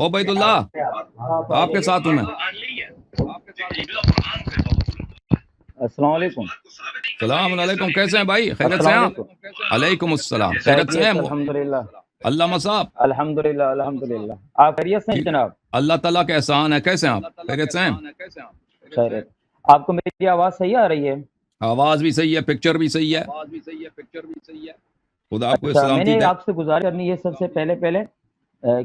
Ubaidullah آپ کے ساتھ ہوں میں. السلام علیکم. السلام علیکم، کیسے ہیں بھائی؟ خیریت سے ہیں آپ؟ علیکم السلام، خیریت سے ہیں؟ الحمدللہ علامہ صاحب الحمدللہ الحمدللہ. آپ خیریت سے ہیں جناب؟ اللہ تعالیٰ کا احسان ہے. کیسے ہیں آپ؟ خیریت سے ہیں؟ خیریت. آپ کو میری آواز صحیح آ رہی ہے؟ آواز بھی صحیح ہے، پکچر بھی صحیح ہے. خدا آپ کو اچھا، میں سلامتی نے دے. آپ سے گزارش کرنی ہے سب سے پہلے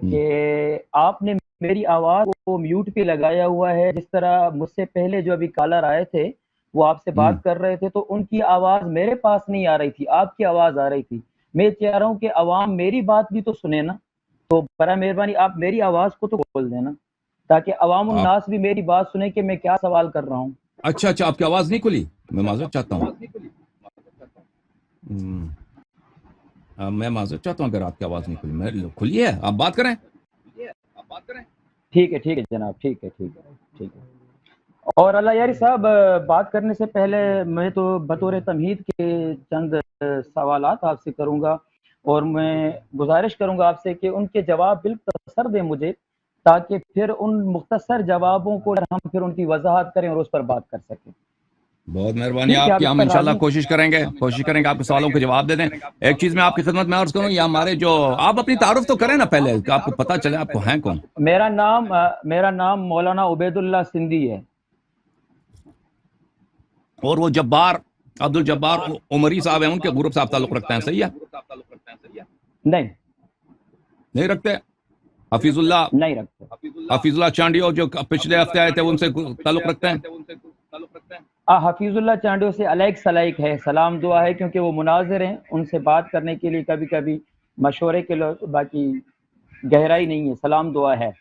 کہ آپ نے میری آواز کو میوٹ پہ لگایا ہوا ہے. جس طرح مجھ سے پہلے جو ابھی کالر آئے تھے وہ آپ سے بات کر رہے تھے تو ان کی آواز میرے پاس نہیں آ رہی تھی، آپ کی آواز آ رہی تھی. میں چاہ رہا ہوں کہ عوام میری بات بھی تو سنے نا، تو برائے مہربانی آپ میری آواز کو تو کھول دینا تاکہ عوام الناس بھی میری بات سنے کہ میں کیا سوال کر رہا ہوں. اچھا اچھا، آپ کی آواز نہیں کھلی؟ میں معذرت چاہتا ہوں. میں معذرت چاہتا ہوں اگر آپ کی آواز نہیں کھلی. میں کھلی ہے، آپ بات کریں. ٹھیک ہے جناب، ٹھیک ہے. اور اللہ یاری صاحب، بات کرنے سے پہلے میں تو بطور تمہید کے چند سوالات آپ سے کروں گا اور میں گزارش کروں گا آپ سے کہ ان کے جواب بالختصر دیں مجھے، تاکہ پھر ان مختصر جوابوں کو ہم پھر ان کی وضاحت کریں اور اس پر بات کر سکیں. بہت مہربانی آپ کی. ہم انشاءاللہ کوشش کریں گے آپ کے سوالوں کے جواب دے دیں. ایک چیز میں آپ کی خدمت میں عرض کروں، یا ہمارے جو آپ اپنی تعارف تو کریں نا پہلے، کہ آپ کو پتہ چلے آپ کو ہیں کون. میرا نام مولانا عبیداللہ سندھی ہے. اور وہ جبار عبد الجبار عمری صاحب ہیں، ان کے گروپ سے آپ تعلق رکھتے ہیں، صحیح ہے؟ نہیں رکھتے. حفیظ اللہ نہیں رکھتے. حفیظ اللہ چانڈیو جو پچھلے ہفتے آئے تھے، ان سے تعلق رکھتے ہیں. حفیظ اللہ چانڈیو سے علائق سلائق ہے، سلام دعا ہے، کیونکہ وہ مناظر ہیں، ان سے بات کرنے کے لیے کبھی کبھی مشورے کے لوگ، باقی گہرائی نہیں ہے، سلام دعا ہے.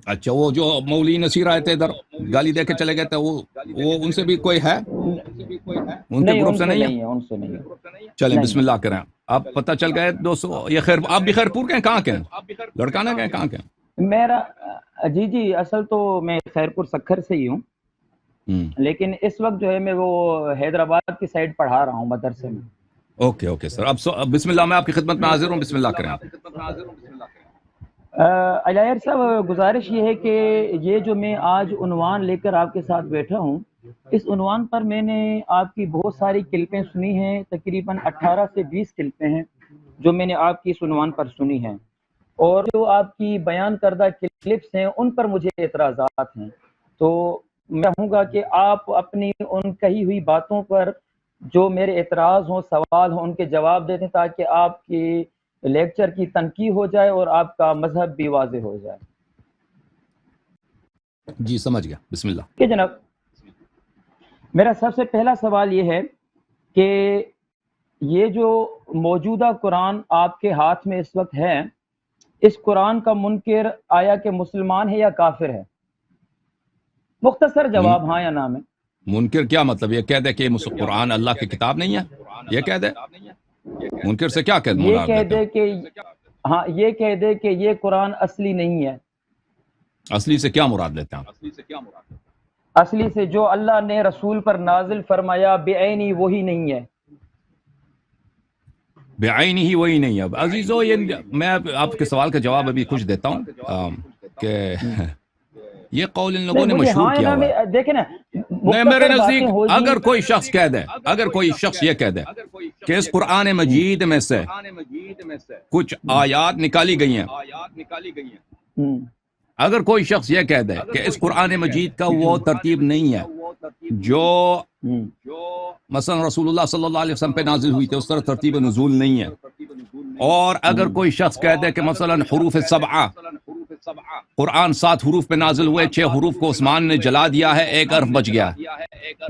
اچھا، وہ جو مولوی نصیر آئے تھے ادھر گالی دے کے چلے گئے تھے، وہ ان سے بھی کوئی ہے؟ ان کے گروپ سے نہیں ہے؟ ان سے نہیں ہے. چلیں بسم اللہ کریں. آپ پتہ چل گئے دوستو. یہ خیر، آپ بھی خیر پور کے ہیں؟ کہاں کے ہیں؟ لڑکانہ کے ہیں؟ کہاں کے ہیں؟ میرا جی اصل تو میں خیر پور سکھر سے ہی ہوں، لیکن اس وقت جو ہے میں وہ حیدرآباد کی سائڈ پڑھا رہا ہوں مدرسے میں. Okay sir. اب بسم اللہ، میں آپ کی خدمت میں حاضر ہوں. بسم اللہ کریں آپ. علیار صاحب، گزارش یہ ہے کہ یہ جو میں آج عنوان لے کر آپ کے ساتھ بیٹھا ہوں، اس عنوان پر میں نے آپ کی بہت ساری کلپیں سنی ہیں، تقریباً 18 سے 20 کلپیں ہیں جو میں نے آپ کی اس عنوان پر سنی ہیں، اور جو آپ کی بیان کردہ کلپس ہیں ان پر مجھے اعتراضات ہیں. تو میں چاہوں گا کہ آپ اپنی ان کہی ہوئی باتوں پر جو میرے اعتراض ہوں، سوال ہوں، ان کے جواب دے دیں تاکہ آپ کی لیکچر کی تنقید ہو جائے اور آپ کا مذہب بھی واضح ہو جائے. جی سمجھ گیا. بسم اللہ. کہ جناب، میرا سب سے پہلا سوال یہ ہے کہ یہ جو موجودہ قرآن آپ کے ہاتھ میں اس وقت ہے، اس قرآن کا منکر آیا کہ مسلمان ہے یا کافر ہے؟ مختصر جواب ہاں یا نہ میں. منکر کیا مطلب؟ یہ کہہ دے کہ قرآن اللہ کی کتاب نہیں ہے؟ یہ کہہ دے؟ منکر سے کیا کہہ؟ یہ کہہ دے کہ ہاں، یہ کہہ دے کہ یہ قرآن اصلی نہیں ہے. اصلی سے کیا مراد لیتے ہیں آپ؟ اصلی سے جو اللہ نے رسول پر نازل فرمایا بعینی وہی نہیں ہے. بعینی ہی وہی نہیں ہے. عزیزو، یہ میں آپ کے سوال کا جواب ابھی کچھ دیتا ہوں کہ یہ قول ان لوگوں نے مشہور کیا ہوا ہے. دیکھیں نا، نہیں، میرے نزدیک اگر کوئی شخص کہہ دے، یہ کہہ دے کہ اس قرآن مجید میں سے کچھ آیات نکالی گئی ہیں، اگر کوئی شخص یہ کہہ دے کہ اس قرآن مجید کا وہ ترتیب نہیں ہے جو مثلا رسول اللہ صلی اللہ علیہ وسلم پہ نازل ہوئی تھی، اس طرح ترتیب نزول نہیں ہے، اور اگر کوئی شخص کہہ دے کہ مثلا حروف سبعہ، قرآن 7 حروف پہ نازل ہوئے، 6 حروف کو عثمان نے جلا دیا ہے، 1 حرف بچ گیا،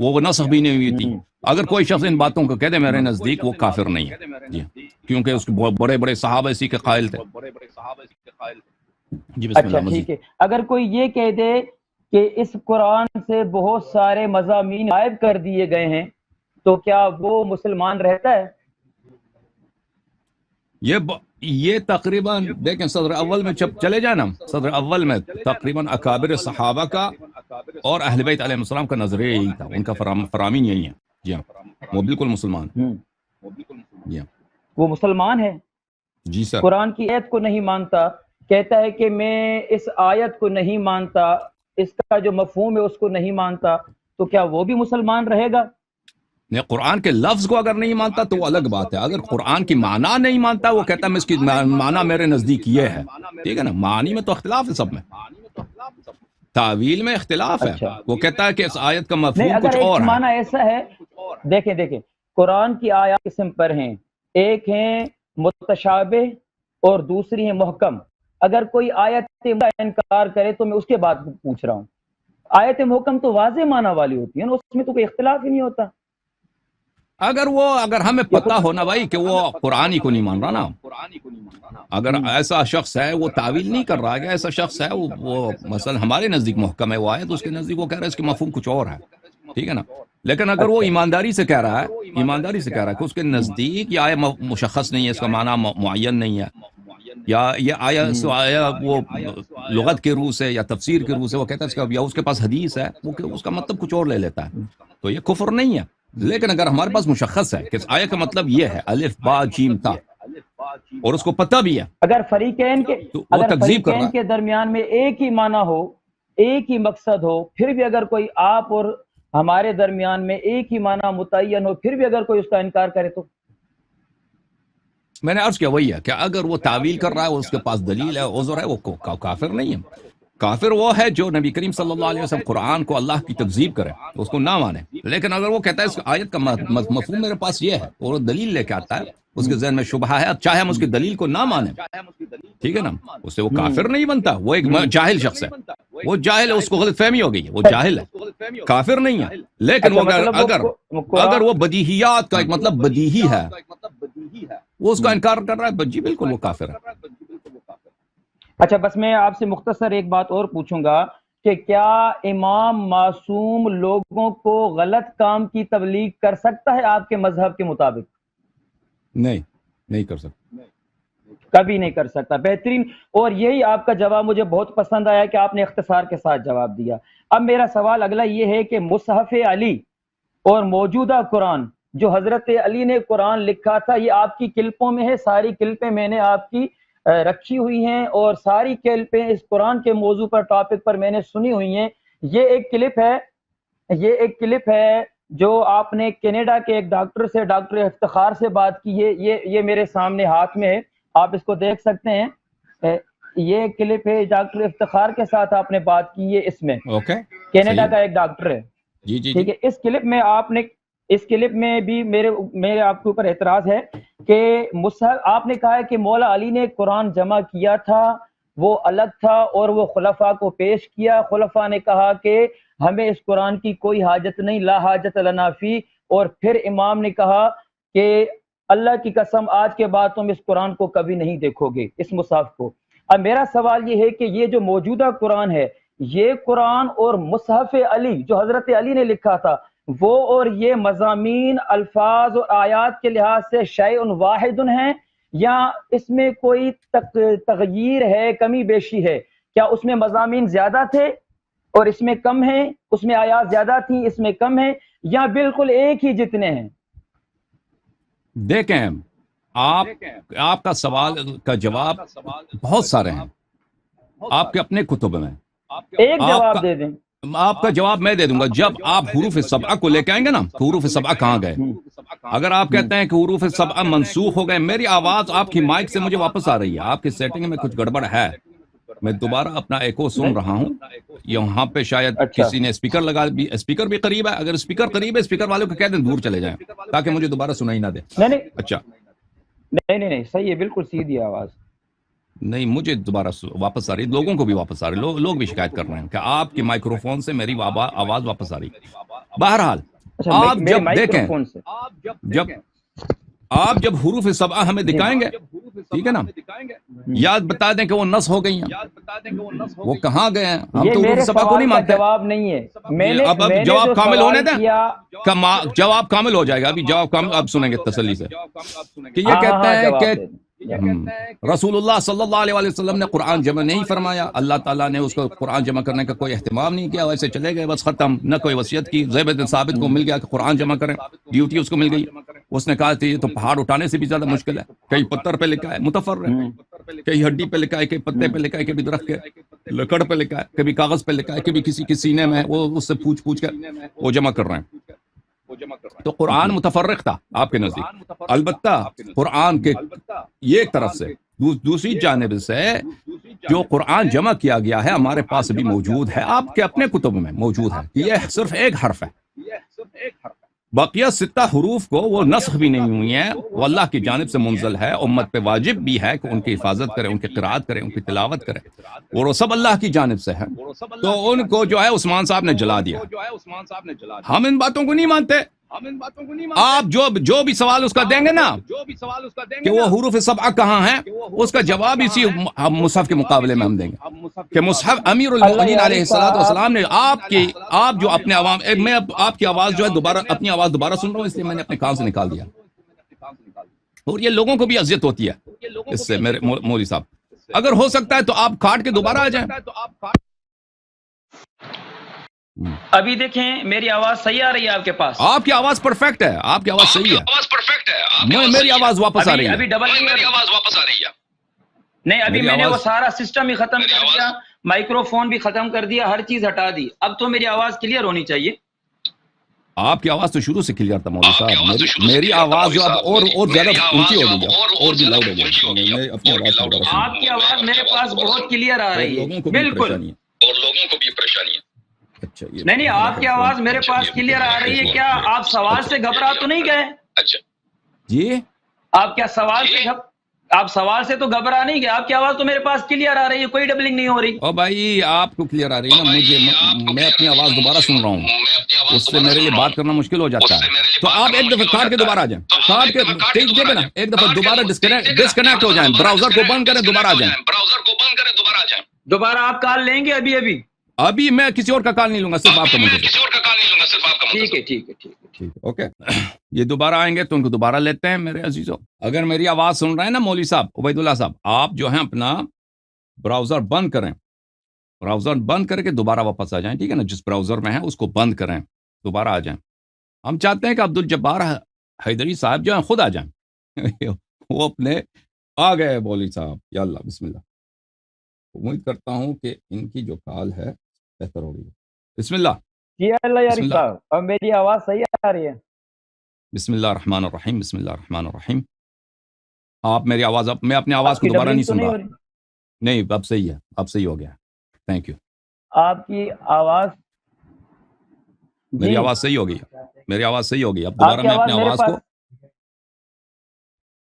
وہ نسخ بھی نہیں ہوئی تھی، اگر کوئی شخص ان باتوں کو کہہ دے، میرے نزدیک وہ کافر نہیں ہے. جی، کیونکہ اس کے بڑے بڑے صحابہ اسی کے قائل تھے. جی بسم اللہ. اچھا ٹھیک ہے. اگر کوئی یہ کہہ دے کہ اس قرآن سے بہت سارے مضامین غائب کر دیے گئے ہیں تو کیا وہ مسلمان رہتا ہے؟ یہ تقریباً دیکھیں، صدر اول میں جب چلے جائیں نا، صدر اول میں تقریباً اکابر صحابہ کا اور اہل بیت علیہ السلام کا نظریہ یہی تھا، ان کا فرامین یہی ہے. جی ہاں، وہ بالکل مسلمان. وہ مسلمان ہے. جی سر. قرآن کی ایت کو نہیں مانتا، کہتا ہے کہ میں اس آیت کو نہیں مانتا، اس کا جو مفہوم ہے اس کو نہیں مانتا، تو کیا وہ بھی مسلمان رہے گا؟ نہیں، قرآن کے لفظ کو اگر نہیں مانتا تو وہ الگ بات ہے. اگر قرآن کی معنی نہیں مانتا، وہ کہتا ہے میں اس کی معنی میرے نزدیک یہ ہے. ٹھیک ہے نا، معنی میں تو اختلاف ہے سب میں، تعویل میں اختلاف ہے. اچھا وہ کہتا ہے کہ اس آیت کا نہیں، مفہوم اگر کچھ ایک اور ہے. معنی ایسا ہے، دیکھیں قرآن کی آیات قسم پر ہیں، ایک ہیں متشابہ اور دوسری ہیں محکم. اگر کوئی آیت کا انکار کرے تو میں اس کے بعد پوچھ رہا ہوں. آیت محکم تو واضح معنی والی ہوتی ہے نا، اس میں تو کوئی اختلاف ہی نہیں ہوتا. اگر ہمیں پتہ ہونا بھائی کہ وہ قرآن ہی کو نہیں مان رہا نا، اگر ایسا شخص ہے وہ تعویل نہیں کر رہا ہے، ایسا شخص ہے وہ مثلا ہمارے نزدیک محکم ہے وہ آیت، اس کے نزدیک وہ کہہ رہا ہے اس کے مفہوم کچھ اور ہے. ٹھیک ہے نا، لیکن اگر وہ ایمانداری سے کہہ رہا ہے کہ اس کے نزدیک یہ آیت مشخص نہیں ہے، اس کا معنی معین نہیں ہے، یا یہ آیا وہ لغت کے روح سے یا تفسیر کے روح سے وہ کہتا ہے یا اس کے پاس حدیث ہے، وہ اس کا مطلب کچھ اور لے لیتا ہے، تو یہ کفر نہیں ہے. لیکن اگر ہمارے پاس مشخص ہے کہ اس آیت کا مطلب یہ ہے الف با جیم تا، اور اس کو پتہ بھی ہے، اگر فریقین کے درمیان میں ایک ہی معنی ہو، ایک ہی مقصد ہو، پھر بھی اگر کوئی آپ اور ہمارے درمیان میں ایک ہی معنی متعین ہو، پھر بھی اگر کوئی اس کا انکار کرے تو میں نے عرض کیا وہی ہے کہ اگر وہ تعویل کر رہا ہے اور اس کے پاس دلیل ہے، عذر ہے، وہ کافر نہیں ہے. کافر وہ ہے جو نبی کریم صلی اللہ علیہ وسلم قرآن کو اللہ کی تکذیب کرے، اس کو نہ مانے. لیکن اگر وہ کہتا ہے اس آیت کا مفہوم میرے پاس یہ ہے اور وہ دلیل لے کے آتا ہے، اس کے ذہن میں شبہ ہے، چاہے ہم اس کی دلیل کو نہ مانیں، ٹھیک ہے نا، اس سے وہ کافر نہیں بنتا. وہ ایک جاہل شخص ہے، وہ جاہل ہے، اس کو غلط فہمی ہو گئی ہے، وہ جاہل ہے، کافر نہیں ہے. لیکن اگر وہ بدیہیات کا ایک مطلب بدیہی ہے، وہ اس کا انکار کر رہا ہے، جی بالکل وہ کافر ہے. اچھا، بس میں آپ سے مختصر ایک بات اور پوچھوں گا کہ کیا امام معصوم لوگوں کو غلط کام کی تبلیغ کر سکتا ہے آپ کے مذہب کے مطابق؟ نہیں کر سکتا، کبھی نہیں کر سکتا. بہترین. اور یہی آپ کا جواب مجھے بہت پسند آیا کہ آپ نے اختصار کے ساتھ جواب دیا. اب میرا سوال اگلا یہ ہے کہ مصحف علی اور موجودہ قرآن، جو حضرت علی نے قرآن لکھا تھا، یہ آپ کی کلپوں میں ہے. ساری کلپیں میں نے آپ کی رکھی ہوئی ہیں، اور ساری کلپیں اس قرآن کے موضوع پر ٹاپک پر میں نے سنی ہوئی ہیں. یہ ایک کلپ ہے جو آپ نے کینیڈا کے ایک ڈاکٹر سے، ڈاکٹر افتخار سے بات کی ہے. یہ میرے سامنے ہاتھ میں ہے، آپ اس کو دیکھ سکتے ہیں. یہ کلپ ہے، ڈاکٹر افتخار کے ساتھ آپ نے بات کی ہے، اس میں کینیڈا کا ایک ڈاکٹر ہے. ٹھیک ہے، اس کلپ میں بھی میرے آپ کے اوپر اعتراض ہے کہ آپ نے کہا ہے کہ مولا علی نے قرآن جمع کیا تھا، وہ الگ تھا، اور وہ خلفاء کو پیش کیا. خلفاء نے کہا کہ ہمیں اس قرآن کی کوئی حاجت نہیں، لا حاجت لنا فی. اور پھر امام نے کہا کہ اللہ کی قسم آج کے بعد تم اس قرآن کو کبھی نہیں دیکھو گے، اس مصحف کو. اب میرا سوال یہ ہے کہ یہ جو موجودہ قرآن ہے، یہ قرآن اور مصحف علی جو حضرت علی نے لکھا تھا، وہ اور یہ مضامین، الفاظ اور آیات کے لحاظ سے شیء واحد ہیں، یا اس میں کوئی تغییر ہے، کمی بیشی ہے؟ کیا اس میں مضامین زیادہ تھے اور اس میں کم ہیں، اس میں آیات زیادہ تھیں اس میں کم ہیں، یا بالکل ایک ہی جتنے ہیں؟ دیکھیں، آپ کا سوال کا جواب بہت سارے ہیں آپ کے اپنے کتب میں. ایک جواب دے دیں. آپ کا جواب میں دے دوں گا. جب آپ حروف سبعہ کو لے کے آئیں گے نا، حروف سبعہ کہاں گئے؟ اگر آپ کہتے ہیں کہ حروف سبعہ منسوخ ہو گئے، میری آواز آپ کی مائک سے مجھے واپس آ رہی ہے، آپ کی سیٹنگ میں کچھ گڑبڑ ہے. میں دوبارہ اپنا ایکو سن رہا ہوں، یہاں پہ شاید کسی نے اسپیکر لگا دی. اسپیکر بھی قریب ہے، اگر اسپیکر قریب ہے، اسپیکر والوں کو کہہ دیں دور چلے جائیں تاکہ مجھے دوبارہ سنائی نہ دے. اچھا، نہیں صحیح ہے، بالکل سیدھی آواز. نہیں، مجھے دوبارہ واپس آ رہی، لوگوں کو بھی واپس آ رہی، لوگ بھی شکایت کر رہے ہیں کہ آپ کی مائکروفون سے میری آواز واپس آ رہی. بہرحال آپ جب دیکھیں، آپ جب حروف سبعہ ہمیں دکھائیں گے، ٹھیک ہے نا، یاد بتا دیں کہ وہ نص ہو گئی ہیں، وہ کہاں گئے ہیں. ہم تو حروف سبعہ کو نہیں مانتے. جواب نہیں ہے. اب جواب کامل ہونے دیں، جواب کامل ہو جائے گا. ابھی جواب کامل اب سنیں گے تسلی سے کہ یہ کہتے ہیں کہ رسول اللہ صلی اللہ علیہ وسلم نے قرآن جمع نہیں فرمایا، اللہ تعالیٰ نے اس کو قرآن جمع کرنے کا کوئی اہتمام نہیں کیا، ویسے چلے گئے، بس ختم. نہ کوئی وصیت کی. زید بن ثابت کو مل گیا کہ قرآن جمع کریں، ڈیوٹی اس کو مل گئی. اس نے کہا کہ یہ تو پہاڑ اٹھانے سے بھی زیادہ مشکل ہے، کئی پتھر پہ لکھا ہے، متفرق. کہیں ہڈی پہ لکھا ہے، کہیں پتے پہ لکھا ہے، کبھی درخت کے لکڑ پہ لکھا ہے، کبھی کاغذ پہ لکھا ہے، کبھی کسی کے سینے میں، وہ اس سے پوچھ پوچھ کر وہ جمع کر رہے ہیں. تو قرآن متفرق تھا آپ کے نزدیک. البتہ قرآن کے یہ ایک طرف سے، دوسری جانب سے جو قرآن جمع کیا گیا ہے ہمارے پاس بھی موجود ہے، آپ کے اپنے کتب میں موجود ہے. یہ صرف ایک حرف ہے، بقیہ 6 حروف کو وہ نسخ بھی نہیں ہوئی ہیں، وہ اللہ کی جانب سے منزل ہے. امت پہ واجب بھی ہے کہ ان کی حفاظت کرے، ان کی قرات کرے، ان کی تلاوت کرے، اور وہ سب اللہ کی جانب سے ہے. تو ان کو جو ہے عثمان صاحب نے جلا دیا. ہم ان باتوں کو نہیں مانتے. آپ جو بھی سوال اس کا دیں گے نا کہ وہ حروف سبعہ کہاں ہیں، اس کا جواب اسی مصحف کے مقابلے میں ہم دیں گے کہ مصحف امیر المؤمنین علیہ السلام نے آپ جو اپنے عوام، میں آپ کی آواز جو ہے دوبارہ، اپنی آواز دوبارہ سن رہا ہوں، اس لیے میں نے اپنے کان سے نکال دیا. اور یہ لوگوں کو بھی اذیت ہوتی ہے اس سے. میرے مولوی صاحب، اگر ہو سکتا ہے تو آپ کاٹ کے دوبارہ آ جائیں. ابھی دیکھیں میری آواز صحیح آ رہی ہے آپ کے پاس؟ آپ کی آواز پرفیکٹ ہے، آپ کی آواز صحیح ہے. میری آواز واپس آ رہی ہے. ابھی ڈبل میری آواز واپس آ رہی ہے. نہیں، ابھی میں نے وہ سارا سسٹم ہی ختم کر دیا، مائکرو فون بھی ختم کر دیا، ہر چیز ہٹا دی. اب تو میری آواز کلیئر ہونی چاہیے. آپ کی آواز تو شروع سے کلیئر تھا مولوی صاحب. میری آواز جو اب اور زیادہ اونچی ہو گئی ہے، اور بھی لاؤڈ ہو گئی. میں اپنی آواز آپ کی آواز میرے پاس بہت کلیئر آ رہی ہے، بالکل. اور لوگوں کو بھی پریشانی ہے. اچھا، نہیں، آپ کی آواز میرے پاس کلیئر آ رہی ہے. کیا آپ سوال سے گھبرا تو نہیں گئے؟ اچھا جی، آپ کیا آپ سوال سے تو گھبرا نہیں گئے؟ آپ کی آواز تو میرے پاس کلیئر آ رہی ہے، کوئی ڈبلنگ نہیں ہو رہی. او بھائی، آپ کو کلیئر آ رہی ہے نا، میں اپنی آواز دوبارہ سن رہا ہوں، اس سے میرے لیے بات کرنا مشکل ہو جاتا ہے. تو آپ ایک دفعہ کاٹ کے دوبارہ آ جائیں، کاٹ کے دیکھیں نا، ایک دفعہ دوبارہ ڈسکنیکٹ ہو جائیں، براؤزر کو بند کریں، دوبارہ آ جائیں. دوبارہ آپ کال لیں گے؟ ابھی میں کسی اور کا کال نہیں لوں گا، صرف آپ کا منتظر. ٹھیک ہے. اوکے. یہ دوبارہ آئیں گے تو ان کو دوبارہ لیتے ہیں. میرے عزیزوں، اگر میری آواز سن رہے ہیں نا مولوی صاحب، عبید اللہ صاحب، آپ جو ہیں اپنا براؤزر بند کریں، براؤزر بند کر کے دوبارہ واپس آ جائیں. ٹھیک ہے نا، جس براؤزر میں ہیں اس کو بند کریں، دوبارہ آ جائیں. ہم چاہتے ہیں کہ عبد الجبار حیدری صاحب جو ہیں خود آ جائیں. وہ اپنے آ گئے مولوی صاحب. یا اللہ، بسم اللہ. امید کرتا ہوں کہ ان کی جو کال ہے بہتر ہو گئی. بسم اللہ. جی اللہ یاری صاحب، اب میری آواز صحیح آ رہی ہے؟ بسم اللہ الرحمن الرحیم. بسم اللہ الرحمن الرحیم. آپ میری آواز، میں اپنی آواز کو دوبارہ نہیں سن رہا. نہیں، اب صحیح ہے، اب صحیح ہو گیا. Thank you. آپ کی آواز، میری آواز صحیح ہو گئی، میری آواز صحیح ہو گئی. اب دوبارہ میں اپنی آواز کو،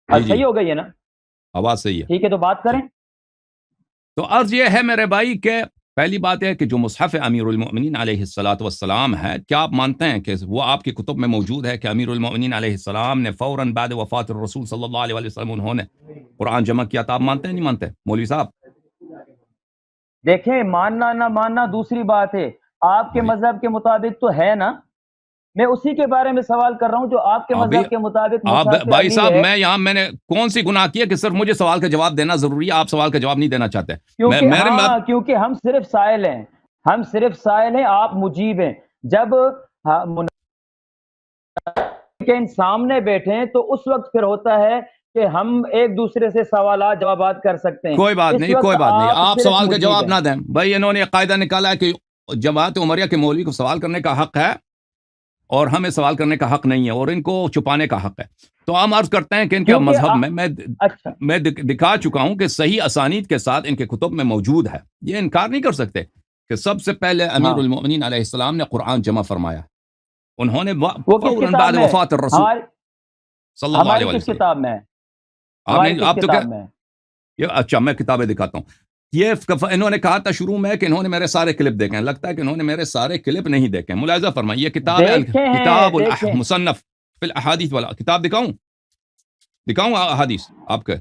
صحیح ہو گئی ہے نا؟ آواز صحیح ہے. ٹھیک ہے، تو بات کریں. تو عرض یہ ہے میرے بھائی کہ پہلی بات ہے کہ جو مصحف امیر المؤمنین علیہ السلام ہے، کیا آپ مانتے ہیں کہ وہ آپ کی کتب میں موجود ہے کہ امیر المؤمنین علیہ السلام نے فوراً بعد وفات الرسول صلی اللہ علیہ وسلم انہوں نے قرآن جمع کیا تھا؟ آپ مانتے ہیں نہیں مانتے مولوی صاحب؟ دیکھیں، ماننا نہ ماننا دوسری بات ہے. آپ کے مذہب کے مطابق تو ہے نا، میں اسی کے بارے میں سوال کر رہا ہوں جو آپ کے مذہب کے مطابق. بھائی صاحب، میں نے کون سی گناہ کی ہے کہ صرف مجھے سوال کا جواب دینا ضروری ہے، آپ سوال کا جواب نہیں دینا چاہتے؟ کیونکہ ہم صرف سائل ہیں، آپ مجیب ہیں. جب سامنے بیٹھے ہیں تو اس وقت پھر ہوتا ہے کہ ہم ایک دوسرے سے سوالات جوابات کر سکتے ہیں. کوئی بات نہیں، آپ سوال کا جواب نہ دیں. بھائی انہوں نے قاعدہ نکالا ہے کہ جماعت عمریہ کے مولوی کو سوال کرنے کا حق ہے اور ہمیں سوال کرنے کا حق نہیں ہے، اور ان کو چھپانے کا حق ہے. تو ہم عرض کرتے ہیں کہ ان کے مذہب میں دکھا چکا ہوں کہ صحیح اسانید کے ساتھ ان کے کتب میں موجود ہے. یہ انکار نہیں کر سکتے کہ سب سے پہلے امیر المؤمنین علیہ السلام نے قرآن جمع فرمایا. انہوں نے فوراً بعد وفات الرسول صلی اللہ علیہ وسلم. کتاب میں آپ تو اچھا، میں کتابیں دکھاتا ہوں. یہ انہوں نے کہا تھا شروع میں کہ انہوں نے میرے سارے کلپ دیکھے ہیں. لگتا ہے کہ انہوں نے میرے سارے کلپ نہیں دیکھے. ملاحظہ فرمائیے، یہ کتاب ہے کتاب مصنف فی الاحادیث والا. کتاب دکھاؤں احادیث آپ کے؟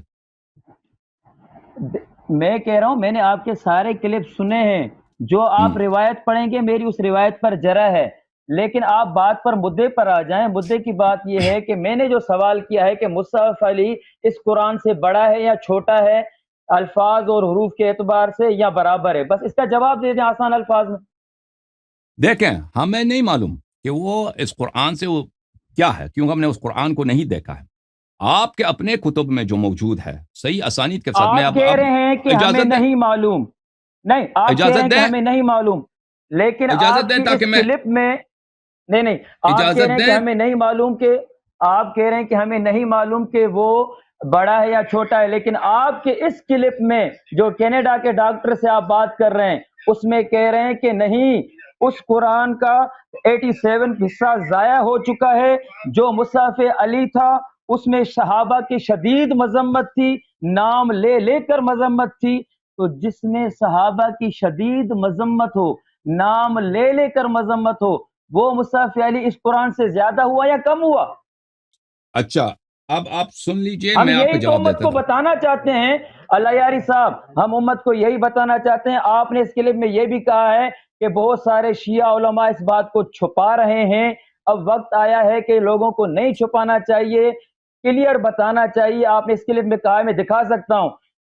میں کہہ رہا ہوں میں نے آپ کے سارے کلپ سنے ہیں. جو آپ روایت پڑھیں گے میری اس روایت پر جرا ہے، لیکن آپ بات پر مدعے پر آ جائیں. مدعے کی بات یہ ہے کہ میں نے جو سوال کیا ہے کہ مصحف علی اس قرآن سے بڑا ہے یا چھوٹا ہے، الفاظ اور حروف کے اعتبار سے، یا برابر ہے، بس اس کا جواب دے دیں آسان الفاظ میں. دیکھیں، ہمیں نہیں معلوم کہ وہ اس قرآن سے وہ کیا ہے، کیونکہ ہم نے اس قرآن کو نہیں دیکھا ہے. آپ کے اپنے کتب میں جو موجود ہے صحیح اسانید کے ساتھ میں آپ کہہ رہے ہیں کہ ہمیں نہیں معلوم، نہیں آپ کہہ رہے ہیں کہ ہمیں نہیں معلوم، لیکن آپ کی اس کلپ میں نہیں آپ کہہ رہے ہیں کہ ہمیں نہیں معلوم، کہ آپ کہہ رہے ہیں کہ ہمیں نہیں معلوم کہ وہ بڑا ہے یا چھوٹا ہے، لیکن آپ کے اس کلپ میں جو کینیڈا کے ڈاکٹر سے آپ بات کر رہے ہیں اس میں کہہ رہے ہیں کہ نہیں، اس قرآن کا 87 حصہ ضائع ہو چکا ہے، جو مصحف علی تھا اس میں صحابہ کی شدید مذمت تھی، نام لے لے کر مذمت تھی، تو جس میں صحابہ کی شدید مذمت ہو، نام لے لے کر مذمت ہو، وہ مصحف علی اس قرآن سے زیادہ ہوا یا کم ہوا؟ اچھا اب آپ سن لیجئے، ہم میں آپ کو یہی تو جواب امت دیتا کو ہوں۔ بتانا چاہتے ہیں اللہ یاری صاحب، ہم امت کو یہی بتانا چاہتے ہیں۔ آپ نے اس کلپ میں یہ بھی کہا ہے کہ بہت سارے شیعہ علماء اس بات کو چھپا رہے ہیں، اب وقت آیا ہے کہ لوگوں کو نہیں چھپانا چاہیے، کلیئر بتانا چاہیے۔ آپ نے اس کلپ میں کہا ہے، میں دکھا سکتا ہوں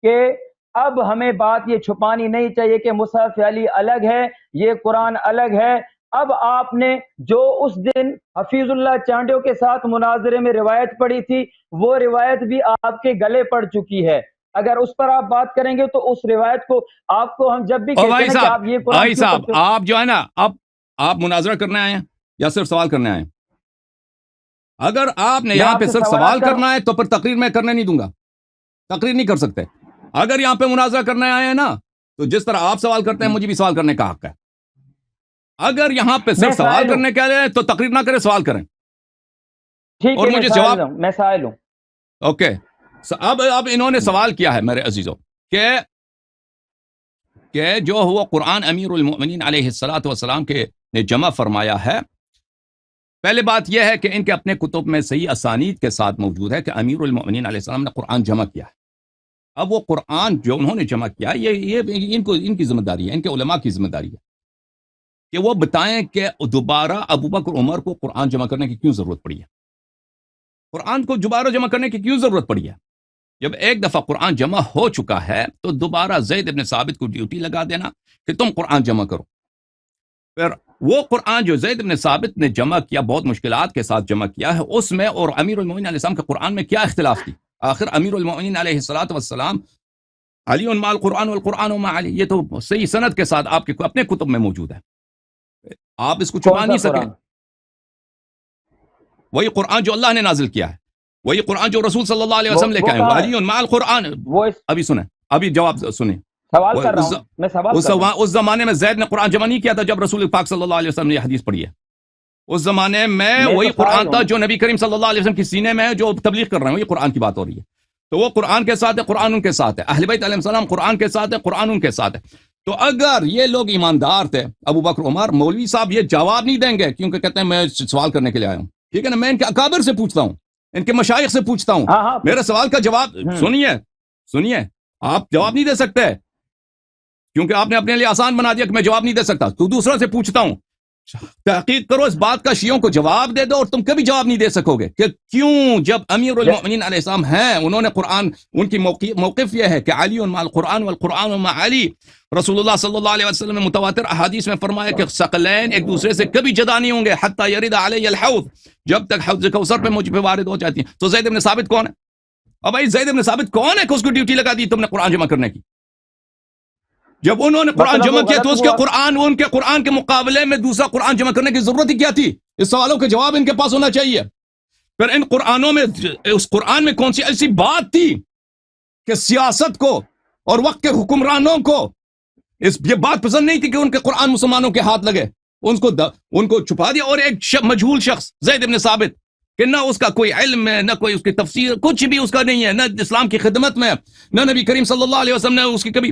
کہ اب ہمیں بات یہ چھپانی نہیں چاہیے کہ مصحف علی الگ ہے، یہ قرآن الگ ہے۔ اب آپ نے جو اس دن حفیظ اللہ چانڈیو کے ساتھ مناظرے میں روایت پڑھی تھی، وہ روایت بھی آپ کے گلے پڑ چکی ہے۔ اگر اس پر آپ بات کریں گے تو اس روایت کو آپ کو ہم جب بھی کہتے ہیں کہ آپ یہ قرآن بھائی صاحب آپ جو ہے نا، اب آپ مناظرہ کرنے آئے ہیں یا صرف سوال کرنے آئے ہیں؟ اگر آپ نے یہاں پہ صرف سوال کرنا ہے تو پھر تقریر میں کرنے نہیں دوں گا، تقریر نہیں کر سکتے۔ اگر یہاں پہ مناظرہ کرنے آئے ہیں نا تو جس طرح آپ سوال کرتے ہیں مجھے بھی سوال کرنے کا حق ہے۔ اگر یہاں پہ صرف سوال کرنے کے لیے تو تقریر نہ کریں، سوال کریں اور مجھے جواب۔ میں سائل ہوں۔ اوکے، اب انہوں نے سوال کیا ہے میرے عزیزوں کہ جو ہوا قرآن امیر المؤمنین علیہ الصلوۃ والسلام کے نے جمع فرمایا ہے۔ پہلے بات یہ ہے کہ ان کے اپنے کتب میں صحیح اسانید کے ساتھ موجود ہے کہ امیر المؤمنین علیہ السلام نے قرآن جمع کیا ہے۔ اب وہ قرآن جو انہوں نے جمع کیا یہ ان کی ذمہ داری ہے، ان کے علماء کی ذمہ داری ہے کہ وہ بتائیں کہ دوبارہ ابو بکر عمر کو قرآن جمع کرنے کی کیوں ضرورت پڑی ہے، قرآن کو دوبارہ جمع کرنے کی کیوں ضرورت پڑی ہے۔ جب ایک دفعہ قرآن جمع ہو چکا ہے تو دوبارہ زید بن ثابت کو ڈیوٹی لگا دینا کہ تم قرآن جمع کرو۔ پھر وہ قرآن جو زید بن ثابت نے جمع کیا، بہت مشکلات کے ساتھ جمع کیا ہے، اس میں اور امیر المؤمنین علیہ السلام کے قرآن میں کیا اختلاف تھی؟ آخر امیر المؤمنین علیہ الصلوۃ والسلام علی مع القرآن والقرآن مع علی، یہ تو صحیح سند کے ساتھ آپ کے اپنے کتب میں موجود ہے، آپ اس کو چھپا نہیں سکیں۔ وہی قرآن جو اللہ نے نازل کیا ہے، وہی قرآن جو رسول صلی اللہ علیہ وسلم لے کے آئے، علی مع القرآن۔ ابھی سنیں، ابھی جواب سنیں۔ سوال کر رہا ہوں، میں سوال کر رہا ہوں۔ اس زمانے میں زید نے قرآن جمع نہیں کیا تھا جب رسول پاک صلی اللہ علیہ وسلم نے یہ حدیث پڑھی ہے۔ اس زمانے میں وہی قرآن تھا جو نبی کریم صلی اللہ علیہ وسلم کے سینے میں جو تبلیغ کر رہے ہیں، وہی قرآن کی بات ہو رہی ہے۔ تو وہ قرآن کے ساتھ ہے، قرآن ان کے ساتھ ہے، اہل بیت علیہ السلام قرآن کے ساتھ ہے، قرآن ان کے ساتھ ہے۔ تو اگر یہ لوگ ایماندار تھے، ابو بکر عمر، مولوی صاحب یہ جواب نہیں دیں گے کیونکہ کہتے ہیں میں سوال کرنے کے لیے آیا ہوں، ٹھیک ہے نا، میں ان کے اکابر سے پوچھتا ہوں، ان کے مشائخ سے پوچھتا ہوں، میرے سوال کا جواب سنیے، آپ جواب نہیں دے سکتے کیونکہ آپ نے اپنے لیے آسان بنا دیا کہ میں جواب نہیں دے سکتا، تو دوسروں سے پوچھتا ہوں، تحقیق کرو اس بات کا، شیعوں کو جواب دے دو، اور تم کبھی جواب نہیں دے سکو گے کہ کیوں جب امیر المؤمنین علیہ السلام ہیں، انہوں نے قرآن، ان کی موقف یہ ہے کہ علی مع القرآن والقرآن مع علی۔ رسول اللہ صلی اللہ علیہ وسلم نے متواتر احادیث میں فرمایا کہ ثقلین ایک دوسرے سے کبھی جدا نہیں ہوں گے حتی یرد علی الحوض، جب تک حوض کوثر پہ مجھ پہ وارد ہو جاتی ہیں۔ تو زید بن ثابت کون ہے؟ اب بھائی زید بن ثابت کون ہے کہ اس کو ڈیوٹی لگا دی تم نے قرآن جمع کرنے کی؟ جب انہوں نے قرآن جمع کیا تو اس کے قرآن، ان کے قرآن کے مقابلے میں دوسرا قرآن جمع کرنے کی ضرورت ہی کیا تھی؟ اس سوالوں کے جواب ان کے پاس ہونا چاہیے۔ پھر ان قرآنوں میں، اس قرآن میں کون سی ایسی بات تھی کہ سیاست کو اور وقت کے حکمرانوں کو یہ بات پسند نہیں تھی کہ ان کے قرآن مسلمانوں کے ہاتھ لگے، ان کو چھپا دیا، اور ایک مجہول شخص زید بن ثابت کہ نہ اس کا کوئی علم ہے، نہ کوئی اس کی تفسیر، کچھ بھی اس کا نہیں ہے، نہ اسلام کی خدمت میں، نہ نبی کریم صلی اللہ علیہ وسلم نے اس کی کبھی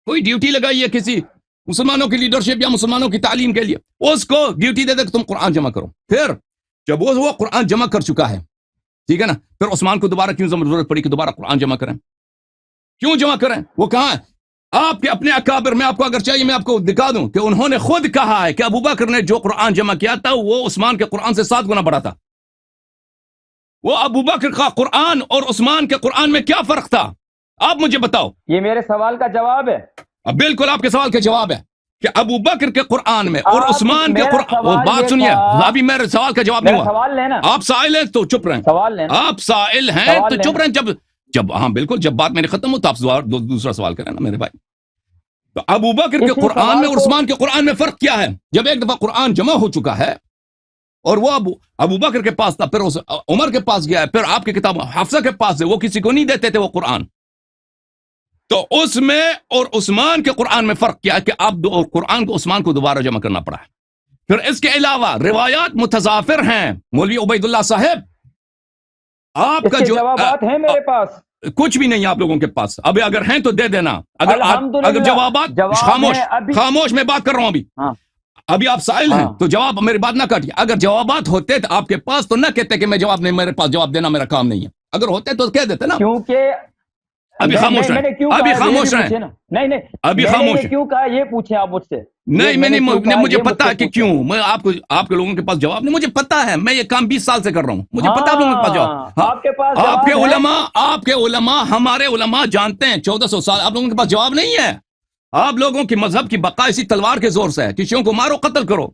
کوئی ڈیوٹی لگائی ہے کسی مسلمانوں کی لیڈرشپ یا مسلمانوں کی تعلیم کے لیے، اس کو ڈیوٹی دے دے کہ تم قرآن جمع کرو۔ پھر جب وہ قرآن جمع کر چکا ہے، ٹھیک ہے نا، پھر عثمان کو دوبارہ کیوں ضرورت پڑی کہ دوبارہ قرآن جمع کریں؟ کیوں جمع کریں؟ وہ کہاں ہے؟ آپ کے اپنے اکابر، میں آپ کو اگر چاہیے میں آپ کو دکھا دوں کہ انہوں نے خود کہا ہے کہ ابو بکر نے جو قرآن جمع کیا تھا وہ عثمان کے قرآن سے 7 گنا بڑا تھا۔ وہ ابو بکر کا قرآن اور عثمان کے قرآن میں کیا فرق تھا؟ آپ مجھے بتاؤ۔ یہ میرے سوال کا جواب ہے؟ بالکل آپ کے سوال کا جواب ہے۔ کہ ابو بکر کے قرآن میں اور عثمان کے قرآن، بات سنیے، ابھی میرے سوال کا جواب نہیں ہوا. سوال لینا، آپ سائل ہیں تو چپ رہیں، سوال لینا، آپ سائل ہیں تو چپ رہیں. جب ہاں بالکل، جب بات میری ختم ہو تو آپ دوسرا سوال کریں نا میرے بھائی. تو ابو بکر کے قرآن میں اور عثمان کے قرآن میں فرق کیا ہے؟ جب ایک دفعہ قرآن جمع ہو چکا ہے اور وہ ابو بکر کے پاس تھا، پھر عمر کے پاس گیا ہے، پھر آپ کی کتاب حفصہ کے پاس ہے، وہ کسی کو نہیں دیتے تھے وہ قرآن. تو اس میں اور عثمان کے قرآن میں فرق کیا ہے کہ آپ قرآن کو عثمان کو دوبارہ جمع کرنا پڑا ہے. پھر اس کے علاوہ روایات متضافر ہیں. مولوی عبید اللہ صاحب، آپ کا جو جوابات ہیں میرے پاس، کچھ بھی نہیں آپ لوگوں کے پاس. ابھی اگر ہیں تو دے دینا. اگر جوابات خاموش میں بات کر رہا ہوں ابھی آپ سائل ہیں تو جواب میری بات نہ کاٹیے. اگر جوابات ہوتے تو آپ کے پاس تو نہ کہتے کہ میں جواب نہیں، میرے پاس جواب دینا میرا کام نہیں ہے. اگر ہوتے تو کہہ دیتے نا. کیونکہ ابھی خاموش رہیں، ابھی خاموش رہیں، نہیں ابھی خاموش. کیوں کہا یہ پوچھیں آپ مجھ سے؟ نہیں میں نہیں، مجھے پتا ہے کہ کیوں. میں آپ کے لوگوں کے پاس جواب نہیں، مجھے پتا ہے. میں یہ کام 20 سال سے کر رہا ہوں، مجھے پتا ہے لوگوں کے پاس جواب. آپ کے علماء ہمارے علماء جانتے ہیں 1400 سال. آپ لوگوں کے پاس جواب نہیں ہے. آپ لوگوں کی مذہب کی بقا اسی تلوار کے زور سے ہے. کسیوں کو مارو، قتل کرو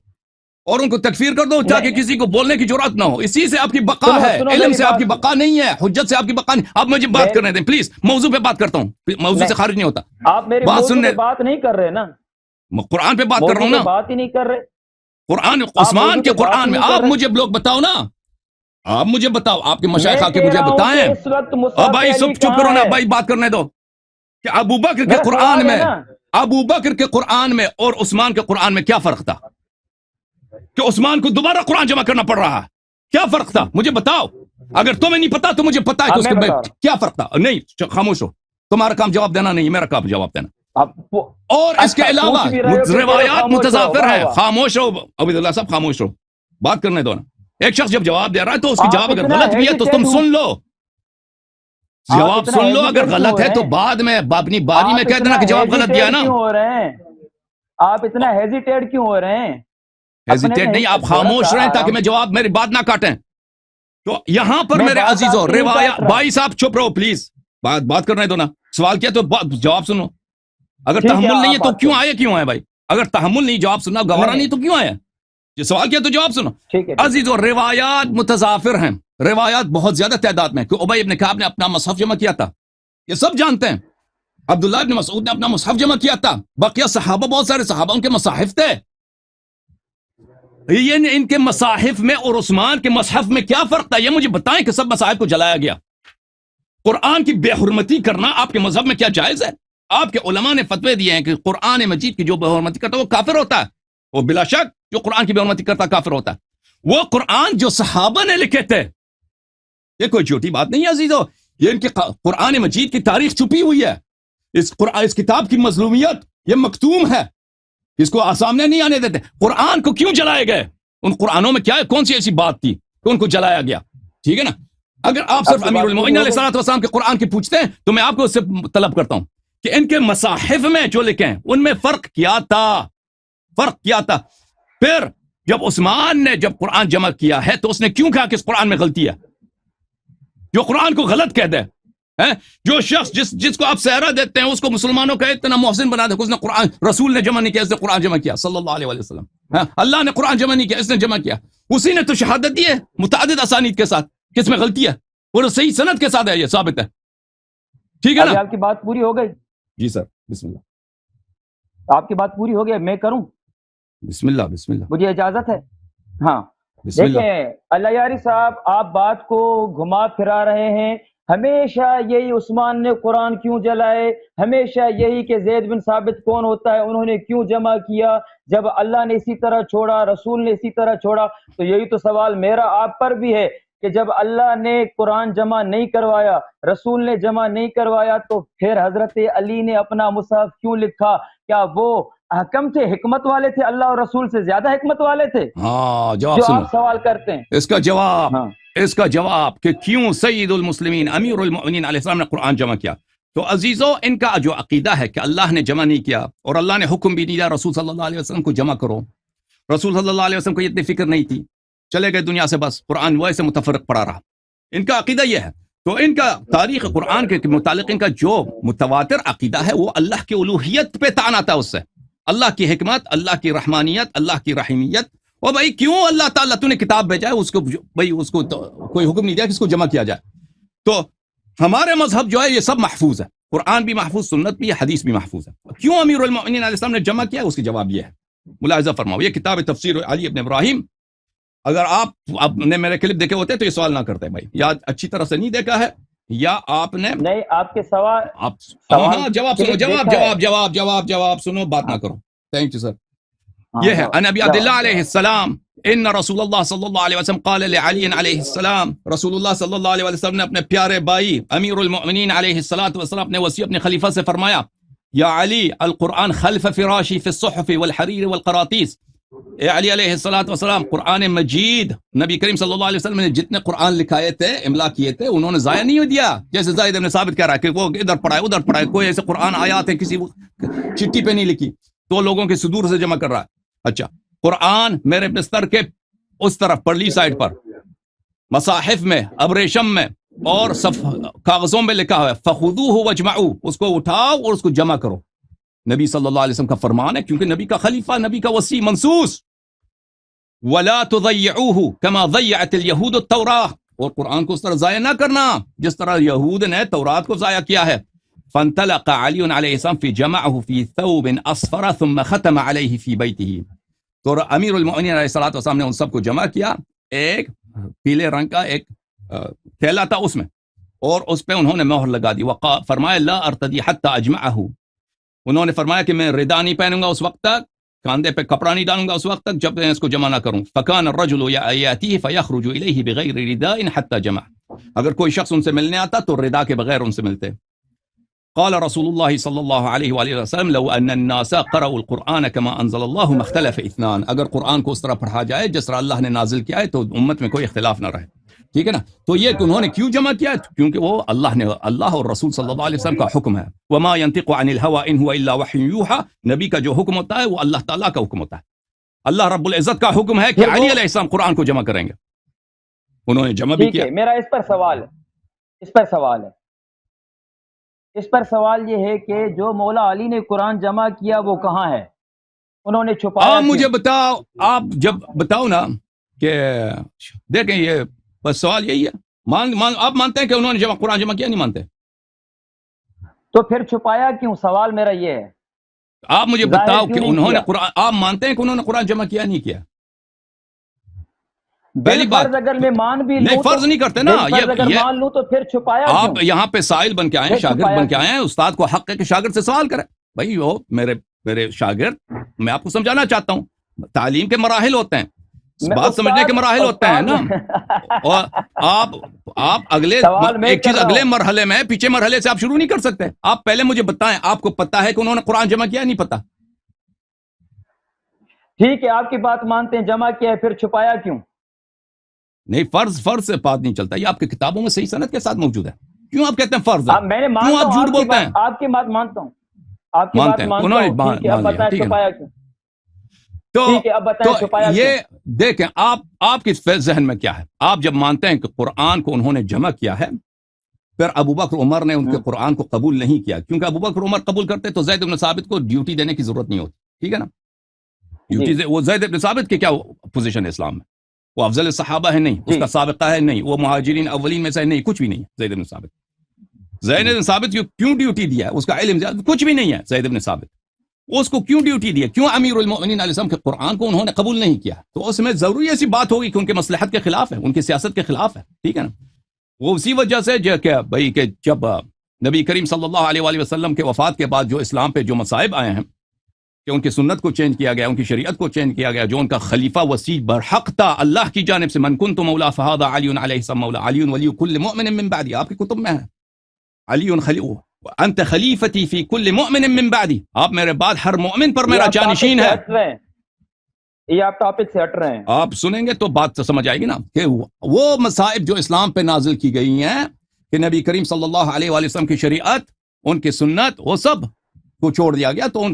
اور ان کو تکفیر کر دو تاکہ کسی کو بولنے کی جرات نہ ہو. اسی سے آپ کی بقا ہے. علم سے آپ کی بقا نہیں ہے، حجت سے آپ کی بقا نہیں. آپ مجھے بات کرنے دیں پلیز. موضوع پہ بات کرتا ہوں، موضوع سے خارج نہیں ہوتا. آپ میری موضوع پہ بات نہیں کر رہے نا، قرآن پہ بات کر رہا ہوں نا. بات ہی نہیں کر رہے. قرآن عثمان کے قرآن میں آپ مجھے لوگ بتاؤ نا. آپ مجھے بتاؤ، آپ کے مشائخ آ کے مجھے بتائیں. بھائی سب چپ کرو نا بھائی، بات کرنے دو. کہ ابو بکر کے قرآن میں، ابو بکر کے قرآن میں اور عثمان کے قرآن میں کیا فرق تھا؟ کہ عثمان کو دوبارہ قرآن جمع کرنا پڑ رہا ہے. کیا فرق تھا مجھے بتاؤ. اگر تمہیں نہیں پتا تو مجھے پتا ہے کہ اس کے کیا فرق تھا. نہیں خاموش ہو، تمہارا کام جواب دینا نہیں، میرا کام جواب دینا. اور اس کے علاوہ روایات متضافر ہیں. خاموش رہو عبید اللہ صاحب، خاموش رہو، بات کرنے دو نا. ایک شخص جب جواب دے رہا ہے تو اس کی جواب اگر غلط بھی ہے تو تم سن لو، جواب سن لو. اگر غلط ہے تو بعد میں اپنی باری میں کہہ دینا کہ جواب غلط دیا نا. آپ اتنا ہیزیٹیٹ کیوں ہو رہے ہیں؟ ہیزیٹیٹ نہیں، آپ خاموش رہیں تاکہ میں جواب، میری بات نہ کاٹیں. تو یہاں پر میرے عزیزوں روایات، بھائی صاحب چپ رہو پلیز، بات کرنے دو نا. سوال کیا تو جواب سنو. اگر تحمل نہیں ہے تو کیوں آئے بھائی؟ اگر تحمل نہیں، جواب سننا گوارا نہیں تو کیوں آیا؟ یہ سوال کیا تو جواب سنو. عزیزوں روایات متضافر ہیں، روایات بہت زیادہ تعداد میں. کہ ابی ابن کعب نے اپنا مصحف جمع کیا تھا، یہ سب جانتے ہیں. عبداللہ ابن مسعود نے اپنا مصحف جمع کیا تھا. بقیہ صحابہ، بہت سارے صحابہ ان کے مصاحف تھے. یہ ان کے مصاحف میں اور عثمان کے مصحف میں کیا فرق تھا؟ یہ مجھے بتائیں کہ سب مصاحف کو جلایا گیا. قرآن کی بے حرمتی کرنا آپ کے مذہب میں کیا جائز ہے؟ آپ کے علماء نے فتوے دیے ہیں کہ قرآن مجید کی جو بے حرمتی کرتا ہے وہ کافر ہوتا ہے. وہ بلا شک جو قرآن کی بے حرمتی کرتا ہے کافر ہوتا ہے. وہ قرآن جو صحابہ نے لکھے تھے، یہ کوئی چھوٹی بات نہیں ہے عزیزو. یہ ان کے قرآن مجید کی تاریخ چھپی ہوئی ہے. اس کتاب کی مظلومیت یہ مکتوم ہے، اس کو سامنے نہیں آنے دیتے. قرآن کو کیوں جلائے گئے؟ ان قرآنوں میں کیا ہے، کون سی ایسی بات تھی کہ ان کو جلایا گیا؟ ٹھیک ہے نا. اگر آپ صرف امیر المومنین علیہ الصلوۃ والسلام کے قرآن کی پوچھتے ہیں تو میں آپ کو اس سے طلب کرتا ہوں کہ ان کے مصاحف میں جو لکھے ہیں ان میں فرق کیا تھا. پھر جب عثمان نے جب قرآن جمع کیا ہے تو اس نے کیوں کہا کہ اس قرآن میں غلطی ہے؟ جو قرآن کو غلط کہہ دے، جو شخص جس کو آپ صحرا دیتے ہیں اس کو مسلمانوں کا اتنا محسن بنا دے کہ اس نے قرآن، رسول نے جمع نہیں کیا، اس نے قرآن جمع کیا صلی اللہ علیہ وسلم. اللہ نے قرآن جمع نہیں کیا، اس نے جمع کیا. اسی نے تو شہادت دی ہے متعدد اسانید کے ساتھ، کس میں غلطی ہے؟ اور صحیح سند کے ساتھ ہے، یہ ثابت ہے. ٹھیک ہے نا. آپ کی بات پوری ہو گئی؟ جی سر، بسم اللہ. آپ کی بات پوری ہو گئی، میں کروں؟ بسم اللہ. مجھے اجازت ہے؟ ہاں دیکھیں اللہ یاری صاحب، آپ بات کو گھما پھرا رہے ہیں. ہمیشہ یہی عثمان نے قرآن کیوں جلائے، ہمیشہ یہی کہ زید بن ثابت کون ہوتا ہے، انہوں نے کیوں جمع کیا، جب اللہ نے اسی طرح چھوڑا، رسول نے اسی طرح چھوڑا. تو یہی تو سوال میرا آپ پر بھی ہے کہ جب اللہ نے قرآن جمع نہیں کروایا، رسول نے جمع نہیں کروایا، تو پھر حضرت علی نے اپنا مصحف کیوں لکھا؟ کیا وہ حکم تھے، حکمت والے تھے، اللہ اور رسول سے زیادہ حکمت والے تھے؟ جواب جو آپ سوال کرتے ہیں اس کا جواب کہ کیوں سید المسلمین امیر المؤمنین علیہ السلام نے قرآن جمع کیا. تو عزیزو ان کا جو عقیدہ ہے کہ اللہ نے جمع نہیں کیا اور اللہ نے حکم بھی نہیں دیا رسول صلی اللہ علیہ وسلم کو جمع کرو. رسول صلی اللہ علیہ وسلم کو اتنی فکر نہیں تھی، چلے گئے دنیا سے، بس قرآن ویسے متفرق پڑا رہا. ان کا عقیدہ یہ ہے. تو ان کا تاریخ قرآن کے متعلق ان کا جو متواتر عقیدہ ہے وہ اللہ کی الوہیت پہ طعن آتا ہے اس سے. اللہ کی حکمت، اللہ کی رحمانیت، اللہ کی رحیمیت. اور بھائی کیوں اللہ تعالیٰ تو نے کتاب بھیجا ہے، اس کو بھائی اس کو کوئی حکم نہیں دیا کہ اس کو جمع کیا جائے. تو ہمارے مذہب جو ہے یہ سب محفوظ ہے، قرآن بھی محفوظ، سنت بھی، حدیث بھی محفوظ ہے. کیوں امیر المؤمنین علیہ السلام نے جمع کیا؟ اس کی جواب یہ ہے، ملاحظہ فرماؤ. یہ کتاب تفسیر علی ابن ابراہیم. اگر آپ نے میرے کلپ دیکھے ہوتے تو یہ سوال نہ کرتے بھائی، یا اچھی طرح سے نہیں دیکھا ہے، یا آپ نے نہیں آپ کے سوال ہاں جواب سنو، جواب سنو، بات نہ کرو. Thank you sir. یہ ہے ان ابی عبداللہ علیہ السلام ان رسول اللہ صلی اللہ علیہ وسلم قال لعلی علیہ السلام، رسول اللہ صلی اللہ علیہ وسلم نے اپنے پیارے بھائی امیر المؤمنین علیہ السلام اپنے وصی اپنے خلیفہ سے فرمایا، یا علی القرآن خلف فراشی فی الصحف والحریر والقراطیس. اے علی علیہ السلام، قرآن مجید نبی کریم صلی اللہ علیہ وسلم نے جتنے قرآن لکھائے تھے، املا کیے تھے، انہوں نے ضائع نہیں دیا. جیسے زید بن ثابت کہہ رہا ہے کہ وہ ادھر پڑھا ہے ادھر پڑھا ہے، کوئی ایسے قرآن آیات ہے کسی چٹھی پہ نہیں لکھی تو لوگوں کے صدور سے جمع کر رہا ہے. اچھا، قرآن میرے بستر کے اس طرف پرلی سائڈ پر مصاحف میں، ابریشم میں اور کاغذوں میں لکھا ہوا ہے فخذوہ واجمعوہ، اس کو اٹھاؤ اور اس کو جمع کرو. نبی صلی اللہ علیہ وسلم کا فرمان ہے، کیونکہ نبی کا خلیفہ، نبی کا وصی منصوص. ولا تضيعوه كما ضيعت اليهود التوراة، اور قرآن کو اس طرح ضائع نہ کرنا جس طرح یہود نے تورات کو ضائع کیا ہے. فانطلق علی علیہ السلام فجمعه في ثوب اصفر ثم ختم عليه في بيته. تو امیر المؤمنین علیہ الصلوۃ والسلام نے ان سب کو جمع کیا، ایک پیلے رنگ کا ایک تھیلا تھا اس میں، اور اس پہ انہوں نے مہر لگا دی. فرمایا لا ارتدی حتى اجمعه، انہوں نے فرمایا کہ میں ردا نہیں پہنوں گا اس وقت تک، کاندھے پہ کپڑا نہیں ڈالوں گا اس وقت تک جب میں اس کو جمع نہ کروں. فکان الرجل یاتیہ فیخرج الیہ بغیر رداء حتى جمع، اگر کوئی شخص ان سے ملنے آتا تو ردا کے بغیر ان سے ملتے. قال رسول اللہ صلی اللہ علیہ وآلہ وسلم لو ان الناس قرأوا القرآن كما انزل اللہ ما اختلف اثنان، اگر قرآن کو اس طرح پڑھا جائے جس طرح اللہ نے نازل کیا ہے تو امت میں کوئی اختلاف نہ رہے. ٹھیک ہے نا. تو یہ انہوں نے کیوں جمع کیا؟ کیونکہ وہ اللہ اور رسول صلی اللہ علیہ وسلم کا حکم ہے. وما ينطق عن الهوى ان هو الا وحی یوحى، نبی کا جو حکم ہوتا ہے وہ اللہ تعالیٰ کا حکم ہوتا ہے. اللہ رب العزت کا حکم ہے کہ علی علیہ السلام قرآن کو جمع کریں گے، انہوں نے جمع بھی کیا. میرا اس پر سوال یہ ہے کہ جو مولا علی نے قرآن جمع کیا وہ کہاں ہے؟ انہوں نے چھپایا. مجھے بتاؤ، آپ جب بتاؤ نا کہ دیکھیں یہ بس سوال یہی ہے. آپ مانتے ہیں کہ انہوں نے قرآن جمع کیا؟ نہیں مانتے تو پھر چھپایا کیوں؟ سوال میرا یہ ہے. آپ مجھے بتاؤ کہ انہوں نے قرآن، آپ مانتے ہیں کہ انہوں نے قرآن جمع کیا نہیں کیا؟ پہلی بات اگر میں مان بھی نہیں، فرض نہیں کرتے نا. اگر مان لوں تو پھر چھپایا کیوں؟ آپ یہاں پہ سائل بن کے آئے، شاگرد بن کے آئے ہیں، استاد کو حق ہے کہ شاگرد سے سوال کرے. بھائی وہ میرے شاگرد، میں آپ کو سمجھانا چاہتا ہوں، تعلیم کے مراحل ہوتے ہیں، بات سمجھنے کے مراحل ہوتے ہیں نا. اور آپ اگلے ایک چیز اگلے مرحلے میں، پیچھے مرحلے سے آپ شروع نہیں کر سکتے. آپ پہلے مجھے بتائیں، آپ کو پتا ہے کہ انہوں نے قرآن جمع کیا؟ نہیں پتا. ٹھیک ہے، آپ کی بات مانتے ہیں، جمع کیا ہے، پھر چھپایا کیوں؟ نہیں، فرض سے بات نہیں چلتا. یہ آپ کی کتابوں میں صحیح سند کے ساتھ موجود ہے. کیوں آپ کہتے ہیں فرض ہے؟ میں نے کیوں آپ جھوٹ بولتے ہیں؟ آپ کی بات مانتا ہوں، آپ کی بات مانتا ہوں. ٹھیک ہے، اب بتائیں چھپایا کیوں. تو یہ دیکھیں آپ کی ذہن میں کیا ہے. آپ جب مانتے ہیں کہ قرآن کو انہوں نے جمع کیا ہے، پھر ابو بکر عمر نے ان کے قرآن کو قبول نہیں کیا، کیونکہ ابو بکر عمر قبول کرتے تو زید بن ثابت کو ڈیوٹی دینے کی ضرورت نہیں ہوتی. ٹھیک ہے نا. ڈیوٹی وہ زید بن ثابت کی کیا پوزیشن ہے اسلام میں؟ وہ افضل صحابہ ہے نہیں، اس کا سابقہ ہے نہیں، وہ مہاجرین اولین میں سے نہیں، کچھ بھی نہیں ہے. زید بن ثابت کیوں ڈیوٹی دیا ہے؟ اس کا علم زیادہ کچھ بھی نہیں ہے. زید بن ثابت اس کو کیوں ڈیوٹی دیا؟ کیوں امیر المؤمنین علیہ السلام کے قرآن کو انہوں نے قبول نہیں کیا؟ تو اس میں ضروری ایسی بات ہوگی کہ ان کے مصلحت کے خلاف ہے، ان کی سیاست کے خلاف ہے. ٹھیک ہے نا. وہ اسی وجہ سے کہ جب نبی کریم صلی اللہ علیہ وآلہ وسلم کے وفات کے بعد جو اسلام پہ جو مصائب آئے ہیں کہ ان کی سنت کو چینج کیا گیا، ان کی شریعت کو چینج کیا گیا، جو ان کا خلیفہ وسیع برحق تھا اللہ کی جانب سے، من کنت مولا فہذا علی علیہ السلام مولا، علی ولی کل مؤمن من بعدی، آپ کی کتب میں ہے علی انت خلیفتی فی کل مؤمن من بعدی، آپ میرے بعد ہر مؤمن پر میرا جانشین ہے. یہ آپ ٹاپک سے ہٹ رہے ہیں. آپ سنیں گے تو بات سمجھ آئے گی نا کہ وہ مصائب جو اسلام پہ نازل کی گئی ہیں کہ نبی کریم صلی اللہ علیہ وآلہ وسلم کی شریعت، ان کی سنت، وہ سب کو چھوڑ دیا گیا. تو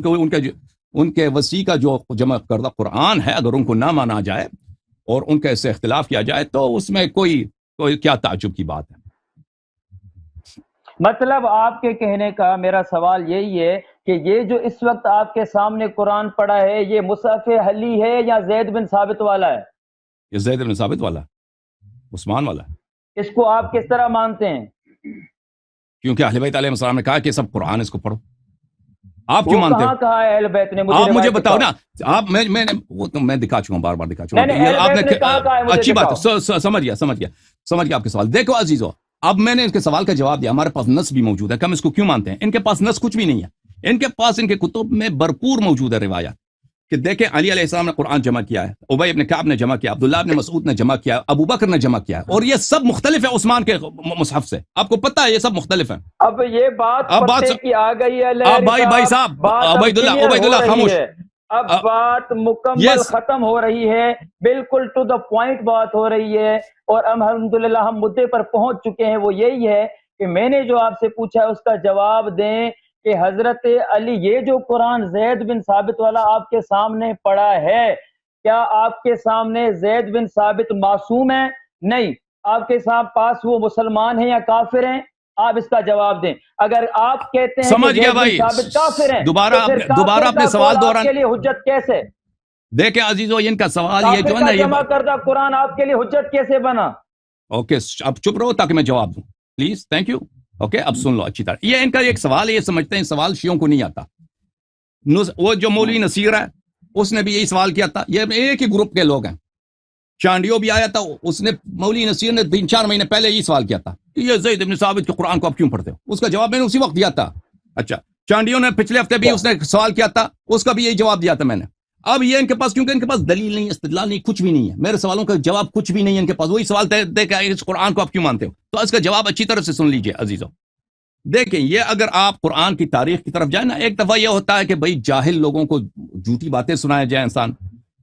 ان کے وسیع کا جو جمع کردہ قرآن ہے، اگر ان کو نہ مانا جائے اور ان کے سے اختلاف کیا جائے تو اس میں کوئی کیا تعجب کی بات ہے. مطلب آپ کے کہنے کا میرا سوال یہی ہے کہ یہ جو اس وقت آپ کے سامنے قرآن پڑا ہے یہ مصحف علی ہے یا زید بن ثابت والا ہے؟ یہ زید بن ثابت والا، عثمان والا، اس کو آپ کس طرح مانتے ہیں؟ کیونکہ اہل بیت علیہ السلام نے کہا کہ سب قرآن اس کو پڑھو. آپ کیوں وہ مانتے کہاں ہو؟ کہا ہے اہل بیت نے؟ آپ مجھے روایت بتاؤ دکھاؤ. نا. آپ میں نے وہ تو میں دکھا چکا ہوں، بار بار دکھا چکا نہیں ہوں. نہیں، یہ آپ اہل بیت نے کہاں کہا ہے مجھے اچھی بات دکھاؤ. ہے. سمجھ گیا آپ کے سوال. دیکھو عزیزو، اب میں نے ان کے سوال کا جواب دیا. ہمارے پاس نص بھی موجود ہے کہ ہم اس کو کیوں مانتے ہیں. ان کے پاس نص کچھ بھی نہیں ہے. ان کے پاس ان کے کتب میں بھرپور موجود ہے روایات کہ دیکھیں علی علیہ السلام نے قرآن جمع کیا ہے، ابی ابن کعب نے جمع کیا، عبداللہ ابن مسعود نے جمع کیا، ابو بکر نے جمع کیا، اور یہ سب مختلف ہے عثمان کے مصحف سے. آپ کو پتہ ہے یہ سب مختلف ہیں. اب یہ بات پتے کی آ گئی ہے آپ بھائی صاحب، عبید اللہ خاموش. اب بات مکمل ختم ہو رہی ہے، بالکل ٹو دا پوائنٹ بات ہو رہی ہے، اور الحمدللہ ہم مدعے پر پہنچ چکے ہیں. وہ یہی ہے کہ میں نے جو آپ سے پوچھا ہے اس کا جواب دیں کہ حضرت علی، یہ جو قرآن زید بن ثابت والا آپ کے سامنے پڑا ہے، کیا آپ کے سامنے زید بن ثابت معصوم ہے؟ نہیں. آپ کے پاس وہ مسلمان ہیں یا کافر ہیں؟ آپ اس کا جواب دیں. اگر آپ کہتے ہیں سمجھ کہ گیا زید بن بھائی. ثابت کافر ہیں، دوبارہ اپنے سوال دوران کے لیے حجت کیسے؟ دیکھیں عزیزو، ان کا سوال یہ جو ہے کافر نا، کا جمع کردہ قرآن آپ کے لیے حجت کیسے بنا؟ اوکے اب چپ رہو تاکہ میں جواب دوں پلیز. Thank you. اوکے اب سن لو اچھی طرح. یہ ان کا ایک سوال ہے، یہ سمجھتے ہیں سوال شیعوں کو نہیں آتا. وہ جو مولوی نصیر ہے اس نے بھی یہی سوال کیا تھا. یہ ایک ہی گروپ کے لوگ ہیں. چانڈیو بھی آیا تھا، اس نے مولوی نصیر نے 3-4 مہینے پہلے یہی سوال کیا تھا کہ یہ زید بن ثابت کے قرآن کو آپ کیوں پڑھتے ہو. اس کا جواب میں نے اسی وقت دیا تھا. اچھا، چانڈیو نے پچھلے ہفتے بھی اس نے سوال کیا تھا، اس کا بھی یہی جواب دیا تھا میں نے. اب یہ ان کے پاس، کیونکہ ان کے پاس دلیل نہیں، استدلال نہیں، کچھ بھی نہیں ہے، میرے سوالوں کا جواب کچھ بھی نہیں ہے ان کے پاس. وہی سوال دے کہ اس قرآن کو آپ کیوں مانتے ہو. تو اس کا جواب اچھی طرح سے سن لیجئے عزیزو. دیکھیں، یہ اگر آپ قرآن کی تاریخ کی طرف جائیں نا، ایک دفعہ یہ ہوتا ہے کہ بھئی جاہل لوگوں کو جھوٹی باتیں سنائے جائیں انسان،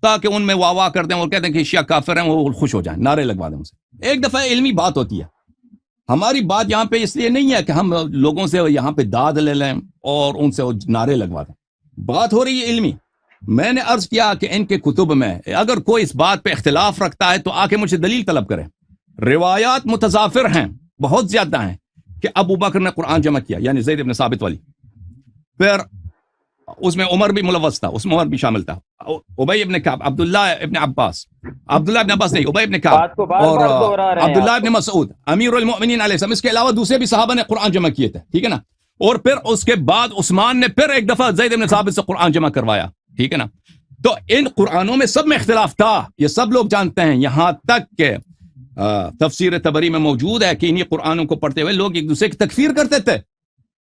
تاکہ ان میں واہ واہ کر دیں اور کہتے ہیں کہ شیعہ کافر ہیں، وہ خوش ہو جائیں، نعرے لگوا دیں ان سے. ایک دفعہ علمی بات ہوتی ہے. ہماری بات یہاں پہ اس لیے نہیں ہے کہ ہم لوگوں سے یہاں پہ داد لے لیں اور ان سے نعرے لگوا دیں. بات ہو رہی ہے علمی. میں نے عرض کیا کہ ان کے کتب میں اگر کوئی اس بات پہ اختلاف رکھتا ہے تو آ کے مجھ سے دلیل طلب کرے. روایات متضافر ہیں، بہت زیادہ ہیں، کہ ابو بکر نے قرآن جمع کیا، یعنی زید بن ثابت والی. پھر اس میں عمر بھی ملوث تھا، اس میں عمر بھی شامل تھا، ابی ابن کعب، عبداللہ ابن عباس نہیں، ابی ابن کعب اور عبداللہ ابن مسعود، امیر المؤمنین علیہ السلام. اس کے علاوہ دوسرے بھی صحابہ نے قرآن جمع کیے تھے، ٹھیک ہے نا. اور پھر اس کے بعد عثمان نے پھر ایک دفعہ زید بن ثابت سے قرآن جمع کروایا، ٹھیک ہے نا. تو ان قرآنوں میں سب میں اختلاف تھا، یہ سب لوگ جانتے ہیں. یہاں تک کہ تفسیر طبری میں موجود ہے کہ انہی قرآنوں کو پڑھتے ہوئے لوگ ایک دوسرے کی تکفیر کرتے تھے.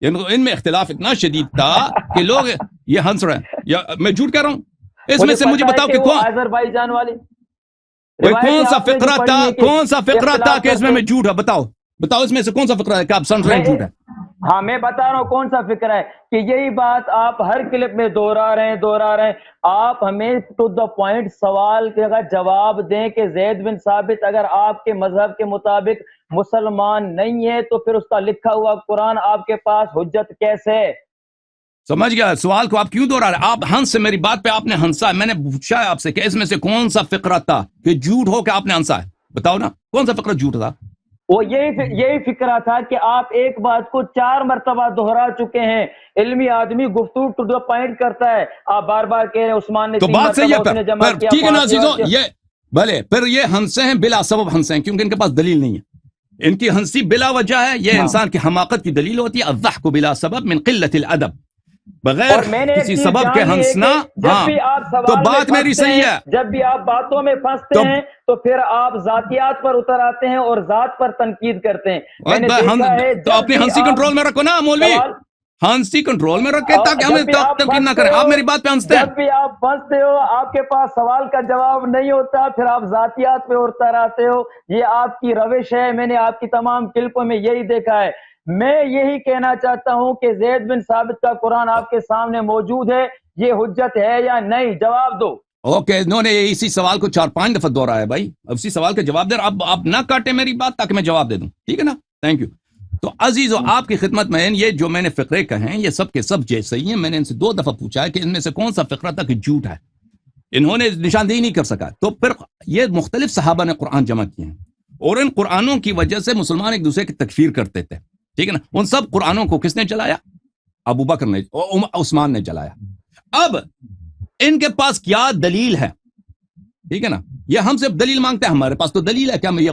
ان میں اختلاف اتنا شدید تھا کہ لوگ یہ ہنس رہے ہیں، یا میں جھوٹ کہہ رہا ہوں؟ اس میں سے مجھے بتاؤ کہ آذربائیجان والی کون سا فقرہ تھا کہ اس میں جھوٹ ہے. بتاؤ اس میں سے کون سا فقرہ ہے کہ آپ سن رہے ہیں جھوٹ ہے. ہاں میں بتا رہا ہوں کون سا فکر ہے کہ یہی بات آپ ہر کلپ میں دوہرا رہے ہیں. آپ ہمیں ٹو دا پوائنٹ سوال کا جواب دیں کہ زید بن ثابت اگر آپ کے مذہب کے مطابق مسلمان نہیں ہے تو پھر اس کا لکھا ہوا قرآن آپ کے پاس حجت کیسے؟ سمجھ گیا سوال کو آپ کیوں دوہرا رہے ہیں؟ آپ ہنس سے میری بات پہ آپ نے ہنسا ہے. میں نے پوچھا ہے آپ سے کہ اس میں سے کون سا فقرہ تھا کہ جھوٹ ہو کہ آپ نے ہنسا ہے. بتاؤ نا کون سا فقرہ جھوٹ تھا. وہ یہی فکرہ تھا کہ آپ ایک بات کو 4 مرتبہ دہرا چکے ہیں. علمی آدمی گفتگو ٹو دا پوائنٹ کرتا ہے، آپ بار بار کہہ رہے ہیں عثمان نے 3 مرتبہ جمع کیا. ٹھیک ہے نا عزیزو، یہ بھلے پھر یہ ہنسے ہیں بلا سبب ہنسے ہیں کیونکہ ان کے پاس دلیل نہیں ہے. ان کی ہنسی بلا وجہ ہے. یہ انسان کی حماقت کی دلیل ہوتی ہے. الضحک بلا سبب من قلت الادب، بغیر کسی سبب کے ہنسنا. ہاں تو بات میری صحیح ہے. جب بھی آپ باتوں میں پھنستے ہیں تو پھر آپ ذاتیات پر اتر آتے ہیں اور ذات پر تنقید کرتے ہیں. تو اپنی ہنسی کنٹرول میں رکھو نا مولوی، ہنسی کنٹرول میں رکھے تاکہ ہمیں تنقید نہ کریں. آپ میری بات پہ ہنستے ہیں. جب بھی آپ پھنستے ہو، آپ کے پاس سوال کا جواب نہیں ہوتا، پھر آپ ذاتیات پہ اتر آتے ہو. یہ آپ کی روش ہے. میں نے آپ کی تمام کلپوں میں یہی دیکھا ہے. میں یہی کہنا چاہتا ہوں کہ زید بن ثابت کا قرآن آپ کے سامنے موجود ہے، یہ حجت ہے یا نہیں؟ جواب دو. اوکے، انہوں نے اسی سوال کو 4-5 دفعہ دہرایا ہے بھائی. اب اسی سوال کا جواب دے رہا. اب آپ نہ کاٹیں میری بات تاکہ میں جواب دے دوں، ٹھیک ہے نا. Thank you. تو عزیزو، آپ کی خدمت میں یہ جو میں نے فقرے کہے ہیں یہ سب کے سب جیسے ہی ہیں. میں نے ان سے 2 دفعہ پوچھا ہے کہ ان میں سے کون سا فقرہ تھا کہ جھوٹ ہے. انہوں نے نشاندہی نہیں کر سکا. تو پھر یہ مختلف صحابہ نے قرآن جمع کیے ہیں اور ان قرآنوں کی وجہ سے مسلمان ایک دوسرے کی تکفیر کرتے تھے، ٹھیک ہے نا. ان سب قرآنوں کو کس نے چلایا؟ ابو بکر نے عثمان نے جلایا. اب ان کے پاس کیا دلیل ہے؟ ٹھیک ہے نا, یہ ہم سے دلیل مانگتے ہیں, ہمارے پاس تو دلیل ہے کہ ہم یہ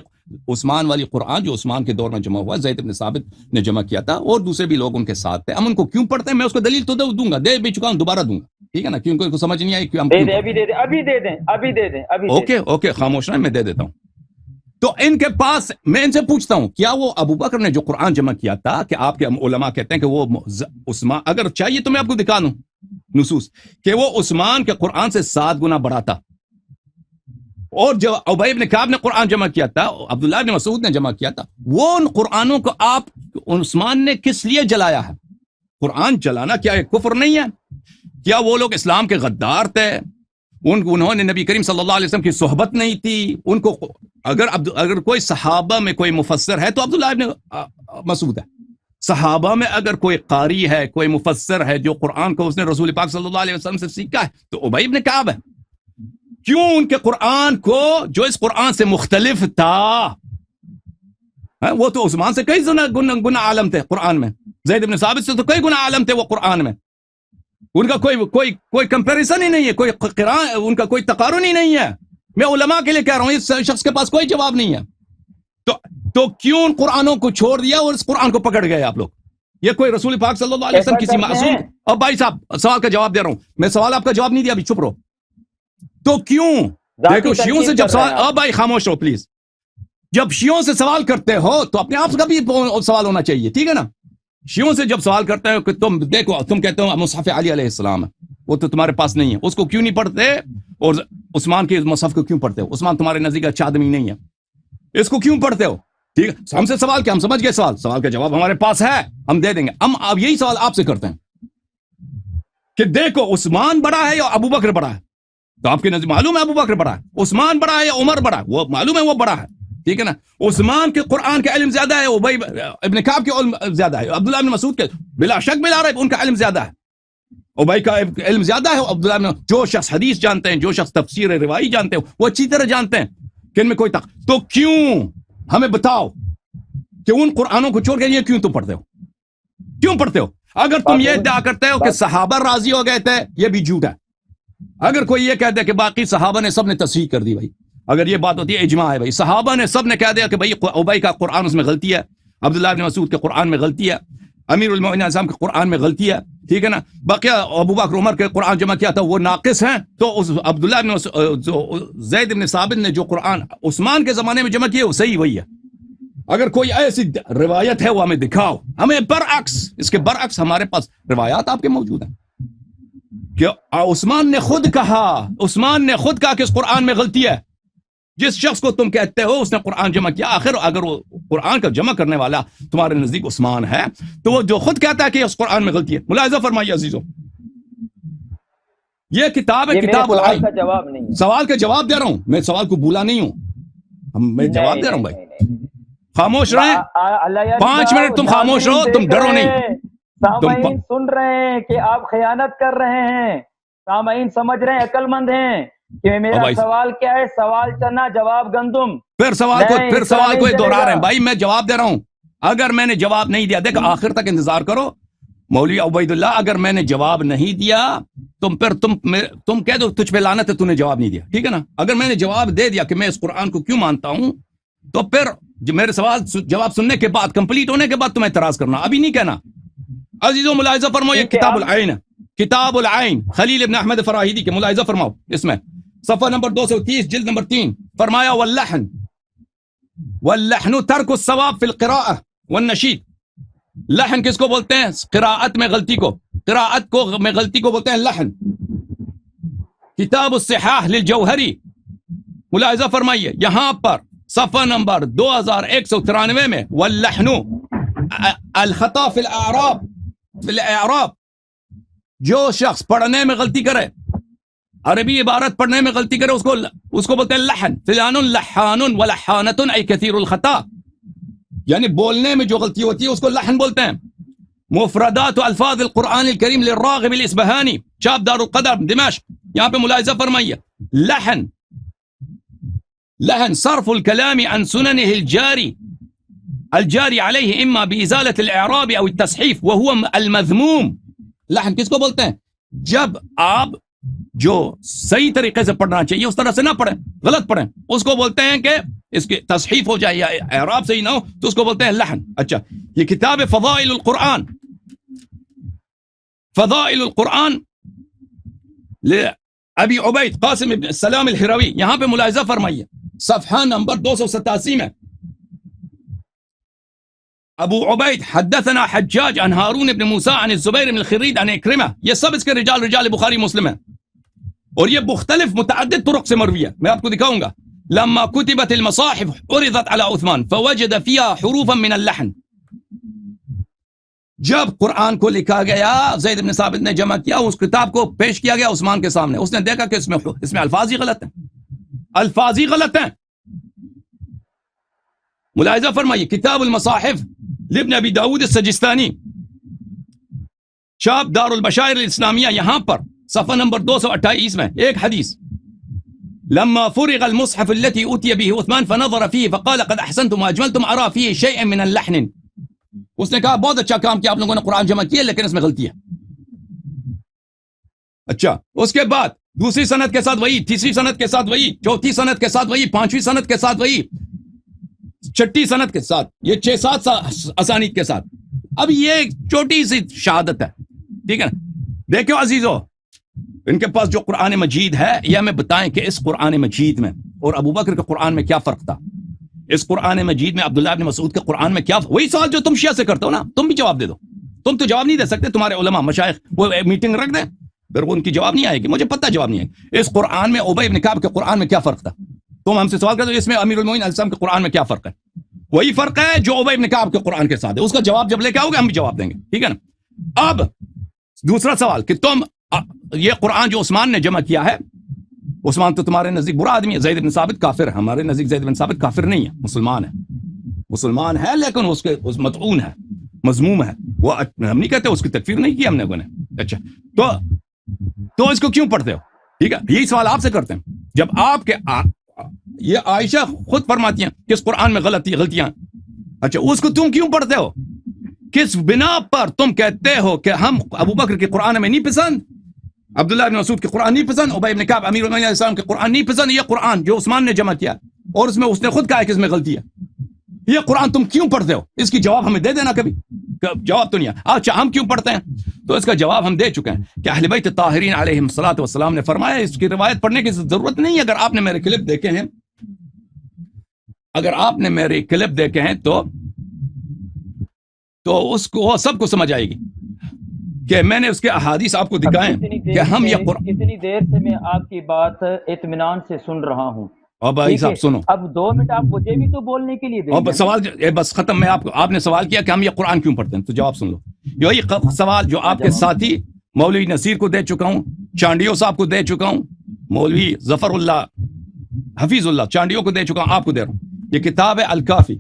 عثمان والی قرآن جو عثمان کے دور میں جمع ہوا, زید بن ثابت نے جمع کیا تھا اور دوسرے بھی لوگ ان کے ساتھ تھے, ہم ان کو کیوں پڑھتے ہیں؟ میں اس کو دلیل تو دوں گا, دے بھی چکا ہوں, دوبارہ دوں گا. ٹھیک ہے نا, کیونکہ سمجھ نہیں آئی کہ ہم ابھی دے دیں. اوکے خاموش رہیں, میں دے دیتا ہوں. تو ان کے پاس, میں ان سے پوچھتا ہوں, کیا وہ ابو بکر نے جو قرآن جمع کیا تھا, کہ آپ کے علماء کہتے ہیں کہ وہ عثمان, اگر چاہیے تو میں آپ کو دکھا دوں نصوص کہ وہ عثمان کے قرآن سے 7 گنا بڑا تھا, اور جو ابی بن کعب نے قرآن جمع کیا تھا, عبداللہ بن مسعود نے جمع کیا تھا, وہ ان قرآنوں کو آپ عثمان نے کس لیے جلایا ہے؟ قرآن جلانا کیا ایک کفر نہیں ہے؟ کیا وہ لوگ اسلام کے غدار تھے؟ انہوں نے نبی کریم صلی اللہ علیہ وسلم کی صحبت نہیں تھی ان کو. اگر کوئی صحابہ میں کوئی مفسر ہے تو عبداللہ بن مسعود ہے. صحابہ میں اگر کوئی قاری ہے, کوئی مفسر ہے جو قرآن کو اس نے رسول پاک صلی اللہ علیہ وسلم سے سیکھا ہے, تو ابی بن کعب ہے. کیوں ان کے قرآن کو جو اس قرآن سے مختلف تھا, وہ تو عثمان سے کئی گنا عالم تھے قرآن میں, زید بن ثابت سے تو کئی گنا عالم تھے وہ قرآن میں, ان کا کوئی کمپیریزن ہی نہیں ہے, کوئی قرآن ان کا کوئی تقارن ہی نہیں ہے. میں علماء کے لیے کہہ رہا ہوں, اس شخص کے پاس کوئی جواب نہیں ہے. تو کیوں ان قرآنوں کو چھوڑ دیا اور اس قرآن کو پکڑ گئے آپ لوگ؟ یہ کوئی رسول پاک صلی اللہ علیہ وسلم کسی معصوم. اب بھائی صاحب سوال کا جواب دے رہا ہوں میں, سوال آپ کا جواب نہیں دیا, ابھی چپ رہو. تو کیوں دیکھو شیعوں سے جب سوال, اب بھائی خاموش رہو پلیز, جب شیعوں سے سوال کرتے ہو تو اپنے آپ کا بھی سوال ہونا چاہیے, ٹھیک ہے نا. شیعوں سے جب سوال کرتے ہو کہ تم دیکھو, تم کہتے ہو مصحف علی علیہ السلام ہے, وہ تو تمہارے پاس نہیں ہے, اس کو کیوں نہیں پڑھتے؟ اور عثمان کے مصحف کو کیوں پڑھتے ہو؟ عثمان تمہارے نزدیک اچھا آدمی نہیں ہے, اس کو کیوں پڑھتے ہو؟ ٹھیک ہے, ہم سے سوال کیا, ہم سمجھ گئے سوال کا جواب ہمارے پاس ہے, ہم دے دیں گے. ہم اب یہی سوال آپ سے کرتے ہیں کہ دیکھو عثمان بڑا ہے یا ابو بکر بڑا ہے؟ تو آپ کے نزدیک معلوم ہے ابو بکر بڑا ہے. عثمان بڑا ہے یا عمر بڑا ہے؟ وہ معلوم ہے وہ بڑا ہے, ٹھیک ہے نا. عثمان کے قرآن کا علم زیادہ ہے, ابی ابن کعب کے علم زیادہ ہے, عبداللہ بن مسعود کے بلا شک بلا رہے ان کا علم زیادہ ہے, ابی کا علم زیادہ ہے. عبداللہ بن, جو شخص حدیث جانتے ہیں, جو شخص تفسیر روائی جانتے ہیں, وہ اچھی طرح جانتے ہیں کہ ان میں کوئی تو کیوں ہمیں بتاؤ کہ ان قرآنوں کو چھوڑ کے یہ کیوں تم پڑھتے ہو؟ کیوں پڑھتے ہو؟ اگر تم یہ ادعا کرتے ہو کہ صحابہ راضی ہو گئے تھے, یہ بھی جھوٹ ہے. اگر کوئی یہ کہہ دے کہ باقی صحابہ نے سب نے تصحیح کر دی, بھائی اگر یہ بات ہوتی ہے اجماع ہے, بھائی صحابہ نے سب نے کہہ دیا کہ بھائی ابی کا قرآن اس میں غلطی ہے, عبداللہ بن مسعود کے قرآن میں غلطی ہے, امیر المؤمنین اعظم کے قرآن میں غلطی ہے, ٹھیک ہے نا. باقی ابو بکر عمر کے قرآن جمع کیا تھا وہ ناقص ہیں, تو اس عبداللہ بن زید بن ثابت نے جو قرآن عثمان کے زمانے میں جمع کیا وہ صحیح وہی ہے. اگر کوئی ایسی روایت ہے وہ ہمیں دکھاؤ. ہمیں برعکس, اس کے برعکس ہمارے پاس روایات آپ کے موجود ہیں کہ عثمان نے خود کہا کہ اس قرآن میں غلطی ہے. جس شخص کو تم کہتے ہو اس نے قرآن جمع کیا, آخر اگر وہ قرآن کا جمع کرنے والا تمہارے نزدیک عثمان ہے تو وہ جو خود کہتا ہے کہ اس قرآن میں غلطی ہے. ملاحظہ فرمائیے عزیزوں, یہ کتاب ہے کتاب العین. سوال کا جواب دے رہا ہوں میں, سوال کو بھولا نہیں ہوں, میں جواب دے رہا ہوں. بھائی خاموش رہیں, 5 منٹ تم خاموش رہو, تم ڈرو نہیں. سامعین سن رہے ہیں کہ آپ خیانت کر رہے ہیں, سامعین سمجھ رہے ہیں, عقل مند ہیں کہ میرا سوال کیا ہے, سوال چنا جواب گندم. پھر سوال کو دوہرا رہے ہیں. بھائی میں جواب دے رہا ہوں, اگر میں نے جواب نہیں دیا, دیکھ آخر تک انتظار کرو مولوی عبید اللہ, اگر میں نے جواب نہیں دیا تم کہہ دو تجھ پہ لعنت ہے تو نے جواب نہیں دیا, ٹھیک ہے نا. اگر میں نے جواب دے دیا کہ میں اس قرآن کو کیوں مانتا ہوں, تو پھر میرے سوال جواب سننے کے بعد, کمپلیٹ ہونے کے بعد تمہیں اعتراض کرنا, ابھی نہیں کہنا. عزیزوں ملاحظہ فرماؤ, یہ کتاب العین, کتاب العین خلیل ابن احمد فراہیدی کے, ملاحظہ فرماؤ اس میں صفحہ نمبر 230 جلد نمبر 3, فرمایا واللحن ترک الصواب فی القراءة والنشید. لحن کس کو بولتے ہیں؟ قراءت میں غلطی کو, میں غلطی کو بولتے ہیں لحن. کتاب الصحاح للجوہری, ملاحظہ فرمائیے یہاں پر صفحہ نمبر 2193 میں, واللحن الخطا فی الاعراب, جو شخص پڑھنے میں غلطی کرے, عربی عبارت پڑھنے میں غلطی کرے, اس کو بولتے ہیں لحن. فلان لحان ولحانۃ ای کثیر الخطا, یعنی بولنے میں جو غلطی ہوتی ہے اس کو لحن بولتے ہیں. مفردات و الفاظ القرآن الکریم للراغب الاصبہانی, چاپ دار القدر دمشق. یہاں پہ ملاحظہ فرمائیے, لحن صرف الکلام عن سننه الجاری الجاری علیہ اما بازالۃ الاعراب او التصحیف وهو المذموم. لحن کس کو بولتے ہیں؟ جب آپ جو صحیح طریقے سے پڑھنا چاہیے اس طرح سے نہ پڑھیں، غلط پڑھیں، اس کو بولتے ہیں کہ اس کے تصحیف ہو جائے یا اعراب صحیح نہ ہو تو اس کو بولتے ہیں لحن. اچھا، یہ کتاب فضائل القرآن، فضائل القرآن ابی عبید قاسم ابن السلام الہروی، یہاں پہ ملاحظہ فرمائیے صفحہ نمبر 287 میں ابو عبید حدثنا حجاج عن ہارون ابن موسیٰ عن الزبیر بن الخرید عن اکرمہ، یہ سب اس کے رجال بخاری مسلم ہیں اور یہ مختلف متعدد طرق سے مروی ہے. میں آپ کو دکھاؤں گا. لما كتبت المصاحف عرضت على عثمان فوجد فيها حروفا من اللحن. جب قرآن کو لکھا گیا، زید بن ثابت نے جمع کیا، اس کتاب کو پیش کیا گیا عثمان کے سامنے، اس نے دیکھا کہ اس میں الفاظ ہی غلط ہیں، الفاظ ہی غلط ہیں. ملاحظہ فرمائیے کتاب المصاحف لابن ابی داود السجستانی، چاپ دار البشائر الاسلامیہ، یہاں پر صفحہ نمبر 228 میں ایک حدیث، لما فرغ المصحف التي أوتي به عثمان فنظر فيه فقال قد احسنتم واجملتم ارى فيه شيئا من اللحن. اس نے کہا بہت اچھا کام کیا آپ لوگوں نے قرآن جمع کیا لیکن اس میں غلطی ہے. اچھا، اس کے بعد دوسری سند کے ساتھ وہی، تیسری سند کے ساتھ وہی، چوتھی سند کے ساتھ وہی، پانچویں سند کے ساتھ وہی، چھٹی سند کے ساتھ، یہ 6-7 اسانید کے ساتھ. اب یہ ایک چھوٹی سی شہادت ہے، ٹھیک ہے نا. دیکھو عزیزو، ان کے پاس جو قرآن مجید ہے یہ ہمیں بتائیں کہ اس قرآن مجید میں اور ابو بکر کے قرآن میں کیا فرق تھا، اس قرآن مجید میں عبداللہ ابن مسعود کے قرآن میں کیا وہی سوال جو تم شیعہ سے کرتے ہو نا، تم بھی جواب دے دو. تم تو جواب نہیں دے سکتے، تمہارے علماء مشائخ وہ میٹنگ رکھ دیں پھر وہ ان کی جواب نہیں آئے گی، مجھے پتہ جواب نہیں آئے گی. اس قرآن میں ابی بن کعب کے قرآن میں کیا فرق تھا؟ تم ہم سے سوال کرتے ہو اس میں امیر المومنین علیہ السلام کے قرآن میں کیا فرق ہے؟ وہی فرق ہے جو ابی بن کعب کے قرآن کے ساتھ ہے. اس کا جواب جب لے کے آؤ گے ہم بھی جواب دیں گے، ٹھیک ہے نا. اب دوسرا سوال کہ تم یہ قرآن جو عثمان نے جمع کیا ہے، عثمان تو تمہارے نزدیک برا آدمی ہے، زید بن ثابت کافر ہے، ہمارے نزدیک زید بن ثابت کافر نہیں ہے، مسلمان ہے، مسلمان ہے لیکن اس کے مطعون ہے، مذموم ہے، وہ ہم نہیں کہتے اس کی تکفیر نہیں کی ہم نے. اچھا، تو اس کو کیوں پڑھتے ہو؟ ٹھیک ہے، یہی سوال آپ سے کرتے ہیں. جب آپ کے یہ عائشہ خود فرماتی ہیں کہ اس قرآن میں غلطیاں، اچھا اس کو تم کیوں پڑھتے ہو؟ کس بنا پر تم کہتے ہو کہ ہم ابو بکر کے قرآن میں نہیں پسند، عبداللہ بن مسعود کے قرآن نہیں پسند، ابی بن کعب امیر المومنین علیہ السلام کے قرآن نہیں پسند، یہ قرآن جو عثمان نے جمع کیا اور اس میں اس نے خود کہا کہ اس میں غلطی ہے، یہ قرآن تم کیوں پڑھتے ہو؟ اس کی جواب ہمیں دے دینا کبھی. جواب تو نہیں ہے. اچھا ہم کیوں پڑھتے ہیں؟ تو اس کا جواب ہم دے چکے ہیں کہ اہل بیت طاہرین علیہم الصلوۃ والسلام نے فرمایا اس کی روایت پڑھنے کی ضرورت نہیں ہے. اگر آپ نے میرے کلپ دیکھے ہیں، اگر آپ نے میرے کلپ دیکھے ہیں تو اس کو سب کو سمجھ آئے گی کہ میں نے اس کے احادیث آپ کو دکھائیں کہ ہم یہ قرآن. کتنی دیر سے میں آپ کی بات اطمینان سے سن رہا ہوں. اب بھائی صاحب سنو، اب 2 منٹ آپ مجھے بھی تو بولنے کے لیے دیں. سوال بس ختم. میں آپ نے سوال کیا کہ ہم یہ قرآن کیوں پڑھتے ہیں، تو جواب سن لو. یہی سوال جو آپ کے ساتھی مولوی نصیر کو دے چکا ہوں، چانڈیو صاحب کو دے چکا ہوں، مولوی ظفر اللہ حفیظ اللہ چانڈیو کو دے چکا ہوں، آپ کو دے رہا ہوں. یہ کتاب ہے الکافی،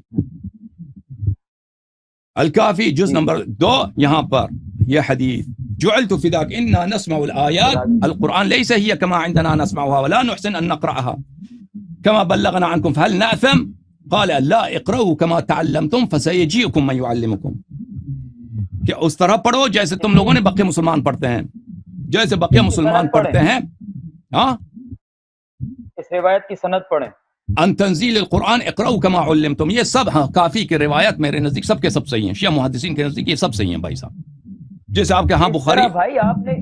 الکافی جز نمبر 2، یہاں پر یہ حدیث جعلت فداك انا نسمع الآيات القرآن ليس هي كما عندنا نسمعها ولا نحسن ان نقرأها كما بلغنا عنكم فهل نأثم قال لا اقرأوا كما تعلمتم فسيجيئكم من يعلمكم. کہ اس طرح پڑھو جیسے تم لوگوں نے بقیہ مسلمان پڑھتے ہیں، جیسے بقیہ مسلمان پڑھتے ہیں. ہاں، اس روایت کی سند پڑھیں. ان تنزیل القرآن اقرأوا كما علمتم، یہ سب ہاں کافی کی روایت میرے نزدیک سب کے سب صحیح ہیں، شیعہ محدثین کے نزدیک یہ سب صحیح ہیں بھائی صاحب. جیسے آپ کے ہاں بخاری. بھائی آپ نے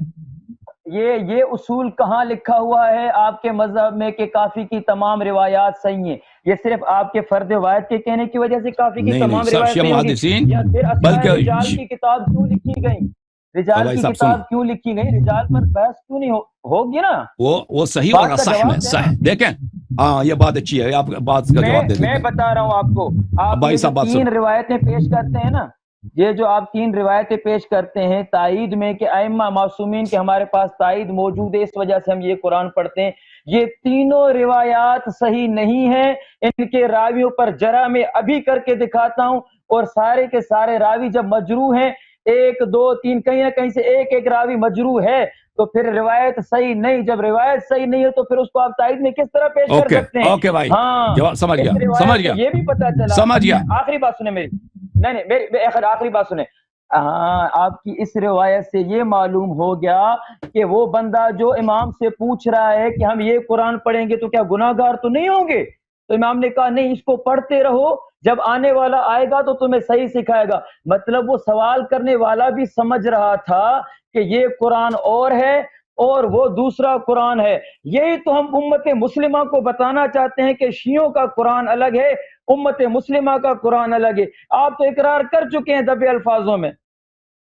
یہ اصول کہاں لکھا ہوا ہے آپ کے مذہب میں کہ کافی کی تمام روایات صحیح ہیں؟ یہ صرف آپ کے فرد روایت کے کہنے کی وجہ سے کافی کی تمام روایات صحیح ہوگی، یا پھر بلکہ رجال کی کتاب کیوں لکھی گئی؟ رجال کی کتاب کیوں لکھی گئی؟ رجال پر بحث کیوں نہیں ہوگی نا؟ وہ صحیح اور صح میں صح. دیکھیں ہاں یہ بات اچھی ہے، آپ بات کا جواب دے دیں. میں بتا رہا ہوں آپ کو، آپ 3 روایتیں پیش کرتے ہیں نا، یہ جو آپ 3 روایتیں پیش کرتے ہیں تائید میں کہ ائمہ معصومین کے ہمارے پاس تائید موجود ہے اس وجہ سے ہم یہ قرآن پڑھتے ہیں، یہ تینوں روایات صحیح نہیں ہیں. ان کے راویوں پر جرح میں ابھی کر کے دکھاتا ہوں، اور سارے کے سارے راوی جب مجروح ہیں ایک دو تین کہیں نہ کہیں سے ایک راوی مجروح ہے تو پھر روایت صحیح نہیں. جب روایت صحیح نہیں ہے تو پھر اس کو آپ تائید میں کس طرح پیش کر سکتے ہیں؟ اوکے بھائی, ہاں سمجھ گیا, سمجھ گیا, یہ بھی پتا چلا. سمجھ گیا. آخری بات سنیں میری, نہیں میری آخری بات سنیں. ہاں, آپ کی اس روایت سے یہ معلوم ہو گیا کہ وہ بندہ جو امام سے پوچھ رہا ہے کہ ہم یہ قرآن پڑھیں گے تو کیا گناہ گار تو نہیں ہوں گے؟ تو امام نے کہا نہیں, اس کو پڑھتے رہو, جب آنے والا آئے گا تو تمہیں صحیح سکھائے گا. مطلب وہ سوال کرنے والا بھی سمجھ رہا تھا کہ یہ قرآن اور ہے اور وہ دوسرا قرآن ہے. یہی تو ہم امت مسلمہ کو بتانا چاہتے ہیں کہ شیعوں کا قرآن الگ ہے, امت مسلمہ کا قرآن الگ ہے. آپ تو اقرار کر چکے ہیں دبے الفاظوں میں.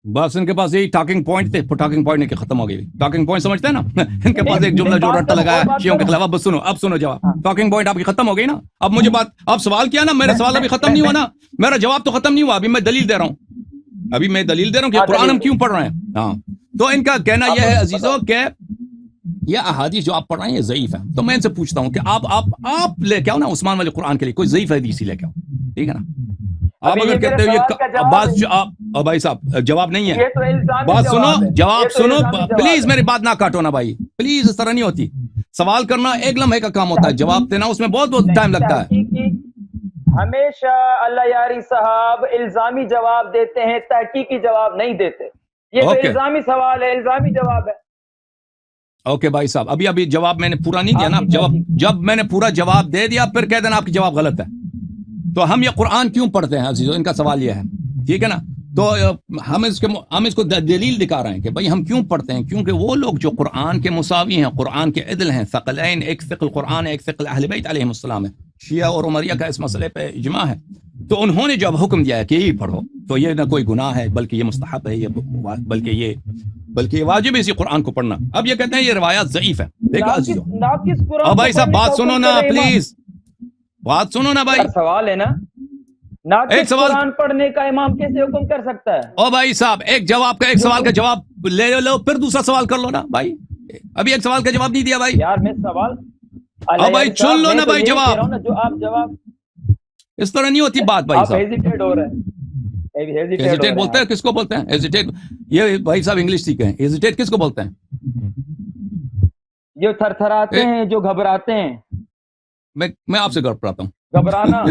بس ان کے پاس یہی ٹاکنگ پوائنٹ تھے, ٹاکنگ پوائنٹ کے ختم ہو گئی. ٹاکنگ پوائنٹ سمجھتے ہیں نا, ان کے پاس ایک جملہ جو رٹا لگایا شیعوں کے خلاف. اب سنو, اب سنو جواب. ٹاکنگ پوائنٹ آپ کی ختم ہو گئی نا. اب مجھے بات, آپ سوال کیا نا, میرا سوال ابھی ختم نہیں ہوا نا, میرا جواب تو ختم نہیں ہوا. ابھی میں دلیل دے رہا ہوں, ابھی میں دلیل دے رہا ہوں کہ قرآن ہم کیوں پڑھ رہے ہیں. ہاں, تو ان کا کہنا یہ ہے عزیزو کہ یہ احادیث جو آپ پڑھ رہے ہیں یہ ضعیف ہے. تو میں ان سے پوچھتا ہوں کہ آپ لے کے آؤ نا عثمان والے قرآن کے لیے کوئی ضعیف حدیث ہی لے کے آؤ, ٹھیک ہے نا. آپ اگر کہتے ہو یہ بات, بھائی صاحب جواب نہیں ہے, بات سنو, جواب سنو پلیز, میری بات نہ کاٹو نا بھائی پلیز, اس طرح نہیں ہوتی. سوال کرنا ایک لمحے کا کام ہوتا ہے, جواب دینا اس میں بہت ٹائم لگتا ہے. ہمیشہ اللہ یاری صاحب الزامی جواب دیتے ہیں, تحقیقی جواب نہیں دیتے. یہ تو الزامی سوال ہے, الزامی جواب ہے. اوکے بھائی صاحب, ابھی جواب میں نے پورا نہیں دیا نا. جب میں نے پورا جواب دے دیا پھر کہہ دینا آپ کی جواب غلط ہے. تو ہم یہ قرآن کیوں پڑھتے ہیں عزیزو, ان کا سوال یہ ہے, ٹھیک ہے نا. تو ہم اس کو دلیل دکھا رہے ہیں کہ بھائی ہم کیوں پڑھتے ہیں, کیونکہ وہ لوگ جو قرآن کے مساوی ہیں, قرآن کے عدل ہیں, ثقلین, ایک ثقل قرآن ہے, ایک ثقل اہل بیت علیہم السلام ہے, شیعہ اور عمریہ کا اس مسئلے پہ اجماع ہے. تو انہوں نے جب حکم دیا ہے کہ یہی پڑھو, تو یہ نہ کوئی گناہ ہے بلکہ یہ مستحب ہے, بلکہ یہ واجب ہے اسی قرآن کو پڑھنا. اب یہ کہتے ہیں یہ روایات ضعیف ہے. دیکھو عزیزو, اب بھائی صاحب بات سنو نا پلیز, بات سنو نا بھائی. سوال ہے نا, ایک سوال قرآن پڑھنے کا امام کیسے حکم کر سکتا ہے؟ او بھائی صاحب, ایک سوال کا جواب لے لو, پھر دوسرا سوال کر لو نا بھائی. ابھی ایک سوال کا جواب نہیں دیا بھائی. یار میں سوال, او بھائی سن لو نا بھائی جواب. جو آپ جواب, اس طرح نہیں ہوتی بات بھائی صاحب. ہیزیٹیٹ ہو رہا ہے. ہیزیٹیٹ بولتے ہیں, کس کو بولتے ہیں ہیزیٹیٹ؟ یہ بھائی صاحب انگلش سیکھیں, ہیزیٹیٹ کس کو بولتے ہیں؟ جو تھر تھراتے ہیں, جو گھبراتے ہیں. میں آپ سے گھبراتا ہوں. گھبرانا,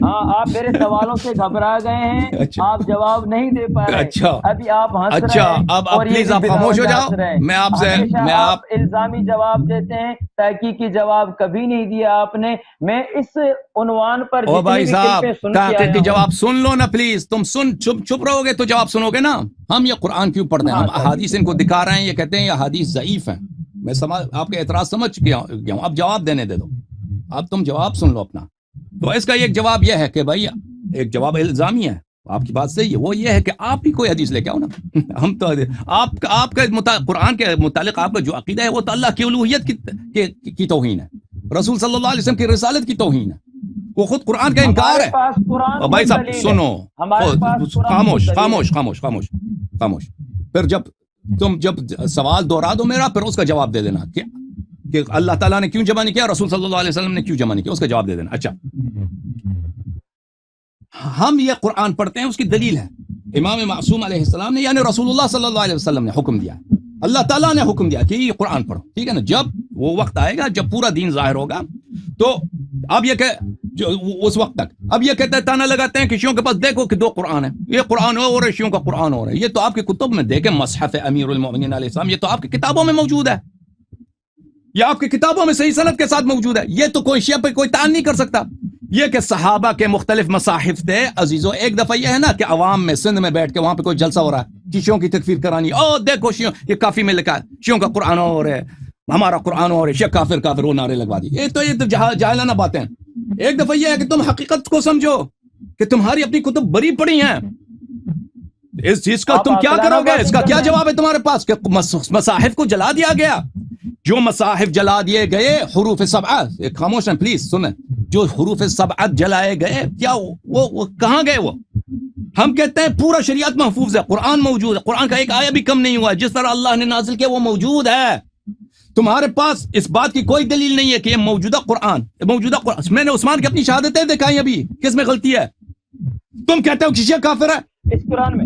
ہاں آپ میرے سوالوں سے گھبرا گئے ہیں, آپ جواب نہیں دے پا رہے. اچھا ابھی آپ ہنس رہے ہیں. اچھا, اب پلیز آپ خاموش ہو جاؤ. میں آپ سے, آپ الزامی جواب دیتے ہیں, تحقیقی جواب کبھی نہیں دیا آپ نے. میں اس عنوان پر او بھائی صاحب تحقیقی جواب سن لو نا پلیز. تم چپ رہو گے تو جواب سنو گے نا. ہم یہ قرآن کیوں پڑھتے ہیں, ہم احادیث ان کو دکھا رہے ہیں, یہ کہتے ہیں یہ احادیث ضعیف ہیں. میں آپ کے اعتراض سمجھ گیا ہوں, اب جواب دینے دے دو. اب تم جواب سن لو اپنا. تو اس کا ایک جواب یہ ہے کہ بھائی, ایک جواب الزامی ہے, آپ کی بات صحیح ہے, وہ یہ ہے کہ آپ ہی کوئی حدیث لے کے آؤ نا. ہم تو آپ کا قرآن کے متعلق آپ کا جو عقیدہ ہے وہ تو اللہ کی الوہیت کی توہین ہے, رسول صلی اللہ علیہ وسلم کی رسالت کی توہین ہے, وہ خود قرآن کا انکار ہے. بھائی صاحب سنو, خاموش خاموش خاموش خاموش خاموش. پھر جب سوال دوہرا دو میرا, پھر اس کا جواب دے دینا کہ اللہ تعالیٰ نے کیوں جمع نہیں کیا, رسول صلی اللہ علیہ وسلم نے کیوں جمع نہیں کیا, اس کا جواب دے دینا. اچھا, ہم یہ قرآن پڑھتے ہیں, اس کی دلیل ہے امام معصوم علیہ السلام نے, یعنی رسول اللہ صلی اللہ علیہ وسلم نے حکم دیا, اللہ تعالیٰ نے حکم دیا کہ یہ قرآن پڑھو, ٹھیک ہے نا. جب وہ وقت آئے گا جب پورا دین ظاہر ہوگا, تو اب یہ کہ اس وقت تک اب یہ کہتے ہیں, تانا لگاتے ہیں کہ شیعوں کے پاس دیکھو کہ دو قرآن ہیں, یہ قرآن ہو رہا ہے, شیعوں کا قرآن ہو رہا ہے. یہ تو آپ کی کتب میں دیکھیں, مصحف امیر المؤمنین علیہ السلام, یہ تو آپ کی کتابوں میں موجود ہے, یہ آپ کی کتابوں میں صحیح سند کے ساتھ موجود ہے. یہ تو کوئی شیعہ پہ کوئی تعین نہیں کر سکتا. یہ کہ صحابہ کے مختلف مصاحف تھے عزیزو. ایک دفعہ یہ ہے نا کہ عوام میں سندھ میں بیٹھ کے وہاں پہ کوئی جلسہ ہو رہا ہے کہ شیعوں کی تکفیر کرانی, او دیکھو شیعوں, یہ کافی میں لکھا ہے شیعوں کا قرآن ہو رہا ہے, ہمارا قرآن ہو رہا ہے, شیعہ کافر کافر, وہ نعرے لگوا دی. یہ تو جاہلانہ باتیں ہیں. ایک دفعہ یہ ہے کہ تم حقیقت کو سمجھو کہ تمہاری اپنی کتب بری پڑی ہیں. اس چیز کا تم کیا کرو گے, اس کا کیا جواب ہے تمہارے پاس کہ مصاحف کو جلا دیا گیا؟ جو مصاحف جلا دیے گئے حروف سبعہ, خاموش ہیں پلیز سنیں, جو حروف سبعہ جلائے گئے, کیا وہ کہاں گئے؟ وہ ہم کہتے ہیں پورا شریعت محفوظ ہے, قرآن موجود ہے, قرآن کا ایک آیہ بھی کم نہیں ہوا ہے, جس طرح اللہ نے نازل کیا وہ موجود ہے. تمہارے پاس اس بات کی کوئی دلیل نہیں ہے کہ یہ موجودہ قرآن میں نے عثمان کی اپنی شہادتیں دکھائی, ابھی کس میں غلطی ہے؟ تم کہتے ہو کہ شیعہ کافر ہے اس قرآن میں,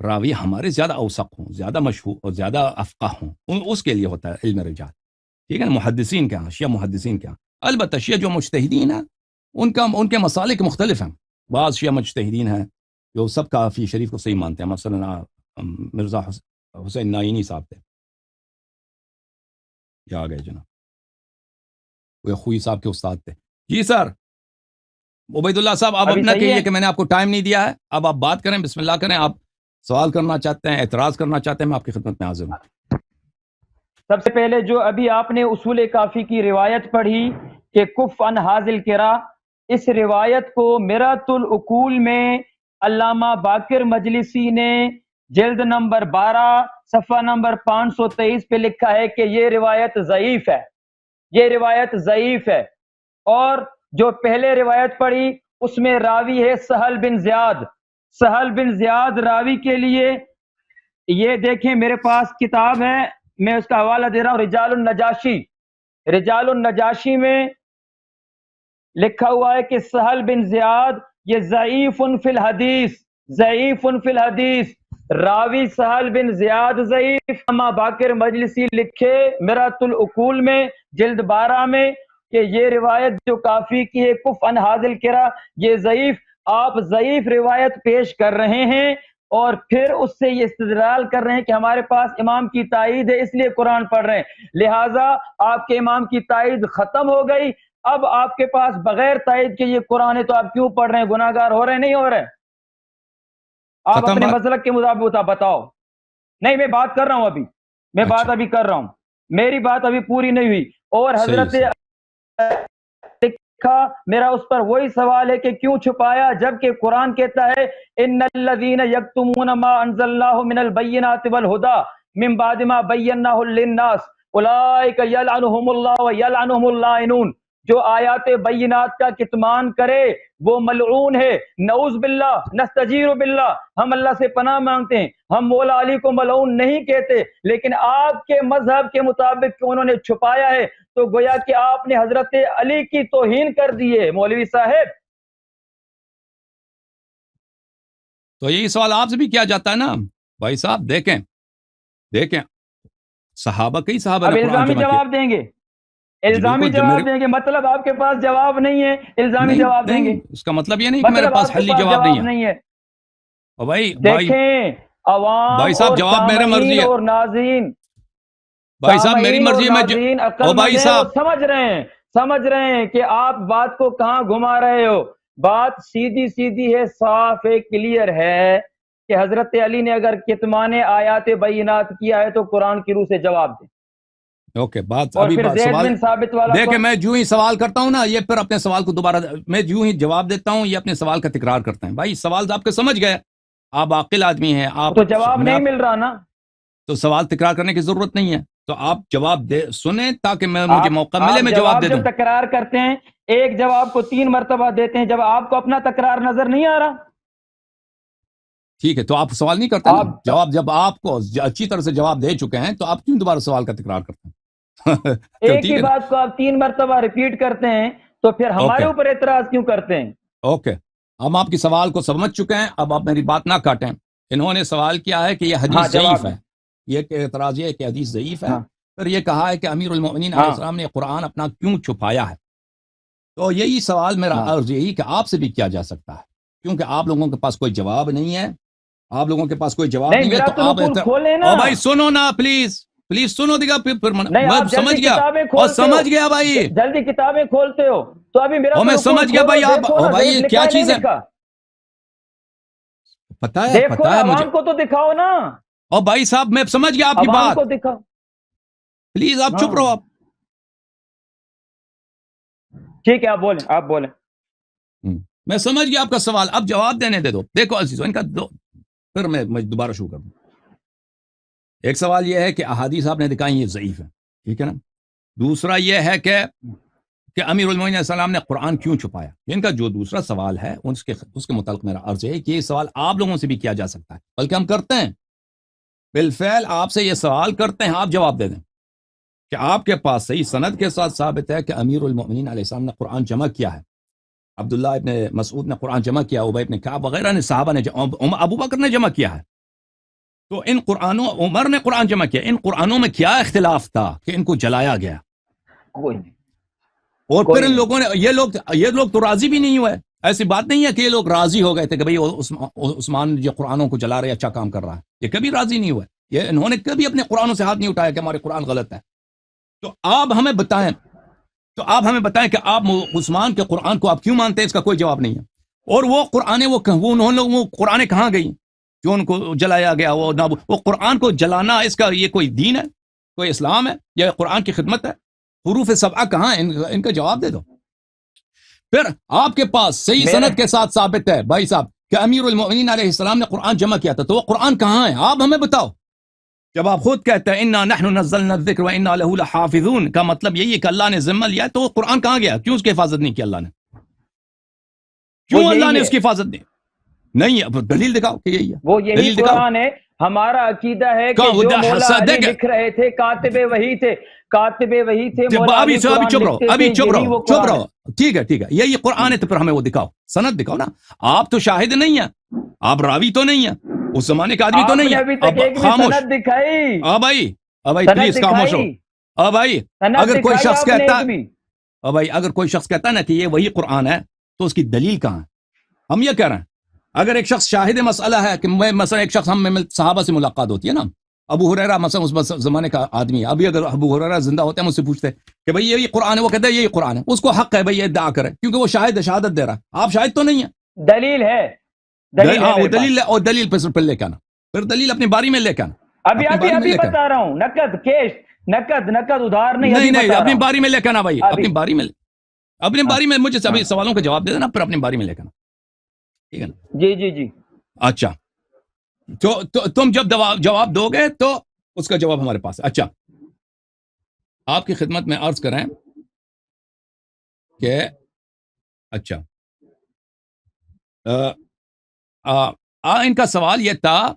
راوی ہمارے زیادہ اوثق ہوں، زیادہ مشہور اور زیادہ افقہ ہوں، اس کے لیے ہوتا ہے علم رجال، ٹھیک ہے نا، محدثین کے ہاں، شیعہ محدثین کے ہاں۔ البتہ شیعہ جو مجتہدین ہیں ان کے مسالک مختلف ہیں، بعض شیعہ مجتہدین ہیں جو سب کافی شریف کو صحیح مانتے ہیں، مثلا مرزا حسین نائینی صاحب تھے، یہ آ گئے جناب، وہ خوئی صاحب کے استاد تھے۔ جی سر عبید اللہ صاحب، آپ ابھی اپنا صحیح کہیے ہے؟ کہ میں نے آپ کو ٹائم نہیں دیا ہے، اب آپ بات کریں، بسم اللہ کریں، آپ سوال کرنا چاہتے ہیں، اعتراض کرنا چاہتے ہیں، میں آپ کی خدمت میں حاضر ہوں۔ سب سے پہلے جو ابھی آپ نے اصول کافی کی روایت پڑھی کہ کف ان حاضل کرا، اس روایت کو میرات العقول میں علامہ باقر مجلسی نے جلد نمبر 12 صفحہ نمبر 523 پہ لکھا ہے کہ یہ روایت ضعیف ہے، یہ روایت ضعیف ہے۔ اور جو پہلے روایت پڑھی اس میں راوی ہے سہل بن زیاد، سہل بن زیاد راوی کے لیے یہ دیکھیں میرے پاس کتاب ہے، میں اس کا حوالہ دے رہا ہوں، رجال النجاشی، رجال النجاشی میں لکھا ہوا ہے کہ سہل بن زیاد یہ ضعیف فی الحدیث، ضعیف فی الحدیث، راوی سہل بن زیاد ضعیف۔ اما باقر مجلسی لکھے میرات العقول میں جلد 12 میں کہ یہ روایت جو کافی کی ہے کف ان حاضل کرا، یہ ضعیف، آپ ضعیف روایت پیش کر رہے ہیں اور پھر اس سے یہ استدلال کر رہے ہیں کہ ہمارے پاس امام کی تائید ہے اس لیے قرآن پڑھ رہے ہیں، لہٰذا آپ کے امام کی تائید ختم ہو گئی، اب آپ کے پاس بغیر تائید کے یہ قرآن ہے تو آپ کیوں پڑھ رہے ہیں؟ گناہ گار ہو رہے ہیں نہیں ہو رہے؟ آپ ختم اپنے بات؟ مسلک کے مطابق بتاؤ۔ نہیں میں بات کر رہا ہوں ابھی، میں بات اچھا ابھی کر رہا ہوں، میری بات ابھی پوری نہیں ہوئی۔ اور صحیح حضرت صحیح، میرا اس پر وہی سوال ہے کہ کیوں چھپایا جبکہ قرآن کہتا ہے ان الذین یکتمون ما انزل اللہ من البینات والہدی من بعد ما بیناہ للناس اولئک یلعنہم اللہ ویلعنہم اللاعنون، جو آیات بینات کا کتمان کرے وہ ملعون ہے، نعوذ باللہ، نستجیر باللہ، ہم اللہ سے پناہ مانگتے ہیں، ہم مولا علی کو ملعون نہیں کہتے، لیکن آپ کے مذہب کے مطابق انہوں نے چھپایا ہے تو گویا کہ آپ نے حضرت علی کی توہین کر دی ہے مولوی صاحب۔ تو یہی سوال آپ سے بھی کیا جاتا ہے نا بھائی صاحب، دیکھیں صحابہ کئی صحابہ اب نے قرآن الزامی جمع کیا، جواب دیں گے، جی الزامی بالکل، جواب دیں گے، مطلب آپ کے پاس جواب نہیں ہے، الزامی نہیں جواب دیں گے، نہیں، اس کا مطلب یہ نہیں کہ میرے مطلب پاس آپ کے حلی پاس جواب جواب نہیں ہے۔ نہیں ہے۔ اور بھائی دیکھیں عوام صاحب اور جواب میرے مرضی سامعین ہے، اور ناظرین، بھائی صاحب میری سامعین اور مرضی ہے، ناظرین عقل بھائی مند ہیں، وہ صاحب سمجھ رہے ہیں کہ آپ بات کو کہاں گھما رہے ہو۔ بات سیدھی ہے، صاف ہے، کلیئر ہے کہ حضرت علی نے اگر کتمان آیات بینات کیا ہے تو قرآن کی روح سے جواب دیں۔ اوکے، بات اور ابھی پھر زید سوال بن ثابت والا دیکھیں، میں جو ہی سوال کرتا ہوں نا یہ پھر اپنے سوال کو دوبارہ، میں جو ہی جواب دیتا ہوں یہ اپنے سوال کا تکرار کرتے ہیں۔ بھائی سوال آپ کے سمجھ گئے، آپ عاقل آدمی ہیں، آپ تو جواب نہیں مل رہا نا، تو سوال تکرار کرنے کی ضرورت نہیں ہے، تو آپ جواب دے سنیں تاکہ مجھے موقع ملے میں جواب دے دوں۔ جب تکرار کرتے ہیں ایک جواب کو 3 مرتبہ دیتے ہیں، جب آپ کو اپنا تکرار نظر نہیں آ رہا؟ ٹھیک ہے، تو آپ سوال نہیں کرتے نا، آپ جواب جب آپ کو اچھی طرح سے جواب دے چکے ہیں تو آپ کیوں دوبارہ سوال کا تکرار کرتے ہیں؟ تو ایک ٹھیک ہی ہے نا، بات کو آپ 3 مرتبہ ریپیٹ کرتے ہیں تو پھر ہمارے اوپر اعتراض کیوں کرتے ہیں؟ اوکے، ہم آپ کی سوال کو سمجھ چکے ہیں، اب آپ میری بات نہ کاٹیں۔ انہوں نے سوال کیا ہے کہ یہ ہاں حدیث جواب ضعیف ہے، یہ کہ اعتراض یہ ہے کہ حدیث ضعیف ہے، ہاں پھر یہ کہا ہے کہ امیر المؤمنین علیہ ہاں السلام نے قرآن اپنا کیوں چھپایا ہے۔ تو یہی سوال میرا ہاں عرض یہی کہ آپ سے بھی کیا جا سکتا ہے، کیونکہ آپ لوگوں کے پاس کوئی جواب نہیں ہے، آپ لوگوں کے پاس کوئی جواب نہیں، نہیں ہے، میرا تو تو آپ نقول کھولیں نا، بھائی سنو نا، پلیز سنو، دیکھا پھر نہیں میں آپ سمجھ جلدی گیا، کتابیں اور کھولتے ہو، سمجھ گیا بھائی، جلدی کتابیں کھولتے ہو تو ابھی میرا اور تو میں نقول سمجھ گیا کھولو، بھائی، آپ دیکھو نا بھائی ضعیف یہ لکھا کیا ہے نہیں چیز ہے، لکھا، پتہ دیکھو نا ہے مجھے، عوام کو تو دکھاؤ نا، اور بھائی صاحب میں سمجھ گیا آپ کی عوام بات، کو دکھاؤ۔ پلیز آپ چپ ہاں رہو آپ۔ ٹھیک ہے، آپ بولیں۔ میں سمجھ گیا آپ کا سوال، اب جواب دینے دے دو۔ دیکھو عزیزو، ان کا پھر میں دوبارہ شروع کر دوں۔ ایک سوال یہ ہے کہ احادیث آپ نے دکھائی یہ ضعیف ہے، ٹھیک ہے نا، دوسرا یہ ہے کہ امیر المومنین علیہ السلام نے قرآن کیوں چھپایا۔ ان کا جو دوسرا سوال ہے اس کے متعلق میرا عرض ہے کہ یہ سوال آپ لوگوں سے بھی کیا جا سکتا ہے، بلکہ ہم کرتے ہیں، بالفعل آپ سے یہ سوال کرتے ہیں، آپ جواب دے دیں کہ آپ کے پاس صحیح سند کے ساتھ ثابت ہے کہ امیر المؤمنین علیہ السلام نے قرآن جمع کیا ہے، عبداللہ ابن مسعود نے قرآن جمع کیا، ابی ابن کعب وغیرہ نے، صحابہ نے، ابو بکر نے جمع کیا ہے، تو ان قرآنوں عمر نے قرآن جمع کیا، ان قرآنوں میں کیا اختلاف تھا کہ ان کو جلایا گیا؟ کوئی نہیں. اور کوئی پھر ان نہیں. لوگوں نے یہ لوگ تو راضی بھی نہیں ہوئے. ایسی بات نہیں ہے کہ یہ لوگ راضی ہو گئے تھے کہ بھئی عثمان جو قرآنوں کو جلا رہا ہے اچھا کام کر رہا ہے. یہ کبھی راضی نہیں ہوئے. یہ انہوں نے کبھی اپنے قرآنوں سے ہاتھ نہیں اٹھایا کہ ہمارے قرآن غلط ہے. تو آپ ہمیں بتائیں کہ آپ عثمان کے قرآن کو آپ کیوں مانتے ہیں؟ اس کا کوئی جواب نہیں ہے. اور وہ قرآن وہ قرآن کہاں گئی جو ان کو جلایا گیا؟ وہ قرآن کو جلانا اس کا یہ کوئی دین ہے، کوئی اسلام ہے، یا قرآن کی خدمت ہے؟ حروف سبعہ کہاں ہے؟ ان کا جواب دے دو. پھر آپ کے پاس صحیح سند کے ساتھ ثابت ہے بھائی صاحب کہ امیر المؤمنین علیہ السلام نے قرآن جمع کیا تھا. تو وہ قرآن کہاں ہے؟ آپ ہمیں بتاؤ. جب آپ خود کہتے ہیں انا نحن نزلنا الذکر وانا له لحافظون، کا مطلب یہی ہے کہ اللہ نے ذمہ لیا ہے. تو وہ قرآن کہاں گیا؟ کیوں اس کی حفاظت نہیں کی اللہ نے؟ کیوں اللہ نے اس کی حفاظت نہیں؟ اب دلیل دکھاؤ کہ یہی ہے. وہ یہی قرآن ہے. ہمارا عقیدہ ہے کہ جو مولا علی لکھ رہے تھے کاتب وحی تھے. ابھی چپ رہو. ٹھیک ہے یہی قرآن ہے. تو پھر ہمیں وہ دکھاؤ، سند دکھاؤ نا. آپ تو شاہد نہیں ہیں، آپ راوی تو نہیں ہیں، اس زمانے کا آدمی تو نہیں ہے. اب خاموش. بھائی پلیز خاموش ہو. بھائی اگر کوئی شخص کہتا ہے نا کہ یہ وہی قرآن ہے تو اس کی دلیل کہاں ہے؟ ہم یہ کہہ رہے ہیں اگر ایک شخص شاہد مسئلہ ہے کہ مثلا ایک شخص ہم صحابہ سے ملاقات ہوتی ہے نا، ابو ہریرہ مثلا اس زمانے کا آدمی ہے، ابھی اگر ابو ہریرہ زندہ ہوتے ہیں مجھ سے پوچھتے کہ بھئی یہی قرآن ہے، وہ کہتے ہیں یہی قرآن ہے. اس کو حق ہے بھئی یہ ادعا کرے کیونکہ وہ شہادت دے رہا ہے. آپ شاہد تو نہیں ہیں. دلیل ہے. وہ دلیل ہے. اور دلیل پہ لے کے آنا، پھر دلیل اپنی باری میں لے کے آنا. ابھی بتا رہا ہوں. نقد ادھار نہیں. اپنی باری میں لے کے آنا بھائی. اپنی باری میں مجھے سبھی سوالوں کا جواب دے دینا، پھر اپنی باری میں لے کے آنا. ٹھیک ہے نا؟ جی. اچھا تو تم جب جواب دو گے تو اس کا جواب ہمارے پاس ہے. اچھا آپ کی خدمت میں عرض کریں کہ اچھا ان کا سوال یہ تھا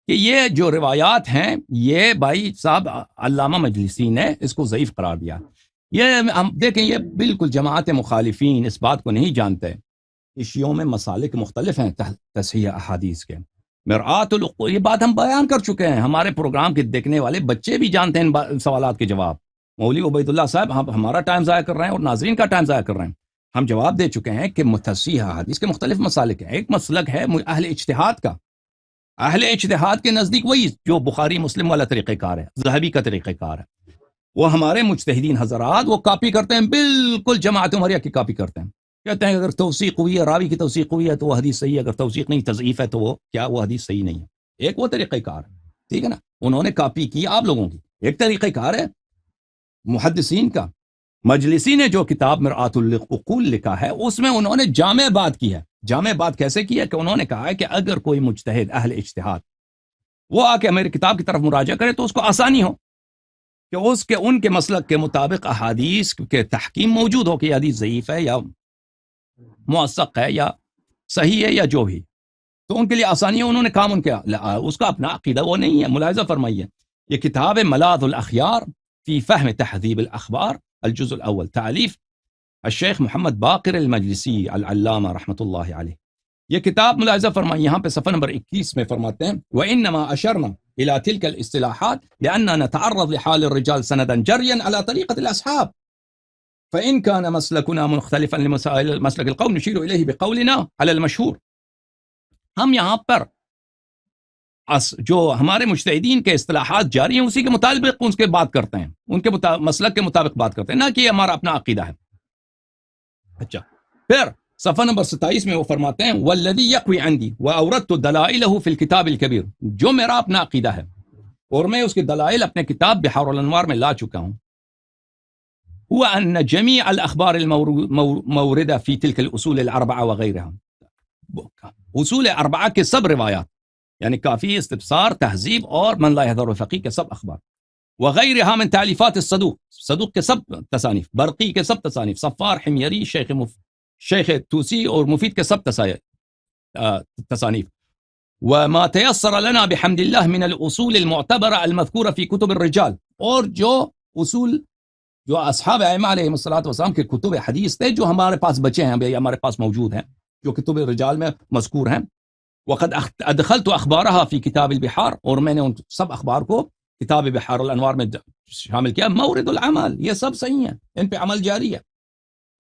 کہ یہ جو روایات ہیں یہ بھائی صاحب علامہ مجلسی نے اس کو ضعیف قرار دیا. یہ ہم دیکھیں یہ بالکل جماعت مخالفین اس بات کو نہیں جانتے. شیعوں میں مسالک مختلف ہیں تصحیح احادیث کے. مرآت العقول، یہ بات ہم بیان کر چکے ہیں. ہمارے پروگرام کے دیکھنے والے بچے بھی جانتے ہیں ان سوالات کے جواب. مولوی عبید اللہ صاحب ہمارا ٹائم ضائع کر رہے ہیں اور ناظرین کا ٹائم ضائع کر رہے ہیں. ہم جواب دے چکے ہیں کہ تصحیح احادیث کے مختلف مسالک ہیں. ایک مسلک ہے اہل اجتہاد کا. اہل اجتہاد کے نزدیک وہی جو بخاری مسلم والا طریقہ کار ہے، ذہبی کا طریقہ کار ہے. وہ ہمارے مجتہدین حضرات وہ کاپی کرتے ہیں، بالکل جماعت عمریہ کی کاپی کرتے ہیں. کہتے ہیں اگر توثیق ہوئی ہے، راوی کی توثیق ہوئی ہے تو وہ حدیث صحیح ہے، اگر توثیق نہیں تضعیف ہے تو وہ حدیث صحیح نہیں ہے. ایک وہ طریقہ کار ہے، ٹھیک ہے نا. انہوں نے کاپی کی آپ لوگوں کی. ایک طریقہ کار ہے محدثین کا. مجلسی نے جو کتاب مرآت العقول لکھا ہے اس میں انہوں نے جامع بات کی ہے. جامع بات کیسے کی ہے کہ انہوں نے کہا ہے کہ اگر کوئی مجتہد اہل اجتہاد وہ آ کے میری کتاب کی طرف مراجعہ کرے تو اس کو آسانی ہو کہ ان کے مسلک کے مطابق احادیث کے تحکیم موجود ہو کہ یہ حدیث ضعیف ہے یا موثق ہے یا صحیح ہے یا جو بھی. تو ان کے لیے آسانی ہے. انہوں نے کام اس کا اپنا عقیدہ وہ نہیں ہے. ملاحظہ فرمائیے یہ کتاب ملاذ الاخیار فی فہم تہذیب الاخبار الجزء الاول، تعلیف الشیخ محمد باقر المجلسی العلامہ رحمۃ اللہ علیہ. یہ کتاب ملاحظہ فرمائیے یہاں پہ صفحہ نمبر 21 میں فرماتے ہیں وانما اشرنا الى تلك الاصطلاحات لاننا نتعرض لحال الرجال سندا جريا على طريقه الاصحاب فان كان مسلكنا مختلفا لمسائل مسلك القوم نشير اليه بقولنا على المشهور. ہم یہاں پر جو ہمارے مجتہدین کے اصطلاحات جاری ہیں اسی کے مطابق ان کے بات کرتے ہیں، ان کے مسلک کے مطابق بات کرتے ہیں، نہ کہ ہمارا اپنا عقیدہ ہے. اچھا پھر صفحہ نمبر 27 میں وہ فرماتے ہیں والذی یقوی عندی واوردت دلائلہ فی الکتاب الکبیر، جو میرا اپنا عقیدہ ہے اور میں اس کے دلائل اپنے کتاب بحار الانوار میں لا چکا ہوں. هو ان جميع الاخبار الموردہ فی تلك الاصول الاربعہ وغیرها، اصول اربعہ کے سب روایات یعنی کافی، استبصار، تہذیب اور من لا يحضر الفقیہ کے سب اخبار، وغیرها من تعلیفات الصدوق کے سب تصانیف، برقی کے سب تصانیف، صفار، حمیری، شیخ توسی اور مفید کے سب تصانیف، وما تيسر لنا بحمد الله من الاصول المعتبرة المذكورة في كتب الرجال، اور جو اصول جو اصحاب ائمہ علیہم الصلوۃ والسلام کے کتب حدیث تھے جو ہمارے پاس بچے ہیں، ہمارے پاس موجود ہیں، جو کتب الرجال میں مذکور ہیں، وقد ادخلت اخبارها في كتاب البحار، اور میں نے ان سب اخبار کو کتاب بحار الانوار میں شامل کیا. مورد العمل، یہ سب صحیح ہیں، ان پہ عمل جاری ہے.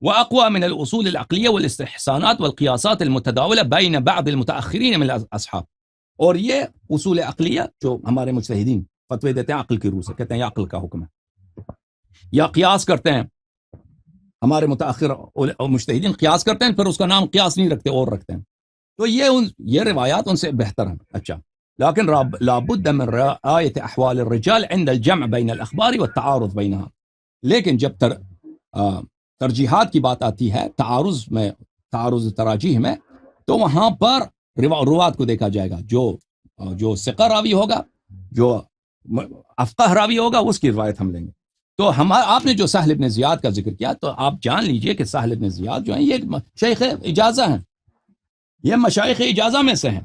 واقوى من الاصول العقليه والاستحسانات والقياسات المتداوله بين بعض المتاخرين من الاصحاب. اور یہ اصول عقلیہ جو ہمارے مجتہدین فتوی دیتے ہیں عقل کی روح سے، کہتے ہیں یہ عقل کا حکم ہے، یا قیاس کرتے ہیں. ہمارے متاخر مجتہدین قیاس کرتے ہیں، پھر اس کا نام قیاس نہیں رکھتے اور رکھتے ہیں. تو یہ روایات ان سے بہتر ہیں. اچھا، لیکن لابد من رعایت احوال الرجال عند الجمع بین الاخبار والتعارض بینها. لیکن جب ترجیحات کی بات آتی ہے، تعارض تراجیح میں، تو وہاں پر روات کو دیکھا جائے گا. جو ثقہ راوی ہوگا، جو افقہ راوی ہوگا، اس کی روایت ہم لیں گے. تو آپ نے جو سہل ابن زیاد کا ذکر کیا، تو آپ جان لیجئے کہ سہل ابن زیاد جو ہیں یہ شیخ اجازہ ہیں، یہ مشائخ اجازہ میں سے ہیں.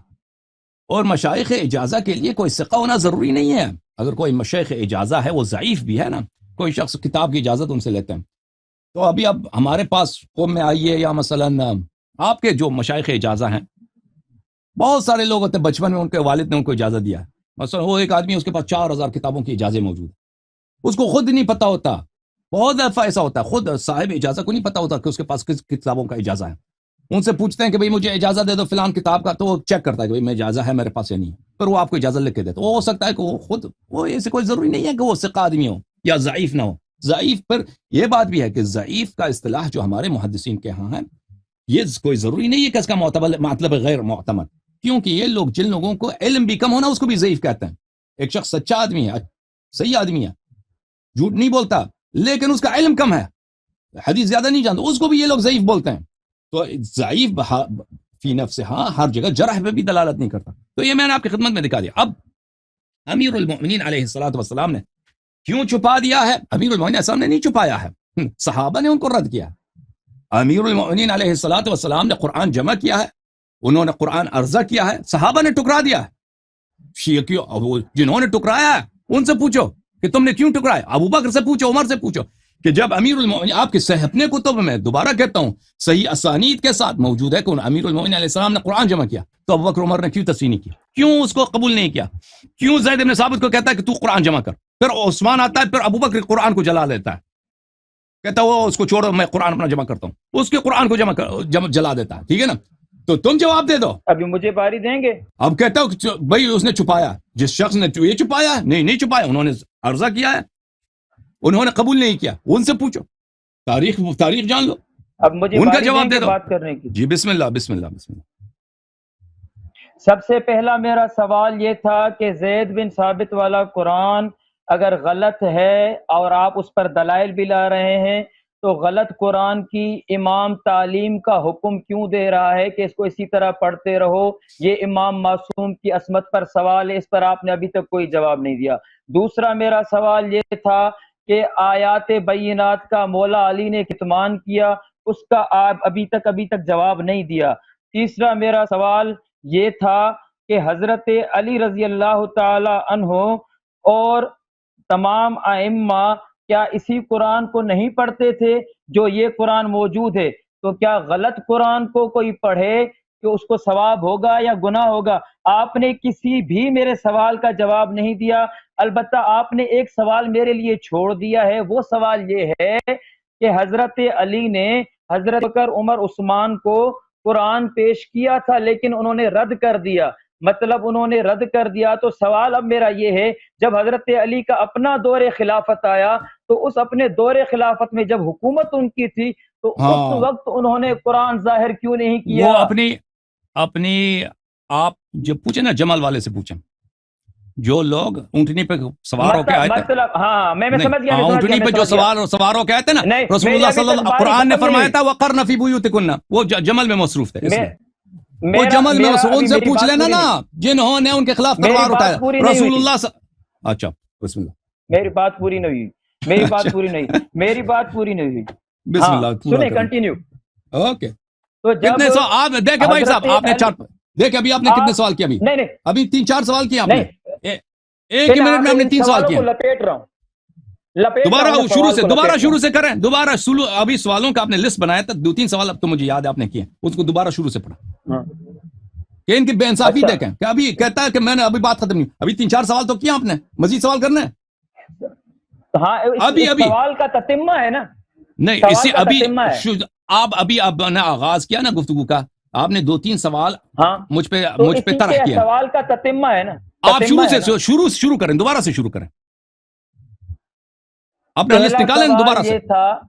اور مشائخ اجازہ کے لیے کوئی ثقہ ہونا ضروری نہیں ہے. اگر کوئی مشائخ اجازہ ہے، وہ ضعیف بھی ہے نا، کوئی شخص کتاب کی اجازت ان سے لیتے ہیں. تو اب ہمارے پاس قوم میں آئیے، یا مثلا آپ کے جو مشائخ اجازہ ہیں، بہت سارے لوگ ہوتے ہیں بچپن میں ان کے والد نے ان کو اجازت دیا ہے. مثلا وہ ایک آدمی، اس کے پاس 4000 کتابوں کی اجازت موجود ہے، اس کو خود نہیں پتا ہوتا. بہت دفعہ ایسا ہوتا ہے، خود صاحب اجازت کو نہیں پتا ہوتا کہ اس کے پاس کس کتابوں کا اجازت ہے. ان سے پوچھتے ہیں کہ بھئی مجھے اجازت دے دو فلان کتاب کا، تو وہ چیک کرتا ہے کہ بھئی میں اجازت ہے میرے پاس یا نہیں، پھر وہ آپ کو اجازت لکھ کے دیتا. وہ ہو سکتا ہے کہ وہ خود، وہ ایسے کوئی ضروری نہیں ہے کہ وہ ثقہ آدمی ہو یا ضعیف نہ ہو. ضعیف پر یہ بات بھی ہے کہ ضعیف کا اصطلاح جو ہمارے محدثین کے ہاں ہے، یہ کوئی ضروری نہیں ہے کہ اس کا مطلب غیر معتمد. کیونکہ یہ لوگ، جن لوگوں کو علم بھی کم ہونا، اس کو بھی ضعیف کہتے ہیں. ایک شخص سچا آدمی ہے، صحیح آدمی ہے، جھوٹ نہیں بولتا، لیکن اس کا علم کم ہے، حدیث زیادہ نہیں جانتا، اس کو بھی یہ لوگ ضعیف بولتے ہیں. تو ضعیف فی نفس ہر جگہ جرح پہ بھی دلالت نہیں کرتا. تو یہ میں نے آپ کی خدمت میں دکھا دیا. اب امیر المؤمنین علیہ الصلوۃ والسلام نے کیوں چھپا دیا ہے؟ امیر المؤمنین علیہ السلام نے نہیں چھپایا ہے، صحابہ نے ان کو رد کیا. امیر المؤمنین علیہ الصلوۃ والسلام نے قرآن جمع کیا ہے، انہوں نے قرآن عرضہ کیا ہے، صحابہ نے ٹکرا دیا ہے. جنہوں نے ٹکرایا ہے ان سے پوچھو کہ تم نے کیوں ٹکرایا. ابو بکر سے پوچھو، عمر سے پوچھو کہ جب امیر المؤمنین آپ کے صحیح اپنے کتب میں، دوبارہ کہتا ہوں، صحیح اسانید کے ساتھ موجود ہے کہ امیر المؤمنین علیہ السلام نے قرآن جمع کیا، تو ابو بکر عمر نے کیوں تصحیح نہیں کیا؟ کیوں اس کو قبول نہیں کیا؟ کیوں زید بن ثابت کو کہتا ہے کہ تو قرآن جمع کر؟ پھر عثمان آتا ہے، پھر ابو بکر قرآن کو جلا لیتا ہے، کہتا ہے وہ اس کو چھوڑو، میں قرآن اپنا جمع کرتا ہوں، اس کے قرآن کو جلا دیتا ہے. ٹھیک ہے نا؟ تو تم جواب دے دو. ابھی مجھے باری دیں گے؟ اب کہتا ہوں کہ بھائی اس نے چھپایا، جس شخص نے یہ چھپایا، نہیں چھپایا، انہوں نے عرضہ کیا ہے، انہوں نے قبول نہیں کیا. ان سے پوچھو، تاریخ جان لو. اب مجھے ان کا جواب دے دو. بات کرنے کی. جی بسم اللہ بسم اللہ بسم اللہ. سب سے پہلا میرا سوال یہ تھا کہ زید بن ثابت والا قرآن اگر غلط ہے اور آپ اس پر دلائل بھی لا رہے ہیں، تو غلط قرآن کی امام تعلیم کا حکم کیوں دے رہا ہے کہ اس کو اسی طرح پڑھتے رہو؟ یہ امام معصوم کی عصمت پر سوال ہے، اس پر آپ نے ابھی تک کوئی جواب نہیں دیا. دوسرا میرا سوال یہ تھا کہ آیات بینات کا مولا علی نے کتمان کیا، اس کا آپ ابھی تک جواب نہیں دیا. تیسرا میرا سوال یہ تھا کہ حضرت علی رضی اللہ تعالی عنہ اور تمام ائمہ کیا اسی قرآن کو نہیں پڑھتے تھے جو یہ قرآن موجود ہے؟ تو کیا غلط قرآن کو کوئی پڑھے کہ اس کو ثواب ہوگا یا گناہ ہوگا؟ آپ نے کسی بھی میرے سوال کا جواب نہیں دیا. البتہ آپ نے ایک سوال میرے لیے چھوڑ دیا ہے. وہ سوال یہ ہے کہ حضرت علی نے حضرت بکر، عمر، عثمان کو قرآن پیش کیا تھا لیکن انہوں نے رد کر دیا. مطلب انہوں نے رد کر دیا. تو سوال اب میرا یہ ہے، جب حضرت علی کا اپنا دور خلافت آیا تو اس اپنے دور خلافت میں جب حکومت ان کی تھی تو اس وقت انہوں نے قرآن ظاہر کیوں نہیں کیا؟ وہ اپنی آپ جب پوچھیں نا، جمل والے سے پوچھیں، جو لوگ اونٹنی پہ سوار ہو کے آئے تھے، ہاں میں سمجھ گیا، اونٹنی پہ جو سوار ہو کے آئے تھے نا، رسول اللہ صلی اللہ علیہ وسلم، قرآن نے فرمایا تھا وَقَرْنَ فِي بُيُوتِكُنَّ، وہ جمل میں مصروف تھے. وہ جمل میں ان سے پوچھ لینا نا جنہوں نے ان کے خلاف تلوار اٹھایا. رسول اللہ اچھا بسم اللہ. میری بات پوری نہیں ہوئی، میری بات پوری نہیں ہوئی. بسم اللہ سنیں، کنٹینیو. اوکے. تو کتنے سوال آپ دیکھیں بھائی صاحب، آپ نے دیکھیں ابھی آپ نے کتنے سوال کیا؟ نہیں ابھی 3-4 سوال کیا آپ نے. ایک ہی منٹ میں ہم نے 3 سوال کیا. لپیٹ رہا ہوں. دوبارہ شروع سے کریں. ابھی سوالوں کا آپ نے لسٹ بنایا تھا 2-3 سوال اب تو مجھے یاد ہے آپ نے کیے، اس کو دوبارہ شروع سے پڑھا. کہ ان کی بے انصافی اچھا۔ دیکھیں کہ ابھی کہتا ہے کہ میں نے ابھی بات ختم نہیں، ابھی 3-4 سوال تو کیا آپ نے، مزید سوال کرنا ہے؟ ہاں ابھی سوال کا تتمہ ہے نا، نہیں سوال اسی کا ابھی تتمہ ہے۔ آپ نے آغاز کیا نا گفتگو کا، آپ نے 2-3 سوال ہاں مجھ پہ تو اسی طرح کے کیا، سوال کا تتمہ ہے نا، آپ تتمہ ہے نا۔ شروع کریں، دوبارہ سے شروع کریں، اپنا لسٹ پہلا نکالیں دوبارہ سوال سے یہ تھا،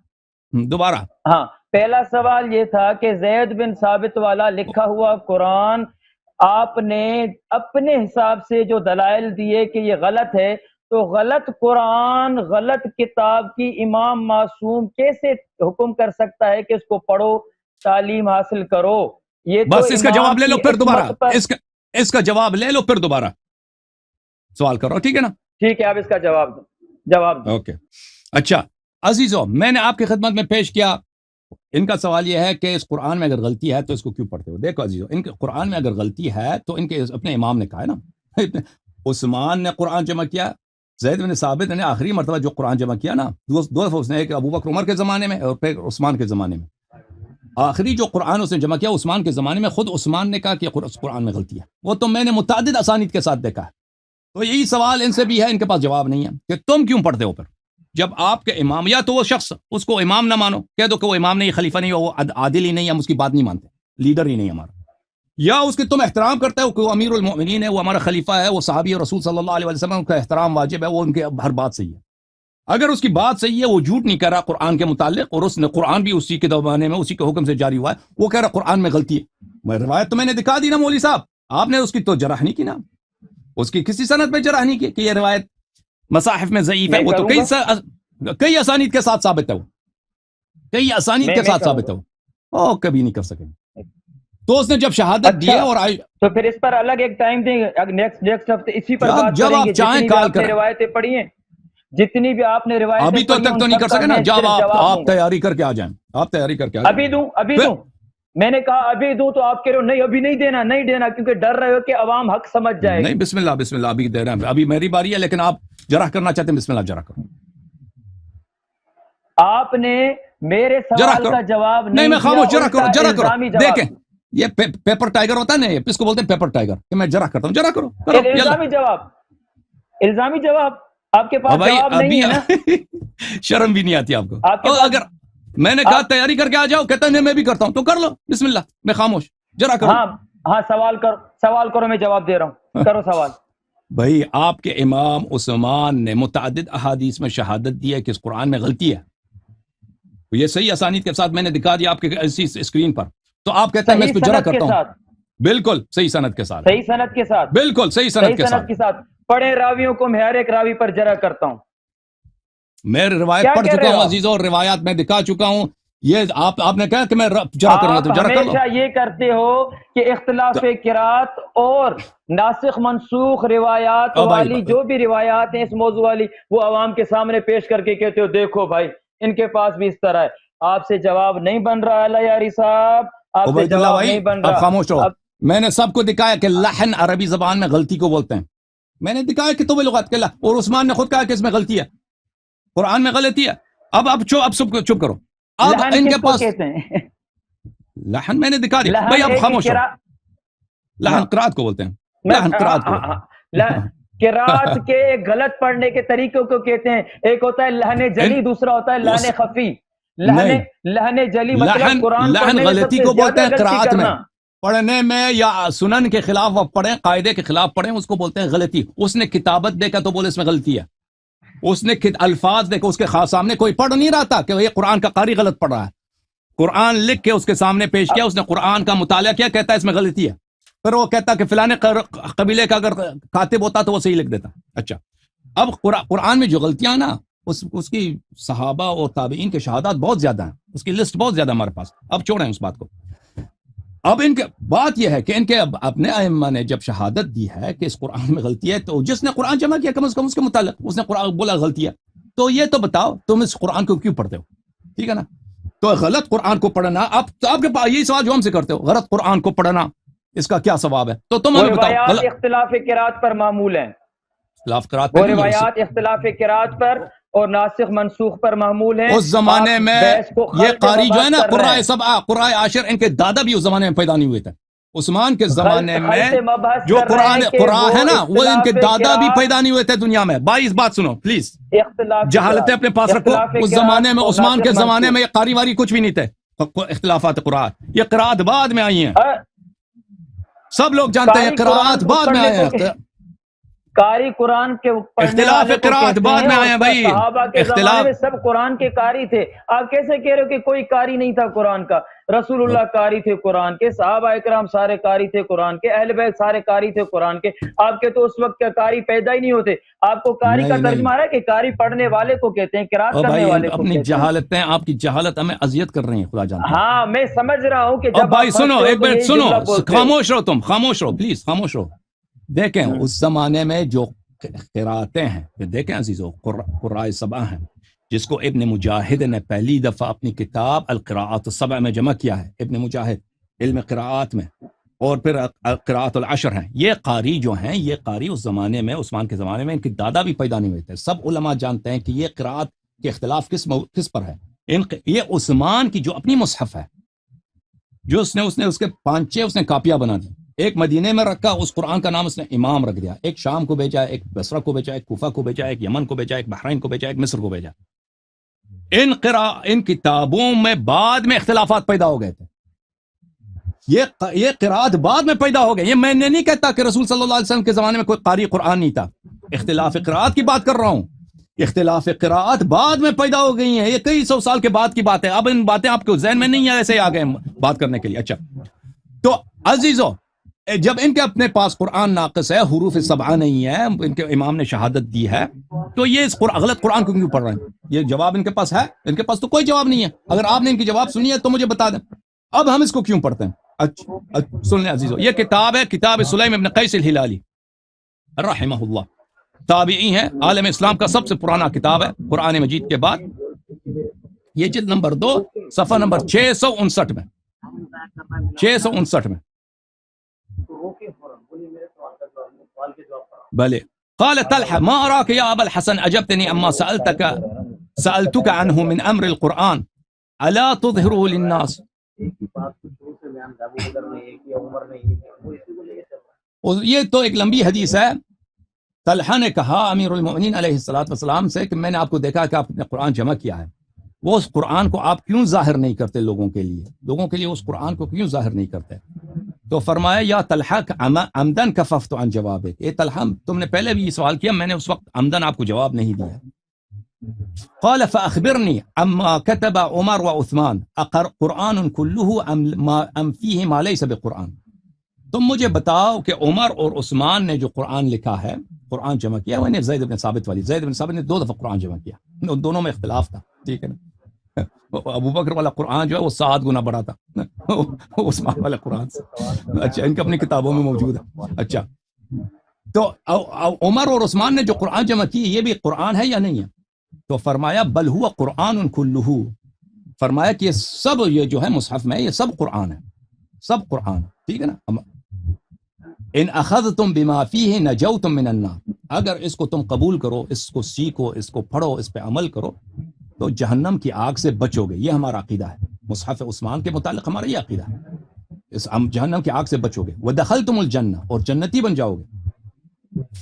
دوبارہ ہاں پہلا سوال یہ تھا کہ زید بن ثابت والا لکھا ہوا قرآن آپ نے اپنے حساب سے جو دلائل دیے کہ یہ غلط ہے، تو غلط قرآن غلط کتاب کی امام معصوم کیسے حکم کر سکتا ہے کہ اس کو پڑھو، تعلیم حاصل کرو؟ یہ تو بس اس کا امام جواب لے لو کی پھر دوبارہ، عصمت پر، اس کا جواب لے لو پھر دوبارہ سوال کرو، ٹھیک ہے نا؟ ٹھیک ہے، اب اس کا جواب دو۔ اوکے اچھا عزیزو، میں نے آپ کی خدمت میں پیش کیا، ان کا سوال یہ ہے کہ اس قرآن میں اگر غلطی ہے تو اس کو کیوں پڑھتے ہو؟ دیکھو عزیزو، ان کے قرآن میں اگر غلطی ہے تو ان کے اپنے امام نے کہا ہے نا، عثمان نے قرآن جمع کیا، زید بن ثابت نے آخری مرتبہ جو قرآن جمع کیا نا، دو دفعہ اس نے، ایک ابو بکر عمر کے زمانے میں اور پھر عثمان کے زمانے میں، آخری جو قرآن اس نے جمع کیا عثمان کے زمانے میں، خود عثمان نے کہا کہ قرآن میں غلطی ہے، وہ تو میں نے متعدد اسانید کے ساتھ دیکھا ہے۔ تو یہی سوال ان سے بھی ہے، ان کے پاس جواب نہیں ہے کہ تم کیوں پڑھتے ہو پھر، جب آپ کے امام، یا تو وہ شخص اس کو امام نہ مانو، کہہ دو کہ وہ امام نہیں، خلیفہ نہیں، وہ عادل ہی نہیں، ہم اس کی بات نہیں مانتے، لیڈر ہی نہیں ہمارا، یا اس کے تم احترام کرتے ہو کہ وہ امیر المؤمنین ہے، وہ ہمارا خلیفہ ہے، وہ صحابی اور رسول صلی اللہ علیہ وسلم کا احترام واجب ہے، وہ ان کے ہر بات صحیح ہے۔ اگر اس کی بات صحیح ہے، وہ جھوٹ نہیں کر رہا قرآن کے متعلق، اور اس نے قرآن بھی اسی کے زمانے میں اسی کے حکم سے جاری ہوا ہے، وہ کہہ رہا قرآن میں غلطی ہے، میں روایت تو میں نے دکھا دی نا مولوی صاحب، آپ نے اس کی تو جرح نہیں کی نا، اس کی کسی سند پہ جرح نہیں کی کہ یہ روایت مصاحف میں ضعیف ہے، وہ تو کئی اسانید کے ساتھ ثابت ہے، وہ کئی اسانید کے ساتھ ثابت ہے، وہ کبھی نہیں کر سکیں۔ تو اس نے جب شہادت دی اور تو پھر اس پر الگ ایک ٹائم دیں گے، نیکسٹ ہفتے اسی پر بات جب کریں آپ گے، چاہیں جتنی بھی کال آپ نے کریں، روایتیں پڑھی ہیں، جتنی بھی آپ نے روایتیں ابھی تو پڑھی ہیں، تک تو ان نہیں سب کر کا سکے نا، میں جب صرف جواب آپ دوں گا۔ تیاری کر کے آ جائیں، آپ تیاری کر کے آ جائیں، ابھی دوں میں نے کہا ابھی دوں، تو آپ کہہ رہے ہو نہیں ابھی نہیں دینا کیونکہ ڈر رہے ہو کہ عوام حق سمجھ جائے نہیں، گی۔ بسم اللہ ابھی دے رہے ہیں، ابھی میری باری ہے، لیکن آپ جرح کرنا چاہتے ہیں، بسم اللہ جرح کرو، آپ نے میرے جرح سوال کرو، کا جواب نہیں میں دیا، خاموش، جرح الٹا کرو الزامی جواب۔ دیکھیں یہ پیپر ٹائگر ہوتا ہے نا، اس کو بولتے ہیں پیپر ٹائگر، کہ میں جرح کرتا ہوں، جرح کرو الزامی جواب آپ کے پاس بھائی جواب نہیں ہے نا، شرم بھی نہیں آتی آپ کو، آپ کے اور پاس اگر میں نے کہا تیاری کر کے آ جاؤ، کہتا ہے میں بھی کرتا ہوں، تو کر لو، بسم اللہ، میں خاموش، جرح کرو۔ ہاں سوال کرو، میں جواب دے رہا ہوں، کرو سوال۔ بھائی آپ کے امام عثمان نے متعدد احادیث میں شہادت دی ہے کہ اس قرآن میں غلطی ہے، یہ صحیح اسانید کے ساتھ میں نے دکھا دیا آپ کے اسکرین پر، تو آپ کہتے ہیں میں اس پہ جرح کرتا ہوں، بالکل صحیح سند کے ساتھ، صحیح سند کے ساتھ، بالکل صحیح سند کے ساتھ، پڑھے راویوں کو میں ہر ایک راوی پر جرح کرتا ہوں، میں روایت پڑھ چکا ہوں عزیزوں، اور روایات میں دکھا چکا ہوں، یہ آپ نے کہا کہ میں جرح کروں گا تو جرح کر لو۔ ہمیشہ یہ کرتے ہو کہ اختلاف قرات اور ناسخ منسوخ روایات والی جو بھی روایات ہیں اس موضوع والی، وہ عوام کے سامنے پیش کر کے کہتے ہو دیکھو بھائی ان کے پاس بھی اس طرح ہے، آپ سے جواب نہیں بن رہا ہے یاری صاحب، آپ سے جواب نہیں بن رہا۔ اب خاموش رہو، میں نے سب کو دکھایا کہ لحن عربی زبان میں غلطی کو بولتے ہیں، میں نے دکھایا کہ تو لغات کے، اور عثمان نے خود کہا کہ اس میں غلطی ہے، قرآن میں غلطی ہے۔ اب چپ کرو، اب ان کے پاس لحن میں نے دکھا دیا بھائی، اب خاموش رہو، لحن قرات کو بولتے ہیں، لحن قرات کو، قرات کے غلط پڑھنے کے طریقوں کو کہتے ہیں، ایک ہوتا ہے لحن جلی، دوسرا ہوتا ہے لحن خفی۔ لحن جلی مطلب قرآن لحن غلطی کو بولتے ہیں قرات میں، کرنا، پڑھنے میں یا سنن کے خلاف پڑھیں، قاعدے کے خلاف پڑھیں، اس کو بولتے ہیں غلطی۔ اس نے کتابت دیکھا تو بولے اس میں غلطی ہے، اس نے الفاظ دیکھو، اس کے خاص سامنے کوئی پڑھ نہیں رہا تھا کہ یہ قرآن کا قاری غلط پڑھ رہا ہے، قرآن لکھ کے اس کے سامنے پیش کیا، اس نے قرآن کا مطالعہ کیا، کہتا ہے اس میں غلطی ہے، پھر وہ کہتا کہ فلانے قبیلے کا اگر کاتب ہوتا تو وہ صحیح لکھ دیتا۔ اچھا، اب قرآن میں جو غلطیاں ہیں نا، اس کی صحابہ اور تابعین کے شہادات بہت زیادہ ہیں، اس کی لسٹ بہت زیادہ ہمارے پاس، اب چھوڑیں اس بات کو۔ اب ان کے بات یہ ہے کہ ان کے اپنے ائمہ نے جب شہادت دی ہے کہ اس قرآن میں غلطی ہے، تو جس نے قرآن جمع کیا کم از کم اس کے متعلق اس نے قرآن بولا غلطی ہے، تو یہ تو بتاؤ تم اس قرآن کو کیوں پڑھتے ہو؟ ٹھیک ہے نا؟ تو غلط قرآن کو پڑھنا، اب آپ کے پاس یہی سوال جو ہم سے کرتے ہو، غلط قرآن کو پڑھنا اس کا کیا ثواب ہے؟ تو تم ہمیں بتاؤ۔ اختلاف قرات پر معمول ہیں، اختلاف قرات وہ روایات اختلاف قرات پر اور ناسخ منسوخ پر معمول ہیں۔ اس زمانے میں یہ قاری جو ہے نا، قراء سبعہ، قراء عاشر، ان کے دادا بھی اس زمانے میں پیدا نہیں ہوئے تھے، عثمان کے زمانے میں خلط مبحث جو کر رہے ہیں کہ قرآن ہے نا وہ ان کے اختلاف دادا بھی قراءت- پیدا نہیں ہوئے تھے دنیا میں. بھائی اس بات سنو پلیز, اختلاف جہالتیں اپنے پاس رکھو. اختلاف اس قراءت زمانے میں اور عثمان کے ناسخ زمانے منسوخ. میں یہ قاری واری کچھ بھی نہیں تھے. اختلافات قرآن, یہ قرآت بعد میں آئی ہیں. سب لوگ جانتے ہیں قاری قرآت قرآن کو بعد میں پڑھنے آئے کو ہیں. قاری قرآن کے پڑھنے اختلاف والے کو قرآت کہتے بعد ہیں میں اور آئے ہیں بھائی. صحابہ کے زمانے اختلاف میں سب قرآن کے قاری تھے. آپ کیسے کہہ رہے ہو کہ کوئی قاری نہیں تھا قرآن کا؟ رسول اللہ قاری تھے قرآن کے, صحابہ اکرام سارے قاری تھے قرآن کے, اہل بیت سارے قاری تھے قرآن کے. آپ کے تو اس وقت کا قاری پیدا ہی نہیں ہوتے. آپ کو قاری کا نہیں. ترجمہ ہے کہ قاری پڑھنے والے کو کہتے ہیں, قرات او کرنے بھائی والے کو اپنی کہتے ہیں. جہالتیں, آپ کی جہالت ہمیں اذیت کر رہی ہیں, خدا جانتا ہے. ہاں میں سمجھ رہا ہوں کہ اب جب بھائی آپ سنو, ہنستے ہو ایک تو منٹ یہی سنو, جملہ بولتے ہو. خاموش رہو تم, خاموش رہو پلیز, خاموش رہو. دیکھیں اس زمانے میں جو قراتیں ہیں, دیکھیں عزیزو, قراء سبع ہیں, جس کو ابن مجاہد نے پہلی دفعہ اپنی کتاب القراءات السبع میں جمع کیا ہے. ابن مجاہد علم قراءات میں, اور پھر قراءات العشر ہیں. یہ قاری جو ہیں, یہ قاری اس زمانے میں, عثمان کے زمانے میں ان کے دادا بھی پیدا نہیں ہوئے تھے. سب علماء جانتے ہیں کہ یہ قراءت کے اختلاف کس پر ہے. یہ عثمان کی جو اپنی مصحف ہے, جو اس نے اس کے 5-6 کاپیاں بنا دی. ایک مدینے میں رکھا, اس قرآن کا نام اس نے امام رکھ دیا. ایک شام کو بھیجا, ایک بصرہ کو بھیجا, ایک کوفہ کو بھیجا, ایک یمن کو بھیجا, ایک بحرین کو بھیجا, ایک مصر کو بھیجا. ان کتابوں میں بعد میں اختلافات پیدا ہو گئے تھے. یہ قرآت بعد میں پیدا ہو گئے. یہ میں نے نہیں کہتا کہ رسول صلی اللہ علیہ وسلم کے زمانے میں کوئی قاری قرآن نہیں تھا. اختلاف قرآت کی بات کر رہا ہوں. اختلاف قرآت بعد میں پیدا ہو گئی ہیں. یہ کئی سو سال کے بعد کی بات ہے. اب ان باتیں آپ کو ذہن میں نہیں ہے, ایسے آ گئے بات کرنے کے لیے. اچھا تو عزیزو, جب ان کے اپنے پاس قرآن ناقص ہے, حروف سبعہ نہیں ہے, ان کے امام نے شہادت دی ہے, تو یہ اس غلط قرآن کو کیوں پڑھ رہے ہیں؟ یہ جواب ان کے پاس ہے؟ ان کے پاس تو کوئی جواب نہیں ہے. اگر آپ نے ان کی جواب سنی ہے تو مجھے بتا دیں. اب ہم اس کو کیوں پڑھتے ہیں؟ سن لیں عزیزو, یہ کتاب ہے کتاب سلیم ابن قیس الہلالی رحمہ اللہ. تابعی ہیں, عالم اسلام کا سب سے پرانا کتاب ہے قرآن مجید کے بعد. یہ جلد نمبر 2 صفحہ نمبر 659 میں, 659 میں. بلے قال طلحة ما أراك يا أبا الحسن أجبتني أما سألتك عنه من أمر القرآن ألا تظهره للناس. یہ تو ایک لمبی حدیث ہے. طلحہ نے کہا امیر المؤمنین علیہ الصلوۃ والسلام سے کہ میں نے آپ کو دیکھا کہ آپ نے قرآن جمع کیا ہے, وہ اس قرآن کو آپ کیوں ظاہر نہیں کرتے لوگوں کے لیے اس قرآن کو کیوں ظاہر نہیں کرتے؟ تو فرمایا یا طلحہ عمدن کففت عن جوابک, اے طلحہ تم نے پہلے بھی یہ سوال کیا, میں نے اس وقت عمدن آپ کو جواب نہیں دیا. قال فأخبرني عما كتب عمر وعثمان قرآن كله ام فيه ما ليس بقرآن. تم مجھے بتاؤ کہ عمر اور عثمان نے جو قرآن لکھا ہے, قرآن جمع کیا, وہ زید بن ثابت والی, زید بن ثابت نے 2 دفعہ قرآن جمع کیا, ان دونوں میں اختلاف تھا, ٹھیک ہے نا. ابو بکر والا قرآن جو ہے وہ 7 گنا بڑا تھا عثمان والا قرآن سے. اچھا ان کی اپنی کتابوں میں موجود ہے. اچھا تو عمر اور عثمان نے جو قرآن جمع کی, یہ بھی قرآن ہے یا نہیں ہے؟ تو فرمایا بل ہوا قرآن کلہ, فرمایا کہ یہ سب, یہ جو ہے مصحف میں یہ سب قرآن ہے, سب قرآن, ٹھیک ہے نا. ان اخذتم بما فیہ نجوتم من النار, اگر اس کو تم قبول کرو, اس کو سیکھو, اس کو پڑھو, اس پہ عمل کرو تو جہنم کی آگ سے بچو گے. یہ ہمارا عقیدہ ہے, مصحف عثمان کے متعلق ہمارا یہ عقیدہ ہے, اس جہنم کی آگ سے بچو گے. ودخلتم الجنہ, اور جنتی بن جاؤ گے.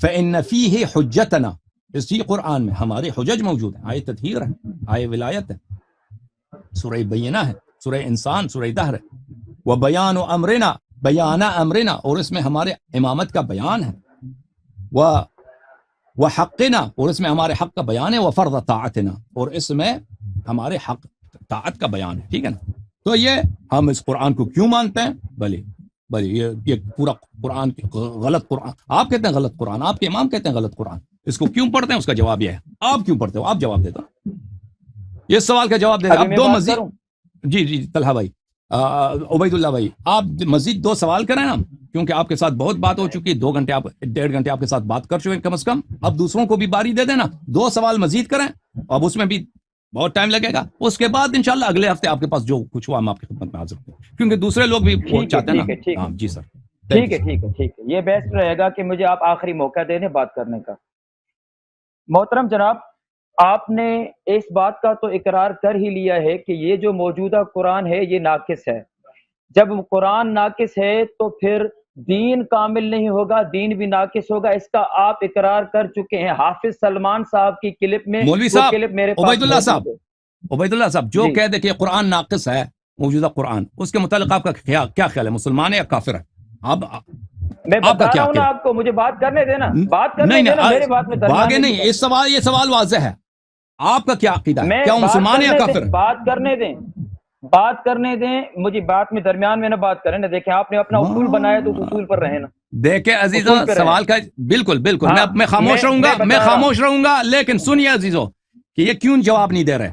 فإن فیہ حجتنا, اسی قرآن میں ہمارے حجج موجود ہیں, آئے تطہیر ہے, آئے ولایت ہے, سورہ بینہ ہے, سورہ انسان, سورہ دہر ہے. وبیان امرنا, بیانہ امرنا, اور اس میں ہمارے امامت کا بیان ہے. وحقنا, اور اس میں ہمارے حق کا بیان ہے. وفرض طاعتنا, اور اس میں ہمارے حق طاعت کا بیان ہے, ٹھیک ہے نا. تو یہ ہم اس قرآن کو کیوں مانتے ہیں؟ بھلے یہ پورا قرآن غلط قرآن, آپ کہتے ہیں غلط قرآن, آپ کے امام کہتے ہیں غلط قرآن, اس کو کیوں پڑھتے ہیں؟ اس کا جواب یہ ہے. آپ کیوں پڑھتے ہو؟ آپ جواب دے دو, یہ سوال کا جواب دے دو. اب 2 مزید, جی طلحہ بھائی, عبید اللہ بھائی, آپ مزید 2 سوال کریں نا, کیونکہ آپ کے ساتھ بہت بات ہو چکی ہے, 2 گھنٹے آپ 1.5 گھنٹے آپ کے ساتھ بات کر چکے ہیں کم از کم. اب دوسروں کو بھی باری دے دینا, 2 سوال مزید کریں, اب اس میں بھی بہت ٹائم لگے گا. اس کے بعد انشاءاللہ اگلے ہفتے آپ کے پاس جو کچھ ہوا ہم آپ کی خدمت میں حاضر ہیں, کیونکہ دوسرے لوگ بھی بہت چاہتے ہیں نا. ہاں جی سر, ٹھیک ہے, یہ بیسٹ رہے گا کہ مجھے آپ آخری موقع دے دیں بات کرنے کا. محترم جناب, آپ نے اس بات کا تو اقرار کر ہی لیا ہے کہ یہ جو موجودہ قرآن ہے یہ ناقص ہے. جب قرآن ناقص ہے تو پھر دین کامل نہیں ہوگا، دین بھی ناقص ہوگا، اس کا آپ اقرار کر چکے ہیں حافظ سلمان صاحب کی کلپ میں. مولوی وہ صاحب کلپ میرے پاس عبید اللہ موجود صاحب، ہے. عبید اللہ صاحب جو جی. کہہ دے کہ قرآن ناقص ہے، موجودہ قرآن، اس کے متعلق آپ کا کیا خیال ہے؟ مسلمان ہے یا کافر ہے؟ آپ میں آپ کا بتا کیا رہا ہوں نا عقیدہ؟ آپ کو، مجھے بات کرنے دینا، بات کرنے نہیں دینا، میرے بات میں درمیان باغے میں نہیں، یہ سوال واضح ہے، آپ کا کیا عقیدہ ہے؟ میں کیا وہ بات مسلمان ہے یا کرنے دیں، کافر ہے؟ بات کرنے دیں، بات کرنے دیں، مجھے بات میں درمیان میں نہ بات کریں نا. دیکھیں آپ نے اپنا اصول بنایا تو اس اصول پر رہے نا. دیکھیں عزیزو، اصول پہ رہیں. سوال کا بالکل ہاں، میں خاموش رہوں گا، بتا میں رہا خاموش رہوں گا، لیکن سنیے عزیزو کہ یہ کیوں جواب نہیں دے رہے؟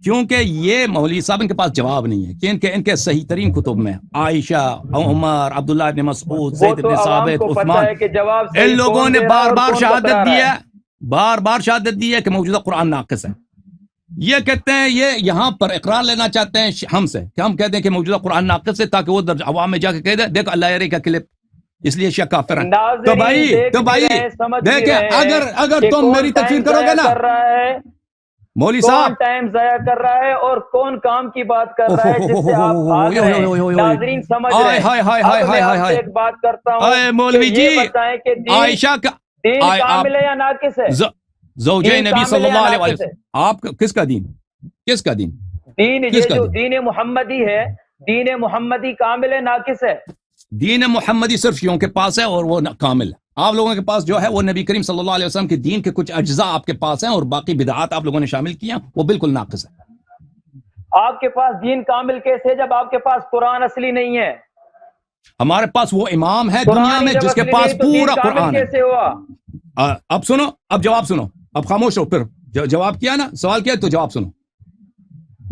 کیونکہ یہ مولوی صاحب ان کے پاس جواب نہیں ہے کہ ان کے صحیح ترین کتب میں عائشہ، عمر، عبداللہ ابن مسعود، وہ زید تو ابن عوام ثابت، کو پتہ عثمان، ہے کہ جواب ان صحیح لوگوں کون نے دے رہا ہے بار اور بار کون شہادت بتلا دی رہا ہے، بار بار شہادت دی ہے کہ موجودہ قرآن ناقص ہے. یہ کہتے ہیں، یہ یہاں پر اقرار لینا چاہتے ہیں ہم سے کہ ہم کہتے ہیں کہ موجودہ قرآن ناقص ہے، تاکہ وہ عوام میں جا کے کہہ دے دیکھو اللہ یری کا کلپ، اس لیے شیعہ کافر ہیں. تو ناظرین دیکھ بھی بھائی رہے ہیں، سمجھ بھی دیکھیں، رہے ہیں اگر کہ تم کون میری تکفیر ٹائم کرو گے ضائع نا کر رہا ہے، مولوی کون صاحب، ٹائم ضائع کر رہا ہے اور کون کام کی بات کر رہا ہے جس سے آپ بھاگ رہے ہیں. ناظرین سمجھ رہے ہیں. اب میں آپ سے ایک بات کرتا اے ہوں کہ مولوی جی، یہ بتائیں کہ دین عائشہ کا کامل ہے یا ناقص ہے؟ زوجہ دین نبی کامل صلی ہے یا اللہ علیہ ناقص ہے؟ وسلم، آپ کس کا دین؟ کس کا دین؟ دین کس یہ کا جو دین؟ دین محمدی ہے، دین محمدی کامل ہے ناقص ہے؟ دین محمدی صرف شیعوں کے پاس ہے اور وہ کامل ہے. آپ لوگوں کے پاس جو ہے وہ نبی کریم صلی اللہ علیہ وسلم کے دین کے کچھ اجزاء آپ کے پاس ہیں، اور باقی بدعات آپ لوگوں نے شامل کیا، وہ بالکل ناقص ہے. آپ کے پاس دین کامل کیسے ہے جب آپ کے پاس قرآن اصلی نہیں ہے؟ ہمارے پاس وہ امام ہے دنیا قرآن ہی میں جب جس کے اصلی پاس نہیں تو دین پورا کامل قرآن ہے. کیسے ہوا؟ اب سنو، اب جواب سنو، اب خاموش ہو، پھر جواب کیا نا، سوال کیا تو جواب سنو.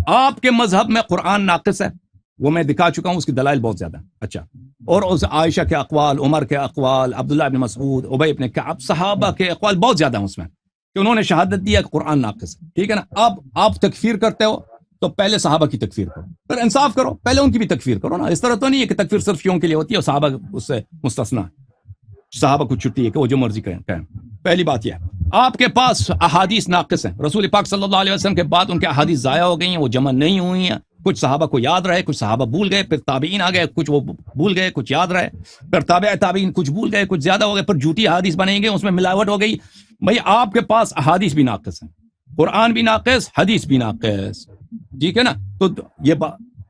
آپ کے مذہب میں قرآن ناقص ہے، وہ میں دکھا چکا ہوں، اس کی دلائل بہت زیادہ. اچھا، اور اس عائشہ کے اقوال، عمر کے اقوال، عبداللہ ابن مسعود، ابی ابن کعب، صحابہ کے اقوال بہت زیادہ ہیں اس میں کہ انہوں نے شہادت دی ہے کہ قرآن ناقص ہے. ٹھیک ہے نا؟ اب آپ تکفیر کرتے ہو تو پہلے صحابہ کی تکفیر کرو، پھر انصاف کرو، پہلے ان کی بھی تکفیر کرو نا. اس طرح تو نہیں ہے کہ تکفیر صرف شیعوں کے لیے ہوتی ہے اور صحابہ اس سے مستثنا ہے، صحابہ کو چھٹی ہے کہ وہ جو مرضی کریں. پہلی بات یہ ہے، آپ کے پاس احادیث ناقص ہیں، رسول پاک صلی اللہ علیہ وسلم کے بعد ان کے احادیث ضائع ہو گئی ہیں، وہ جمع نہیں ہوئی ہیں. کچھ صحابہ کو یاد رہے، کچھ صحابہ بھول گئے، پھر تابعین آ گئے، کچھ وہ بھول گئے، کچھ یاد رہے، پھر تابعین کچھ بھول گئے، کچھ زیادہ ہو گئے، پھر جھوٹی احادیث بنیں گے، اس میں ملاوٹ ہو گئی. بھائی آپ کے پاس احادیث بھی ناقص ہیں، قرآن بھی ناقص، حدیث بھی ناقص. ٹھیک ہے نا؟ تو یہ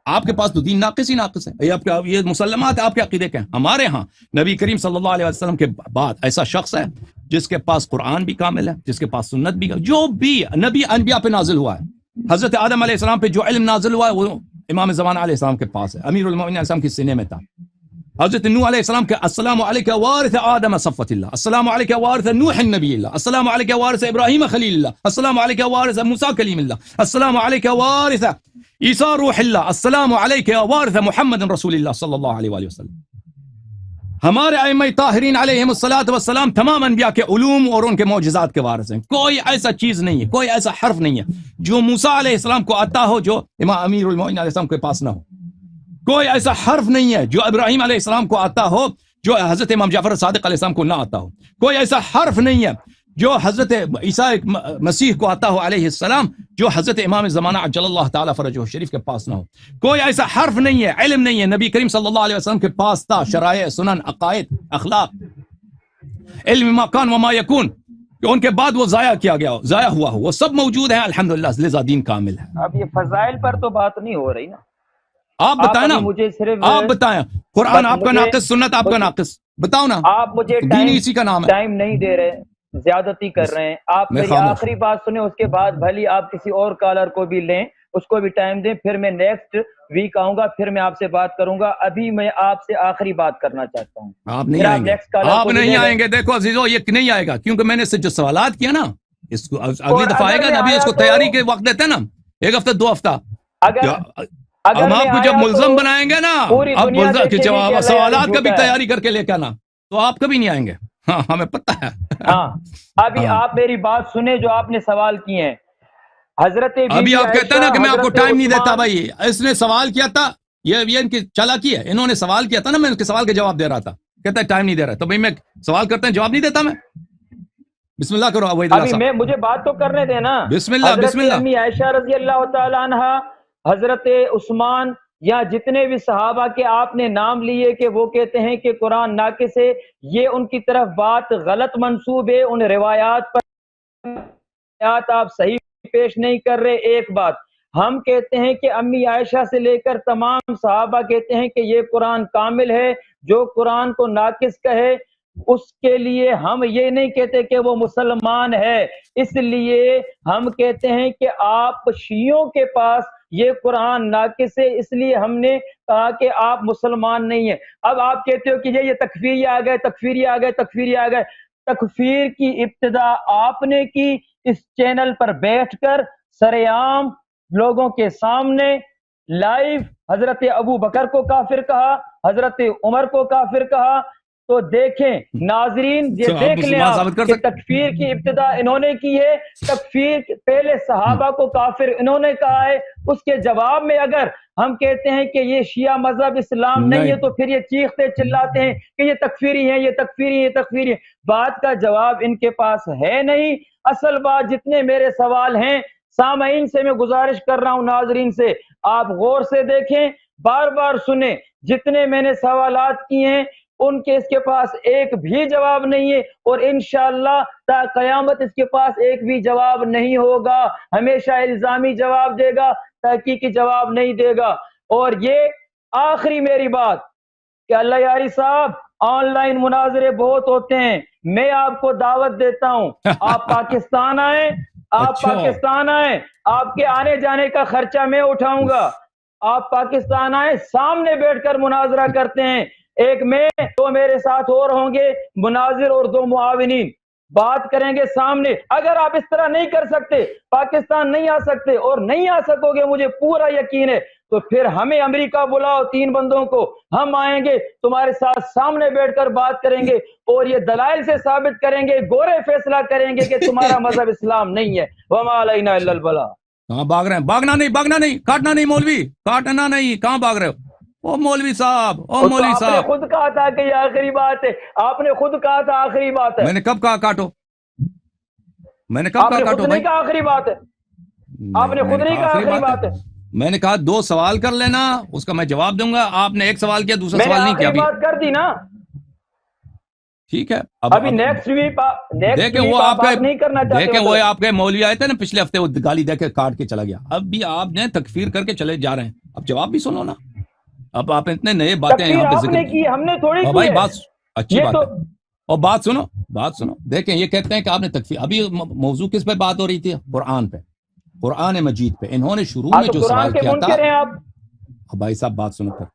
آپ کے پاس تو دین ناقص ہی ناقص ہے. یہ مسلمات آپ کے عقیدے کے ہیں. ہمارے ہاں نبی کریم صلی اللہ علیہ وسلم کے بعد ایسا شخص ہے جس کے پاس قرآن بھی کامل ہے، جس کے پاس سنت بھی، جو بھی نبی انبیاء پہ نازل ہوا ہے. حضرت آدم علیہ السلام پہ جو علم نازل ہوا ہے وہ امام زمانہ علیہ السلام کے پاس ہے، امیر المومنین علیہ السلام کے سینے میں تھا. حضرت نوح علیہ السلام کے السلام علیکہ وارث آدم صفوۃ اللہ، السلام علیکہ وارث نوح النبی اللہ، السلام علیکہ وارث ابراہیم خلیل اللہ، السلام علیکہ وارث موسیٰ کلیم اللہ، السلام علیکہ وارث عیسیٰ روح اللہ، السلام علیکہ وارث محمد رسول اللہ صلی اللہ علیہ وآلہ وسلم. ہمارے ائمہ طاہرین علیہم الصلوۃ والسلام تمام انبیاء کے علوم اور ان کے معجزات کے وارث ہیں. کوئی ایسا چیز نہیں ہے، کوئی ایسا حرف نہیں ہے جو موسیٰ علیہ السلام کو آتا ہو جو امام امیر المومنین علیہ السلام کے پاس نہ ہو. کوئی ایسا حرف نہیں ہے جو ابراہیم علیہ السلام کو آتا ہو جو حضرت امام جعفر صادق علیہ السلام کو نہ آتا ہو. کوئی ایسا حرف نہیں ہے جو حضرت عیسیٰ مسیح کو آتا ہو علیہ السلام جو حضرت امام زمانہ عجل اللہ تعالیٰ فرجہ شریف کے پاس نہ ہو. کوئی ایسا حرف نہیں ہے، علم نہیں ہے، نبی کریم صلی اللہ علیہ وسلم کے پاس تھا. شرائع، سنن، عقائد، اخلاق، علم ما کان وما یکون، کہ ان کے بعد وہ ضائع کیا گیا ہو، ضائع ہوا ہو، وہ سب موجود ہیں الحمدللہ، لذا دین کامل ہے. اب یہ فضائل پر تو بات نہیں ہو رہی نا. آپ بتائیں نا، مجھے صرف آپ بتائیں، قرآن آپ کا ناقص، سنت آپ کا ناقص، بتاؤ نا. آپ مجھے دین اسی کا نام ہے. ٹائم نہیں دے رہے، زیادتی کر رہے ہیں. آپ میری آخری بات سنیں، اس کے بعد بھلی آپ کسی اور کالر کو بھی لیں، اس کو بھی ٹائم دیں، پھر میں نیکسٹ ویک آؤں گا، پھر میں آپ سے بات کروں گا. ابھی میں آپ سے آخری بات کرنا چاہتا ہوں. آپ نہیں آئیں گے، آپ نہیں آئیں گے. دیکھو عزیزو، یہ نہیں آئے گا کیونکہ میں نے جو سوالات کیا نا، اس کو اگلی دفعہ آئے گا نا. ابھی اس کو تیاری کے وقت دیتے ہیں نا، 1 ہفتہ 2 ہفتہ. ہم آپ کو جب ملزم بنائیں گے نا، اب سوالات کا بھی تیاری کر کے لے کے آنا، تو آپ کبھی نہیں آئیں گے. ہاں ہمیں پتہ ہے. ہاں ابھی آپ میری بات سنیں جو آپ نے سوال کیے ہیں. حضرت ابھی آپ کہتے ہیں نا کہ میں آپ کو ٹائم نہیں دیتا. بھائی اس نے سوال کیا تھا، یہ ان کی چالاکی ہے. انہوں نے سوال کیا تھا نا، میں ان کے سوال کا جواب دے رہا تھا. کہتا ہے ٹائم نہیں دے رہا. تو بھائی میں سوال کرتے ہیں، جواب نہیں دیتا میں. بسم اللہ کرو. ابھی میں مجھے بات تو کرنے دینا. بسم اللہ، بسم اللہ. امی عائشہ رضی اللہ تعالی عنہ، حضرت عثمان یا جتنے بھی صحابہ کے آپ نے نام لیے کہ وہ کہتے ہیں کہ قرآن ناقص ہے، یہ ان کی طرف بات غلط منسوب ہے، ان روایات پر آپ صحیح پیش نہیں کر رہے۔ ایک بات ہم کہتے ہیں کہ امی عائشہ سے لے کر تمام صحابہ کہتے ہیں کہ یہ قرآن کامل ہے، جو قرآن کو ناقص کہے اس کے لیے ہم یہ نہیں کہتے کہ وہ مسلمان ہے، اس لیے ہم کہتے ہیں کہ آپ شیعوں کے پاس یہ قرآن ناقص ہے، اس لیے ہم نے کہا کہ آپ مسلمان نہیں ہیں۔ اب آپ کہتے ہو کہ یہ تکفیری آ گئے، تکفیری آ گئے، تکفیری آ گئے۔ تکفیر کی ابتدا آپ نے کی اس چینل پر بیٹھ کر سر عام لوگوں کے سامنے لائیو حضرت ابو بکر کو کافر کہا، حضرت عمر کو کافر کہا۔ تو دیکھیں ناظرین، یہ دیکھ لیں آپ کہ تکفیر کی ابتدا انہوں نے کی ہے، تکفیر پہلے صحابہ کو کافر انہوں نے کہا ہے۔ اس کے جواب میں اگر ہم کہتے ہیں کہ یہ شیعہ مذہب اسلام نہیں ہے تو پھر یہ چیختے چلاتے ہیں کہ یہ تکفیری ہیں، یہ تکفیری ہیں، یہ تکفیری ہیں۔ بات کا جواب ان کے پاس ہے نہیں۔ اصل بات جتنے میرے سوال ہیں سامعین سے میں گزارش کر رہا ہوں، ناظرین سے آپ غور سے دیکھیں، بار بار سنیں، جتنے میں نے سوالات کیے ہیں ان کے اس کے پاس ایک بھی جواب نہیں ہے، اور انشاءاللہ تا قیامت اس کے پاس ایک بھی جواب نہیں ہوگا۔ ہمیشہ الزامی جواب دے گا، تحقیقی جواب نہیں دے گا۔ اور یہ آخری میری بات کہ اللہ یاری صاحب، آن لائن مناظرے بہت ہوتے ہیں، میں آپ کو دعوت دیتا ہوں، آپ پاکستان آئیں، آپ پاکستان آئیں، آپ کے آنے جانے کا خرچہ میں اٹھاؤں گا۔ آپ پاکستان آئیں، سامنے بیٹھ کر مناظرہ کرتے ہیں، ایک میں دو میرے ساتھ اور ہوں گے مناظر اور دو معاونین، بات کریں گے سامنے۔ اگر آپ اس طرح نہیں کر سکتے، پاکستان نہیں آ سکتے اور نہیں آ سکو گے مجھے پورا یقین ہے، تو پھر ہمیں امریکہ بلاؤ، 3 بندوں کو، ہم آئیں گے تمہارے ساتھ، سامنے بیٹھ کر بات کریں گے اور یہ دلائل سے ثابت کریں گے، گورے فیصلہ کریں گے کہ تمہارا مذہب اسلام نہیں ہے۔ وما علینا الا البلاغ۔ کہاں بھاگ رہے ہیں؟ بھاگنا نہیں، بھاگنا نہیں، کاٹنا نہیں مولوی، کاٹنا نہیں، کہاں بھاگ رہے ہو؟ او مولوی صاحب، او مولوی صاحب، آپ نے خود کہا تھا کہ یہ آخری بات ہے، آپ نے خود کہا تھا آخری بات ہے۔ میں نے کب کہا کاٹو؟ میں نے کب کہا کاٹو بھائی؟ کہا آخری بات ہے، آپ نے خود نہیں کہا آخری بات ہے۔ میں نے کہا 2 سوال کر لینا، اس کا میں جواب دوں گا۔ آپ نے 1 سوال کیا، دوسرا سوال نہیں کیا۔ میں نے آخری بات کر دی نا، ٹھیک ہے۔ ابھی نیکسٹ ویک دیکھیں وہ آپ نہیں کرنا چاہتے، دیکھیں وہ آپ کے مولوی آئے تھے نا پچھلے ہفتے، وہ گالی دے کے کاٹ کے چلا گیا۔ اب بھی آپ نے تکفیر کر کے چلے جا رہے ہیں، اب جواب بھی سنو نا۔ اب آپ اتنے نئے باتیں یہاں پہ ذکر کی، ہم نے تھوڑی کی بھائی ہے۔ بات اچھی بات ہے، اور بات سنو۔ دیکھیں یہ کہتے ہیں کہ آپ نے تکفیر، ابھی موضوع کس پہ بات ہو رہی تھی؟ قرآن پہ، قرآن مجید پہ۔ انہوں نے شروع میں جو سوال کیا تھا، بھائی صاحب بات سنو پھر۔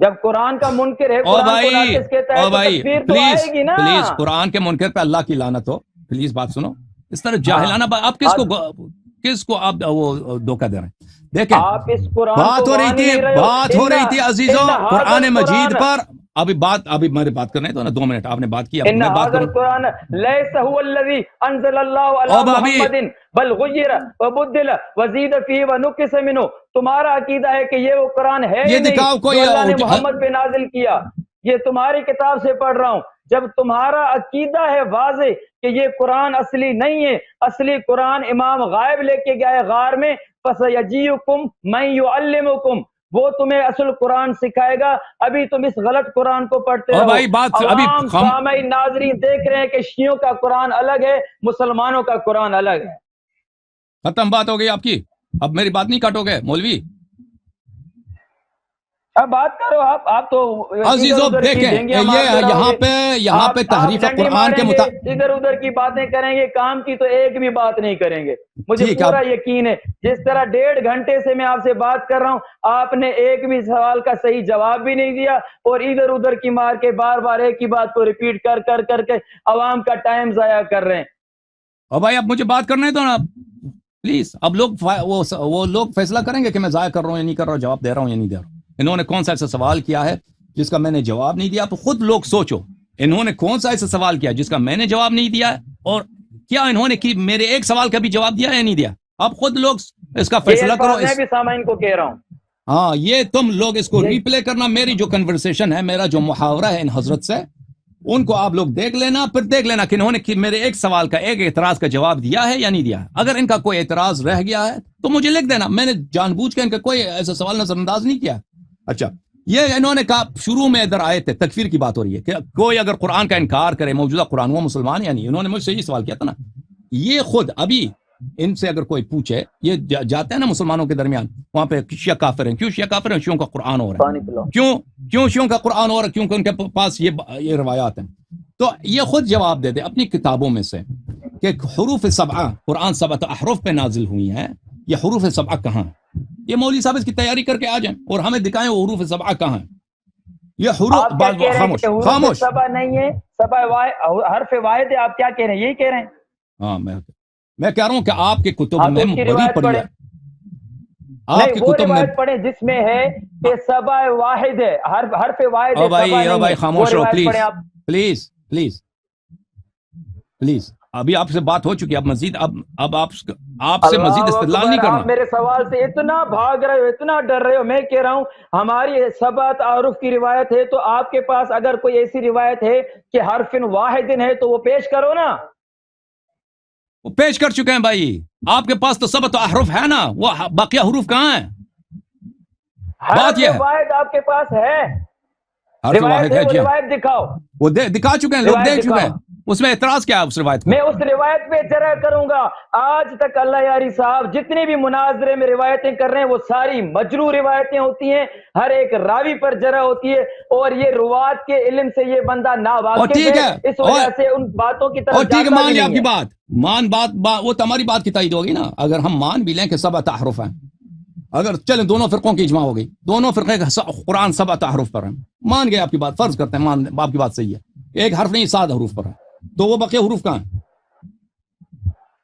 جب قرآن کا منکر ہے، پلیز قرآن کے منکر پہ اللہ کی لعنت ہو، پلیز بات سنو۔ اس طرح جاہلانہ آپ کس کو آپ وہ دھوکہ دے رہے ہیں؟ دیکھیں بات ہو رہی تھی عزیزوں قرآن مجید پر۔ ابھی میرے بات کرنے تو نا 2 منٹ، آپ نے بات کی، میں بات کروں۔ القرآن لیس هو الذی انزل اللہ علی محمد بل غیر وبدل وزید فیہ ونقص منہ۔ تمہارا عقیدہ ہے کہ یہ وہ قرآن ہے ہی نہیں جو اللہ نے محمد پہ نازل کیا، یہ تمہاری کتاب سے پڑھ رہا ہوں۔ جب تمہارا عقیدہ ہے واضح کہ یہ قرآن اصلی نہیں ہے، اصلی قرآن امام غائب لے کے گئے غار میں، فَسَيَجِيُّكُمْ مَن يُعَلِّمُكُمْ، وہ تمہیں اصل قرآن سکھائے گا۔ ابھی تم اس غلط قرآن کو پڑھتے ہو۔ عوام سامعین ناظرین دیکھ رہے ہیں کہ شیعوں کا قرآن الگ ہے، مسلمانوں کا قرآن الگ ہے۔ ختم بات ہو گئی آپ کی، اب میری بات نہیں کاٹو گے مولوی؟ اب بات کرو آپ تو عزیزوں دیکھیں یہاں پہ تحریف قرآن کے مطابق ادھر ادھر کی باتیں کریں گے، کام کی تو ایک بھی بات نہیں کریں گے۔ مجھے پورا یقین ہے جس طرح 1.5 گھنٹے سے میں آپ سے بات کر رہا ہوں، آپ نے ایک بھی سوال کا صحیح جواب بھی نہیں دیا، اور ادھر ادھر کی مار کے بار بار ایک ہی بات کو ریپیٹ کر کے عوام کا ٹائم ضائع کر رہے ہیں۔ اور بھائی اب مجھے بات کرنے دو نا پلیز۔ اب وہ لوگ فیصلہ کریں گے کہ میں ضائع کر رہا ہوں یا نہیں کر رہا ہوں، جواب دے رہا ہوں یا نہیں دے رہا ہوں۔ انہوں نے کون سا ایسا سوال کیا ہے جس کا میں نے جواب نہیں دیا؟ تو خود لوگ سوچو، انہوں نے کون سا ایسا سوال کیا جس کا میں نے جواب نہیں دیا ہے، اور کیا انہوں نے میرے ایک سوال کا بھی جواب دیا یا نہیں دیا؟ اب خود لوگ اس کا فیصلہ کرو۔ میں بھی سامعین کو کہہ رہا ہوں، ہاں یہ تم لوگ اس کو ریپلے کرنا۔ میری جو کنورسیشن ہے، میرا جو محاورہ ہے ان حضرت سے، ان کو آپ لوگ دیکھ لینا، پھر دیکھ لینا کہ انہوں نے میرے ایک سوال کا، ایک اعتراض کا جواب دیا ہے یا نہیں دیا ہے۔ اگر ان کا کوئی اعتراض رہ گیا ہے تو مجھے لکھ دینا، میں نے جان بوجھ کے ان کا کوئی ایسا سوال نظر انداز نہیں کیا۔ اچھا، یہ انہوں نے کہا شروع میں ادھر آئے تھے، تکفیر کی بات ہو رہی ہے کہ کوئی اگر قرآن کا انکار کرے، موجودہ قرآن، وہ مسلمان یا نہیں۔ انہوں نے مجھ سے یہ سوال کیا تھا نا، یہ خود ابھی ان سے اگر کوئی پوچھے، یہ جاتے ہیں نا مسلمانوں کے درمیان، وہاں پہ شیعہ کافر ہیں، کیوں شیعہ کافر ہیں؟ شیعوں کا قرآن ہو رہا ہے، کیوں شیعوں کا قرآن ہو رہا ہے؟ کیونکہ ان کے پاس یہ روایات ہیں۔ تو یہ خود جواب دے دے اپنی کتابوں میں سے کہ حروف سبعہ، قرآن 7 احرف پہ نازل ہوئی ہیں، یہ حروف سبعہ کہاں ہیں؟ یہ مولوی صاحب اس کی تیاری کر کے آ جائیں اور ہمیں دکھائیں وہ حروف سبعہ کہاں ہیں۔ یہ آپ کیا کہہ رہے ہیں خاموش کہ حروف خاموش سبع نہیں ہے، سبع حرف واحد ہے؟ آپ کیا کہہ رہے ہیں؟ یہی کہہ رہے ہیں؟ ہاں، میں کہہ رہا ہوں کہ آپ کے کتب آپ میں اس کی بڑی روایت پڑی پڑھیں، ہے، آپ نہیں کے وہ کتب میں۔ روایت پڑھیں جس میں ہے کہ سبع واحد ہے، حرف واحد ہے، سبع نہیں بھائی ہے، وہ خاموش رہو روایت پلیز پڑھیں آپ۔ Please please please. ابھی آپ سے بات ہو چکی، اب مزید اب آپ سے مزید اللہ استدلال اکبر، نہیں کرنا۔ آپ میرے سوال سے اتنا بھاگ رہے ہو، اتنا ڈر رہے ہو۔ میں کہہ رہا ہوں ہماری 7 احرف کی روایت ہے، تو آپ کے پاس اگر کوئی ایسی روایت ہے کہ حرف واحد ہے تو وہ پیش کرو نا۔ وہ پیش کر چکے ہیں بھائی، آپ کے پاس تو 7 احرف ہے نا، وہ باقی حروف کہاں ہیں؟ بات حرف یہ ہے، واحد آپ کے پاس ہے، حرف روایت واحد ہے، ہے وہ جی ہاں، روایت دکھاؤ، وہ دکھا چکے ہیں، لوگ روایت دیکھ چکے دکھاؤ۔ ہیں، اس میں اعتراض کیا ہے اس روایت میں کا؟ اس روایت پہ جرح کروں گا۔ آج تک اللہ یاری صاحب جتنے بھی مناظرے میں روایتیں کر رہے ہیں وہ ساری مجروح روایتیں ہوتی ہیں، ہر ایک راوی پر جرح ہوتی ہے، اور یہ روات کے علم سے یہ بندہ اور ناواقف ٹھیک ہے، ہے، اس وجہ سے ان باتوں کی اور طرف ٹھیک ہے، جاتا مان بھی لیا آپ نہیں کی ہے۔ بات، وہ تو ہماری بات کی تائید ہوگی نا، اگر ہم مان بھی لیں کہ 7 احرف ہیں، اگر چلیں دونوں فرقوں کی اجماع ہو گئی، دونوں فرقے کا قرآن 7 احرف پر ہے، مان گئے آپ کی بات، فرض کرتے ہیں آپ کی بات صحیح ہے، ایک حرف نہیں 7 حروف پر ہے، تو وہ بقیہ حروف کہاں ہیں؟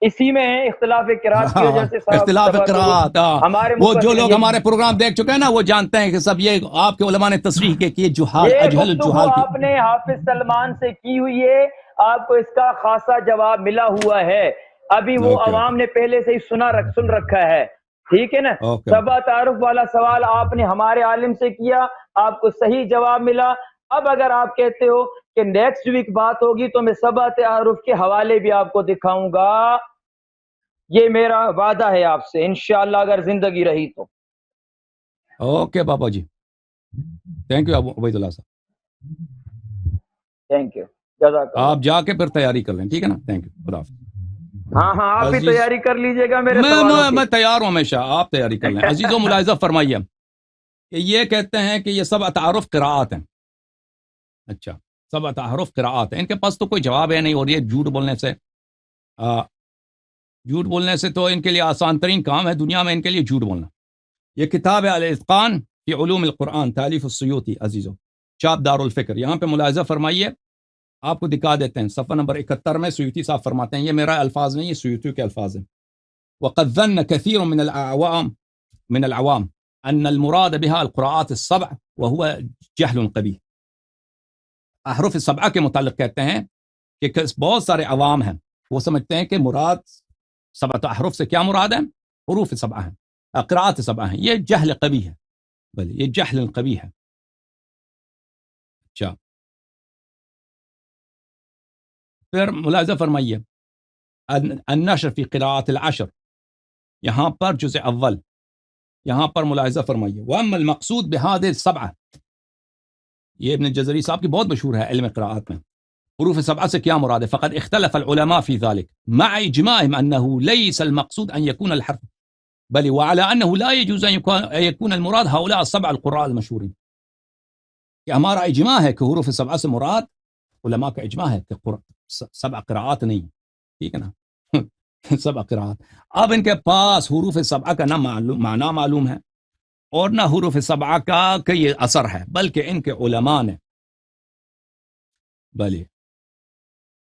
اسی میں ہے اختلاف قرات کی وجہ سے صاحب اختلاف سبات ہو گئی۔ قرات، ہمارے وہ جو مفسرین لوگ ہمارے پروگرام دیکھ چکے ہیں نا، وہ جانتے ہیں کہ سب یہ آپ کے علماء نے تصریح کے کہ جہال یہ اجہل گفتگو الجہال کی۔ آپ نے حافظ سلمان سے کی ہوئی ہے، آپ کو اس کا خاصا جواب ملا ہوا ہے، ابھی وہ اوکے عوام نے پہلے سے ہی سن رکھا ہے، ٹھیک ہے نا؟ اوکے سبع تعارف والا سوال آپ نے ہمارے عالم سے کیا، آپ کو صحیح جواب ملا۔ اب اگر آپ کہتے ہو کہ نیکسٹ ویک بات ہوگی تو میں سبع تعارف کے حوالے بھی آپ کو دکھاؤں گا، یہ میرا وعدہ ہے آپ سے، انشاءاللہ اگر زندگی رہی تو۔ Okay papa ji, thank you Ubaid Ullah صاحب، تھینک یو، جزاک اللہ۔ آپ جا کے پھر تیاری کر لیں، ٹھیک ہے نا؟ تھینک یو، خدا حافظ۔ ہاں آپ بھی عزیز، تیاری کر لیجئے گا میرے سوالوں کی۔ میں تیار ہوں ہمیشہ، آپ تیاری کر لیں۔ عزیزو ملاحظہ فرمائیے کہ یہ کہتے ہیں کہ یہ 7 احرف قراءات ہیں، اچھا 7 احرف قراءات ہیں، ان کے پاس تو کوئی جواب ہے نہیں، اور یہ جھوٹ بولنے سے تو ان کے لیے آسان ترین کام ہے دنیا میں، ان کے لیے جھوٹ بولنا۔ یہ کتاب ہے الاتقان فی علوم القرآن، تالیف السیوطی، عزیزو، چاپ دار الفکر۔ یہاں پہ ملاحظہ فرمائیے، آپ کو دکھا دیتے ہیں صفحہ نمبر 71 میں سیوطی صاحب فرماتے ہیں، یہ میرا الفاظ نہیں، یہ سیوطی کے الفاظ ہیں۔ وقد ظن كثير من العوام ان المراد بها القراءات السبع وهو جهل قبیح۔ احرف السبعہ کے متعلق کہتے ہیں کہ بہت سارے عوام ہیں وہ سمجھتے ہیں کہ مراد 7 احرف سے کیا مراد ہے؟ حروف سبعہ ہیں، قراءات سبعہ ہیں، یہ جہل قبیح ہے، بلے یہ جہل قبیح ہے۔ اچھا، پھر ملاحظہ فرمائیے النشر فی قراءات العشر، یہاں پر جزء اول، یہاں پر ملاحظہ فرمائیے واما المقصود بهذه السبعہ، یہ ابن جزری صاحب کی بہت مشہور ہے علم قراءات میں، حروف سبعہ سے کیا مراد ہے؟ فقد اختلف العلماء في ذلك مع اجماعهم انه ليس المقصود ان يكون الحرف، بل وعلى انه لا يجوز ان يكون المراد هؤلاء السبع القراء المشهورين، کہ ہمارا اجماع ہے کہ حروف سبعہ سے مراد، علماء کا اجماع ہے کہ 7 قراءات نہیں، ٹھیک ہے نا؟ 7 قراءات۔ اب ان کے پاس حروف سبعہ کا نہ معنی معلوم ہے اور نہ حروف سبعہ کا کوئی اثر ہے، بلکہ ان کے علماء نے بلے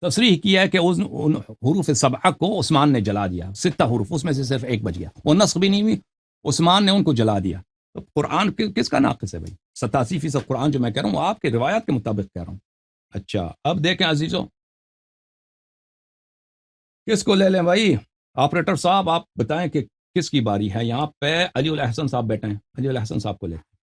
تصریح کیا ہے کہ ان حروف سبعہ کو عثمان نے جلا دیا، 6 حروف، اس میں سے صرف 1 بچ گیا، وہ نسخ بھی نہیں ہوئی، عثمان نے ان کو جلا دیا۔ تو قرآن کس کا ناقص ہے بھائی؟ 87% قرآن جو میں کہہ رہا ہوں وہ آپ کے روایات کے مطابق کہہ رہا ہوں۔ اچھا، اب دیکھیں عزیزو، کس کو لے لیں بھائی؟ آپریٹر صاحب آپ بتائیں کہ کس کی باری ہے؟ یہاں پہ علی الاحسن صاحب بیٹھے ہیں، علی الاحسن صاحب کو لے